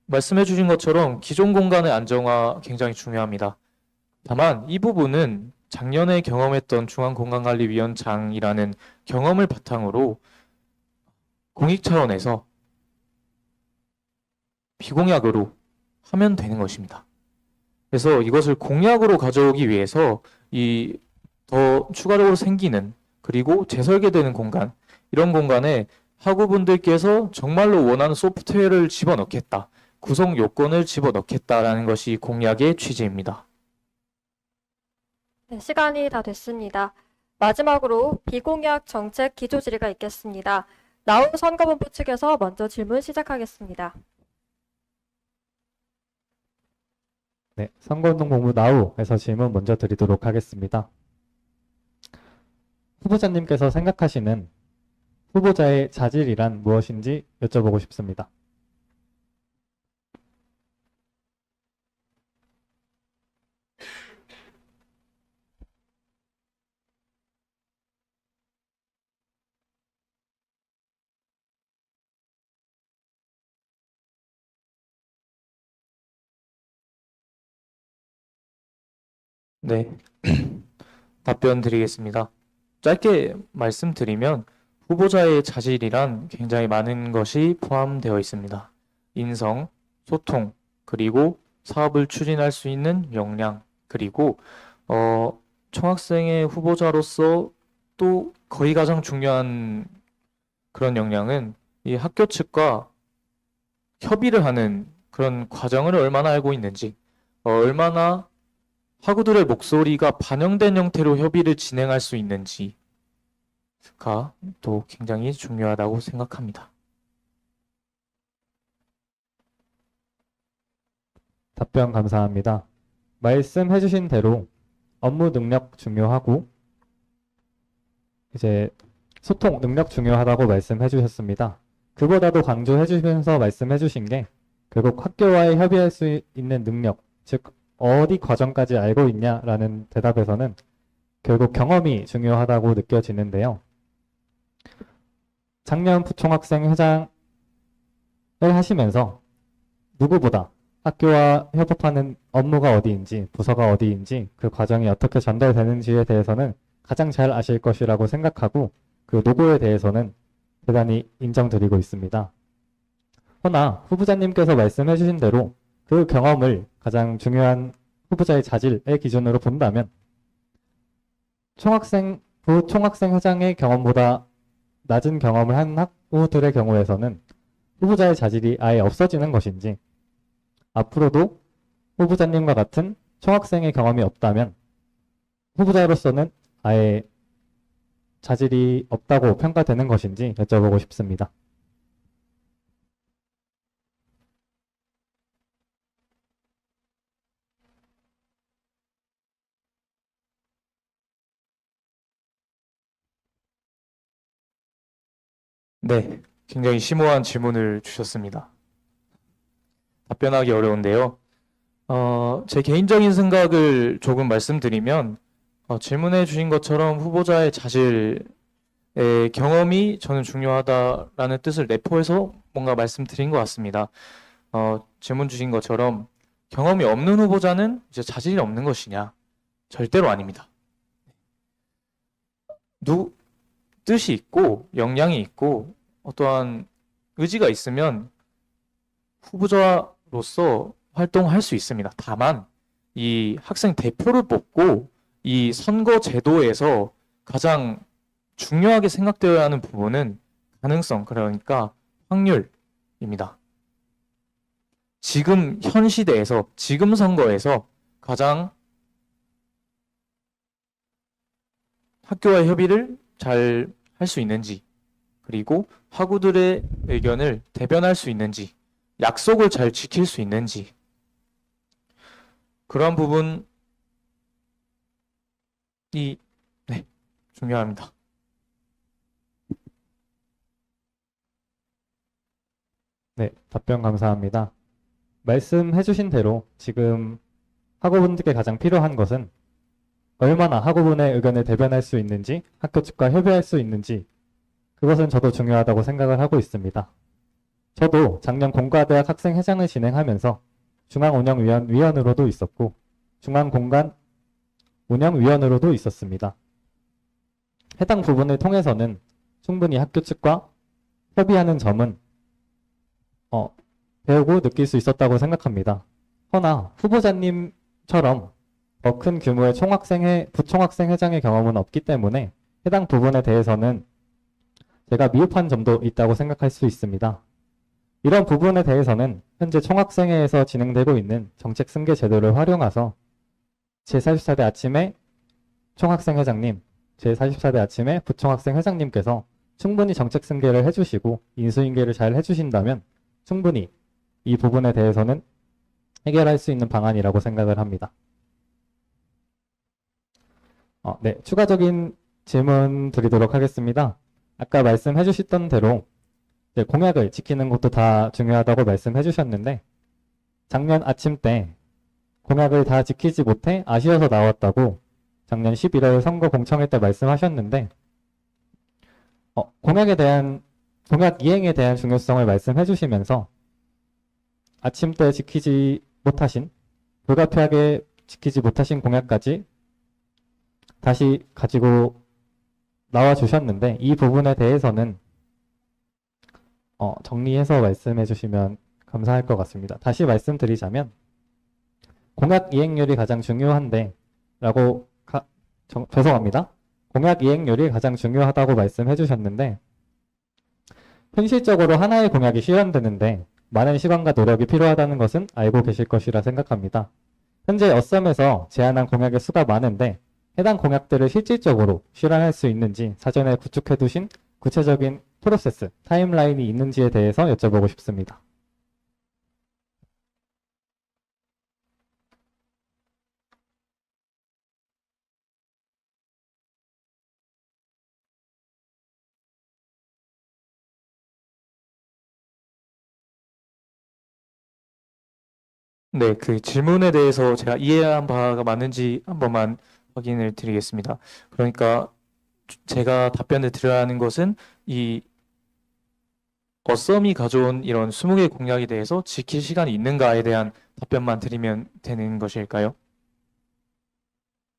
말씀해 주신 것처럼 기존 공간의 안정화 굉장히 중요합니다. 다만 이 부분은 작년에 경험했던 중앙공간관리위원장이라는 경험을 바탕으로 공익 차원에서 비공약으로 하면 되는 것입니다. 그래서 이것을 공약으로 가져오기 위해서 이 더 추가적으로 생기는 그리고 재설계되는 공간 이런 공간에 학우분들께서 정말로 원하는 소프트웨어를 집어넣겠다. 구성 요건을 집어넣겠다라는 것이 공약의 취지입니다. 네, 시간이 다 됐습니다. 마지막으로 비공약 정책 기조 질의가 있겠습니다. 나우 선거본부 측에서 먼저 질문 시작하겠습니다. 네, 선거운동본부 나우에서 질문 먼저 드리도록 하겠습니다. 후보자님께서 생각하시는 후보자의 자질이란 무엇인지 여쭤보고 싶습니다. 네, 답변 드리겠습니다. 짧게 말씀드리면 후보자의 자질이란 굉장히 많은 것이 포함되어 있습니다. 인성, 소통, 그리고 사업을 추진할 수 있는 역량, 그리고 총학생의 후보자로서 또 거의 가장 중요한 그런 역량은 이 학교 측과 협의를 하는 그런 과정을 얼마나 알고 있는지, 얼마나 학우들의 목소리가 반영된 형태로 협의를 진행할 수 있는지가 또 굉장히 중요하다고 생각합니다. 답변 감사합니다. 말씀해주신 대로 업무 능력 중요하고 이제 소통 능력 중요하다고 말씀해주셨습니다. 그보다도 강조해주면서 말씀해주신 게 결국 학교와의 협의할 수 있는 능력, 즉 어디 과정까지 알고 있냐라는 대답에서는 결국 경험이 중요하다고 느껴지는데요. 작년 부총학생 회장을 하시면서 누구보다 학교와 협업하는 업무가 어디인지, 부서가 어디인지, 그 과정이 어떻게 전달되는지에 대해서는 가장 잘 아실 것이라고 생각하고 그 노고에 대해서는 대단히 인정드리고 있습니다. 허나 후보자님께서 말씀해 주신 대로 그 경험을 가장 중요한 후보자의 자질의 기준으로 본다면 부총학생 회장의 경험보다 낮은 경험을 한 학우들의 경우에서는 후보자의 자질이 아예 없어지는 것인지 앞으로도 후보자님과 같은 총학생의 경험이 없다면 후보자로서는 아예 자질이 없다고 평가되는 것인지 여쭤보고 싶습니다. 네, 굉장히 심오한 질문을 주셨습니다. 답변하기 어려운데요. 제 개인적인 생각을 조금 말씀드리면, 질문해 주신 것처럼 후보자의 자질의 경험이 저는 중요하다라는 뜻을 내포해서 뭔가 말씀드린 것 같습니다. 질문 주신 것처럼 경험이 없는 후보자는 이제 자질이 없는 것이냐? 절대로 아닙니다. 뜻이 있고 역량이 있고 어떠한 의지가 있으면 후보자로서 활동할 수 있습니다. 다만 이 학생 대표를 뽑고 이 선거 제도에서 가장 중요하게 생각되어야 하는 부분은 가능성, 그러니까 확률입니다. 지금 현 시대에서, 지금 선거에서 가장 학교와의 협의를 잘 할 수 있는지, 그리고 학우들의 의견을 대변할 수 있는지, 약속을 잘 지킬 수 있는지, 그런 부분이 중요합니다. 네, 답변 감사합니다. 말씀해주신 대로 지금 학우분들께 가장 필요한 것은 얼마나 학우분의 의견을 대변할 수 있는지, 학교 측과 협의할 수 있는지, 그것은 저도 중요하다고 생각을 하고 있습니다. 저도 작년 공과대학 학생회장을 진행하면서 중앙운영위원으로도 있었고 중앙공간운영위원으로도 있었습니다. 해당 부분을 통해서는 충분히 학교 측과 협의하는 점은 배우고 느낄 수 있었다고 생각합니다. 허나 후보자님처럼 더 큰 규모의 부총학생 회장의 경험은 없기 때문에 해당 부분에 대해서는 제가 미흡한 점도 있다고 생각할 수 있습니다. 이런 부분에 대해서는 현재 총학생회에서 진행되고 있는 정책 승계 제도를 활용해서 제44대 아침에 총학생 회장님, 제44대 아침에 부총학생 회장님께서 충분히 정책 승계를 해주시고 인수인계를 잘 해주신다면 충분히 이 부분에 대해서는 해결할 수 있는 방안이라고 생각을 합니다. 네, 추가적인 질문 드리도록 하겠습니다. 아까 말씀해 주셨던 대로 공약을 지키는 것도 다 중요하다고 말씀해 주셨는데 작년 아침 때 공약을 다 지키지 못해 아쉬워서 나왔다고 작년 11월 선거 공청회 때 말씀하셨는데 공약 이행에 대한 중요성을 말씀해 주시면서 아침 때 불가피하게 지키지 못하신 공약까지 다시 가지고 나와주셨는데 이 부분에 대해서는 정리해서 말씀해 주시면 감사할 것 같습니다. 다시 말씀드리자면 공약 이행률이 가장 중요한데 죄송합니다. 공약 이행률이 가장 중요하다고 말씀해 주셨는데 현실적으로 하나의 공약이 실현되는데 많은 시간과 노력이 필요하다는 것은 알고 계실 것이라 생각합니다. 현재 어썸에서 제안한 공약의 수가 많은데 해당 공약들을 실질적으로 실현할 수 있는지 사전에 구축해 두신 구체적인 프로세스, 타임라인이 있는지에 대해서 여쭤보고 싶습니다. 네, 그 질문에 대해서 제가 이해한 바가 맞는지 한 번만 확인을 드리겠습니다. 그러니까 제가 답변을 드려야 하는 것은 이 어썸이 가져온 이런 20개 공약에 대해서 지킬 시간이 있는가에 대한 답변만 드리면 되는 것일까요?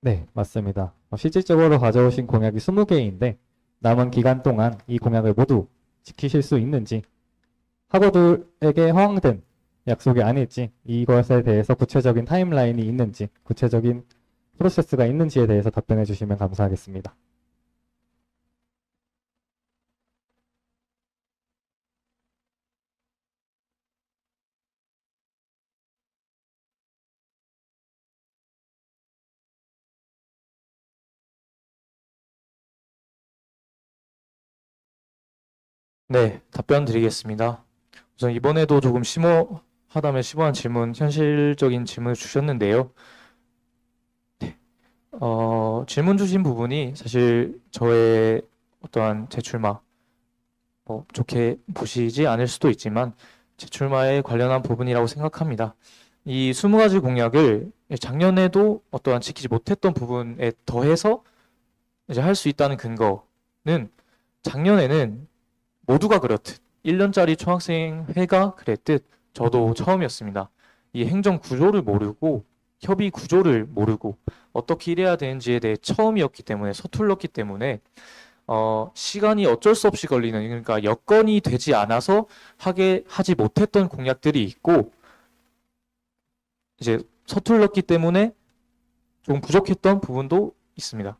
네, 맞습니다. 실질적으로 가져오신 공약이 20개인데 남은 기간 동안 이 공약을 모두 지키실 수 있는지 학우들에게 허황된 약속이 아닐지 이것에 대해서 구체적인 타임라인이 있는지 구체적인 프로세스가 있는지에 대해서 답변해 주시면 감사하겠습니다. 네, 답변 드리겠습니다. 우선 이번에도 조금 심오하다면 심오한 질문, 현실적인 질문을 주셨는데요. 질문 주신 부분이 사실 저의 어떠한 재출마, 좋게 보시지 않을 수도 있지만 재출마에 관련한 부분이라고 생각합니다. 이 20가지 공약을 작년에도 어떠한 지키지 못했던 부분에 더해서 이제 할 수 있다는 근거는 작년에는 모두가 그렇듯 1년짜리 총학생회가 그랬듯 저도 처음이었습니다. 이 행정 구조를 모르고 협의 구조를 모르고 어떻게 일해야 되는지에 대해 처음이었기 때문에 서툴렀기 때문에 시간이 어쩔 수 없이 걸리는, 그러니까 여건이 되지 않아서 하지 못했던 공약들이 있고 이제 서툴렀기 때문에 좀 부족했던 부분도 있습니다.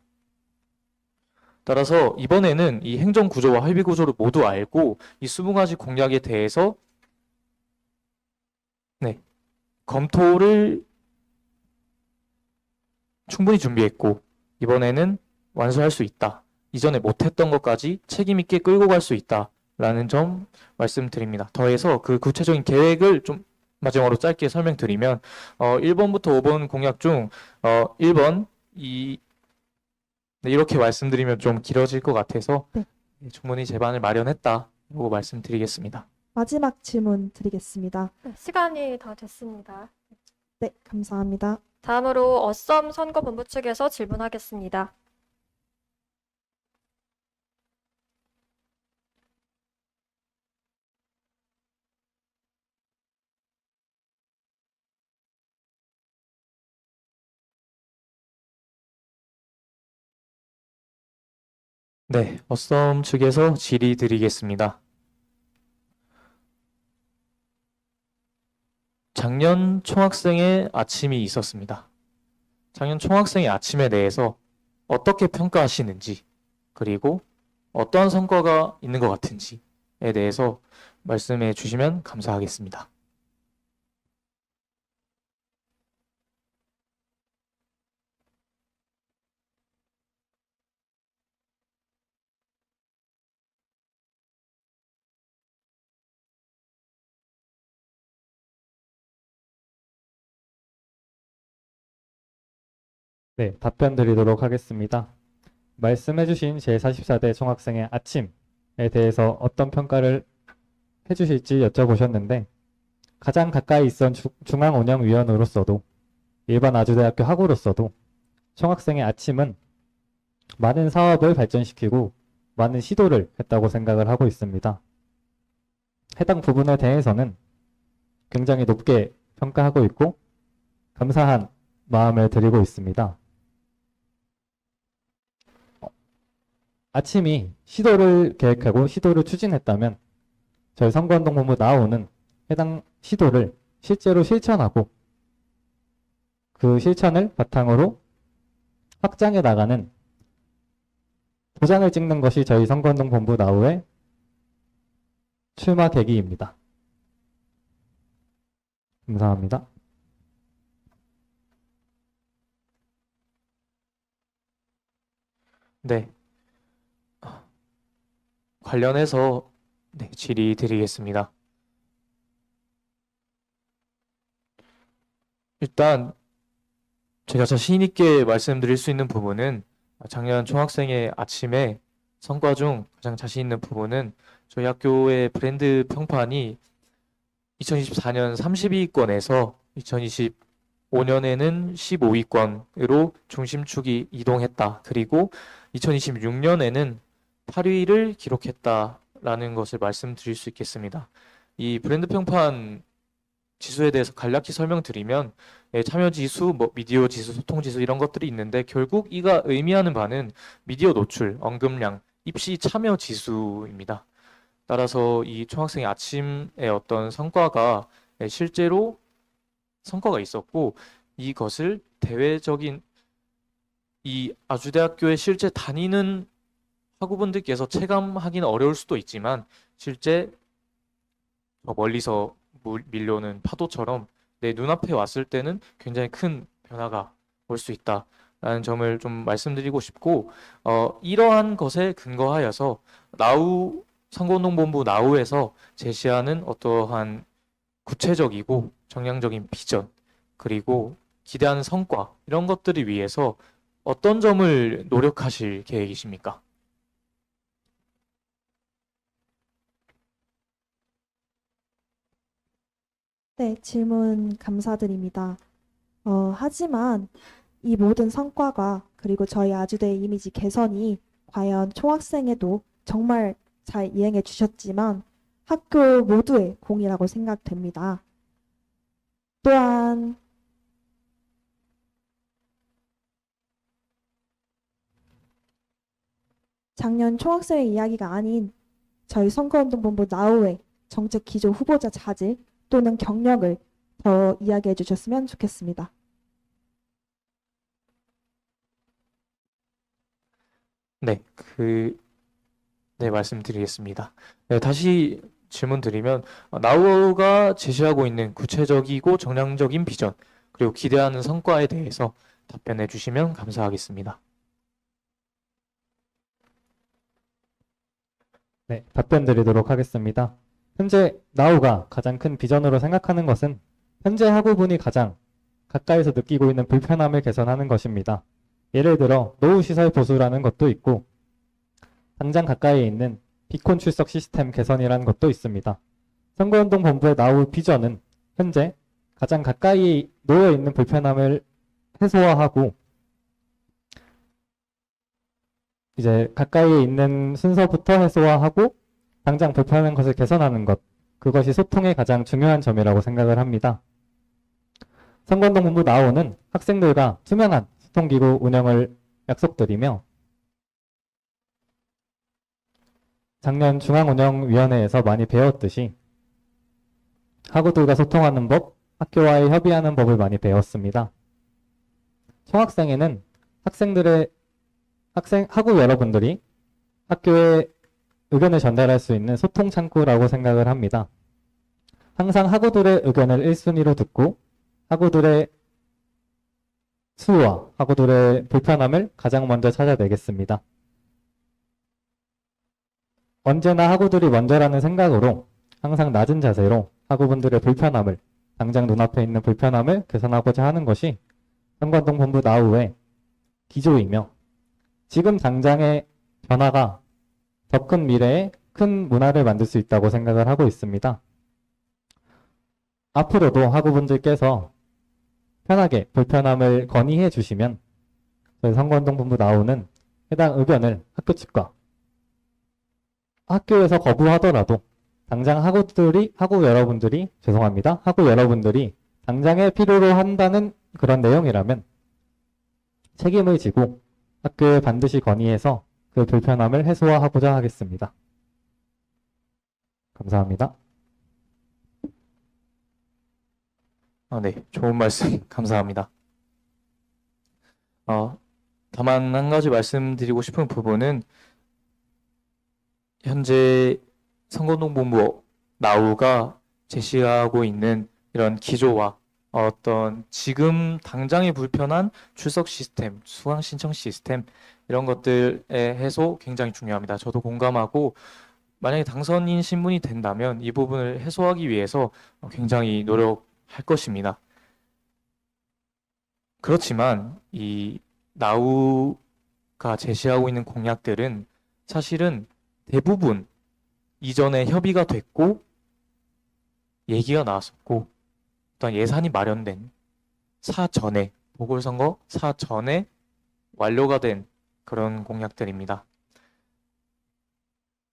따라서 이번에는 이 행정 구조와 협의 구조를 모두 알고 이 20가지 공약에 대해서 검토를 충분히 준비했고 이번에는 완수할 수 있다. 이전에 못했던 것까지 책임 있게 끌고 갈 수 있다라는 점 말씀드립니다. 더해서 그 구체적인 계획을 좀 마지막으로 짧게 설명드리면 1번부터 5번 공약 중 1번 이렇게 말씀드리면 좀 길어질 것 같아서 네. 충분히 제반을 마련했다고 말씀드리겠습니다. 마지막 질문 드리겠습니다. 네, 시간이 다 됐습니다. 네, 감사합니다. 다음으로 어썸 선거본부 측에서 질문하겠습니다. 네, 어썸 측에서 질의 드리겠습니다. 작년 총학생의 아침이 있었습니다. 작년 총학생의 아침에 대해서 어떻게 평가하시는지, 그리고 어떠한 성과가 있는 것 같은지에 대해서 말씀해 주시면 감사하겠습니다. 네, 답변 드리도록 하겠습니다. 말씀해주신 제44대 총학생의 아침에 대해서 어떤 평가를 해주실지 여쭤보셨는데 가장 가까이 있던 중앙운영위원으로서도 일반 아주대학교 학우로서도 총학생의 아침은 많은 사업을 발전시키고 많은 시도를 했다고 생각을 하고 있습니다. 해당 부분에 대해서는 굉장히 높게 평가하고 있고 감사한 마음을 드리고 있습니다. 아침이 시도를 계획하고 시도를 추진했다면 저희 선거운동본부 나오는 해당 시도를 실제로 실천하고 그 실천을 바탕으로 확장해 나가는 도장을 찍는 것이 저희 선거운동본부 나우의 출마 계기입니다. 감사합니다. 네. 관련해서 질의 드리겠습니다. 일단 제가 자신 있게 말씀드릴 수 있는 부분은 작년 총학생회 아침에 성과 중 가장 자신 있는 부분은 저희 학교의 브랜드 평판이 2024년 32위권에서 2025년에는 15위권으로 중심축이 이동했다. 그리고 2026년에는 8위를 기록했다라는 것을 말씀드릴 수 있겠습니다. 이 브랜드 평판 지수에 대해서 간략히 설명드리면 참여 지수, 미디어 지수, 소통 지수 이런 것들이 있는데 결국 이가 의미하는 바는 미디어 노출, 언급량, 입시 참여 지수입니다. 따라서 이 총학생회 아침의 어떤 성과가 실제로 성과가 있었고 이것을 대외적인 이 아주대학교에 실제 다니는 학우분들께서 체감하기는 어려울 수도 있지만 실제 멀리서 밀려오는 파도처럼 내 눈앞에 왔을 때는 굉장히 큰 변화가 올 수 있다라는 점을 좀 말씀드리고 싶고 이러한 것에 근거하여서 나우 선거운동본부 나우에서 제시하는 어떠한 구체적이고 정량적인 비전 그리고 기대하는 성과 이런 것들을 위해서 어떤 점을 노력하실 계획이십니까? 네, 질문 감사드립니다. 하지만 이 모든 성과가 그리고 저희 아주대의 이미지 개선이 과연 총학생에도 정말 잘 이행해 주셨지만 학교 모두의 공이라고 생각됩니다. 또한 작년 총학생회 이야기가 아닌 저희 선거운동본부 나우의 정책 기조 후보자 자질 또는 경력을 더 이야기해 주셨으면 좋겠습니다. 네, 말씀드리겠습니다. 네, 다시 질문 드리면, 나우가 제시하고 있는 구체적이고 정량적인 비전, 그리고 기대하는 성과에 대해서 답변해 주시면 감사하겠습니다. 네, 답변 드리도록 하겠습니다. 현재 나우가 가장 큰 비전으로 생각하는 것은 현재 학우분이 가장 가까이서 느끼고 있는 불편함을 개선하는 것입니다. 예를 들어 노후 시설 보수라는 것도 있고 당장 가까이에 있는 비콘 출석 시스템 개선이라는 것도 있습니다. 선거운동본부의 나우 비전은 현재 가장 가까이 놓여 있는 불편함을 해소화하고 이제 가까이에 있는 순서부터 해소화하고 당장 불편한 것을 개선하는 것, 그것이 소통의 가장 중요한 점이라고 생각을 합니다. 선거운동본부 나오는 학생들과 투명한 소통기구 운영을 약속드리며 작년 중앙운영위원회에서 많이 배웠듯이 학우들과 소통하는 법, 학교와의 협의하는 법을 많이 배웠습니다. 총학생회는 학우 여러분들이 학교에 의견을 전달할 수 있는 소통 창구라고 생각을 합니다. 항상 학우들의 의견을 1순위로 듣고 학우들의 수와 학우들의 불편함을 가장 먼저 찾아내겠습니다. 언제나 학우들이 먼저라는 생각으로 항상 낮은 자세로 학우분들의 불편함을 당장 눈앞에 있는 불편함을 개선하고자 하는 것이 선거운동본부 나우의 기조이며 지금 당장의 변화가 더 큰 미래에 큰 문화를 만들 수 있다고 생각을 하고 있습니다. 앞으로도 학우분들께서 편하게 불편함을 건의해 주시면 저희 선거운동본부 나오는 해당 의견을 학교 측과 학교에서 거부하더라도 당장 학우 여러분들이 당장에 필요로 한다는 그런 내용이라면 책임을 지고 학교에 반드시 건의해서 그 불편함을 해소하고자 하겠습니다. 감사합니다. 네, 좋은 말씀 감사합니다. 다만 한 가지 말씀드리고 싶은 부분은 현재 선거운동본부 나우가 제시하고 있는 이런 기조와 어떤 지금 당장의 불편한 출석 시스템, 수강 신청 시스템 이런 것들의 해소 굉장히 중요합니다. 저도 공감하고 만약에 당선인 신분이 된다면 이 부분을 해소하기 위해서 굉장히 노력할 것입니다. 그렇지만 이 나우가 제시하고 있는 공약들은 사실은 대부분 이전에 협의가 됐고 얘기가 나왔었고 어떤 예산이 마련된 사전에 보궐선거 사전에 완료가 된 그런 공약들입니다.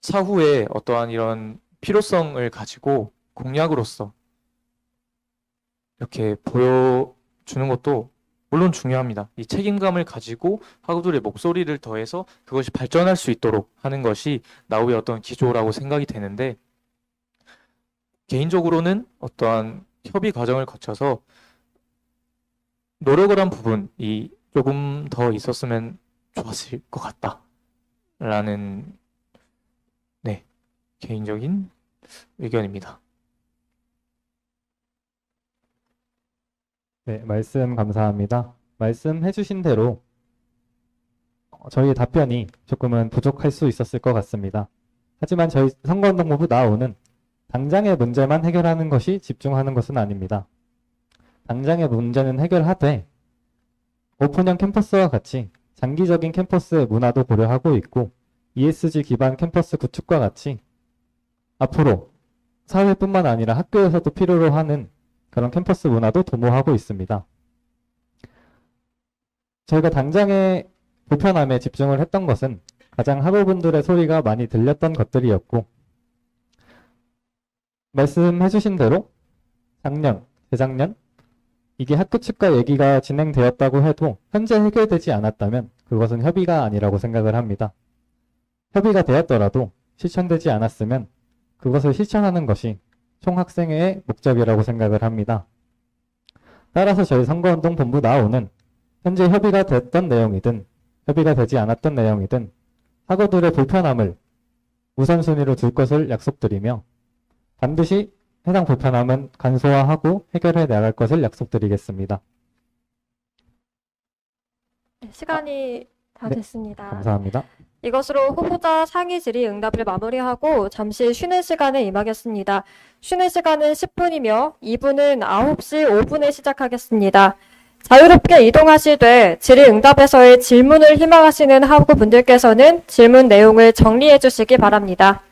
사후에 어떠한 이런 필요성을 가지고 공약으로서 이렇게 보여주는 것도 물론 중요합니다. 이 책임감을 가지고 학우들의 목소리를 더해서 그것이 발전할 수 있도록 하는 것이 나우의 어떤 기조라고 생각이 되는데 개인적으로는 어떠한 협의 과정을 거쳐서 노력을 한 부분이 조금 더 있었으면 좋았을 것 같다라는 개인적인 의견입니다. 네, 말씀 감사합니다. 말씀해주신 대로 저희의 답변이 조금은 부족할 수 있었을 것 같습니다. 하지만 저희 선거운동본부 나오는 당장의 문제만 해결하는 것이 집중하는 것은 아닙니다. 당장의 문제는 해결하되 오픈형 캠퍼스와 같이 장기적인 캠퍼스의 문화도 고려하고 있고 ESG 기반 캠퍼스 구축과 같이 앞으로 사회뿐만 아니라 학교에서도 필요로 하는 그런 캠퍼스 문화도 도모하고 있습니다. 저희가 당장의 불편함에 집중을 했던 것은 가장 학우분들의 소리가 많이 들렸던 것들이었고 말씀해주신 대로 작년, 재작년 이게 학교 측과 얘기가 진행되었다고 해도 현재 해결되지 않았다면 그것은 협의가 아니라고 생각을 합니다. 협의가 되었더라도 실천되지 않았으면 그것을 실천하는 것이 총학생회의 목적이라고 생각을 합니다. 따라서 저희 선거운동본부 나오는 현재 협의가 됐던 내용이든 협의가 되지 않았던 내용이든 학우들의 불편함을 우선순위로 둘 것을 약속드리며 반드시 해당 불편함은 간소화하고 해결해 나갈 것을 약속드리겠습니다. 시간이 다 됐습니다. 감사합니다. 이것으로 후보자 상위 질의 응답을 마무리하고 잠시 쉬는 시간에 임하겠습니다. 쉬는 시간은 10분이며 2부는 9시 5분에 시작하겠습니다. 자유롭게 이동하시되 질의 응답에서의 질문을 희망하시는 학우분들께서는 질문 내용을 정리해 주시기 바랍니다.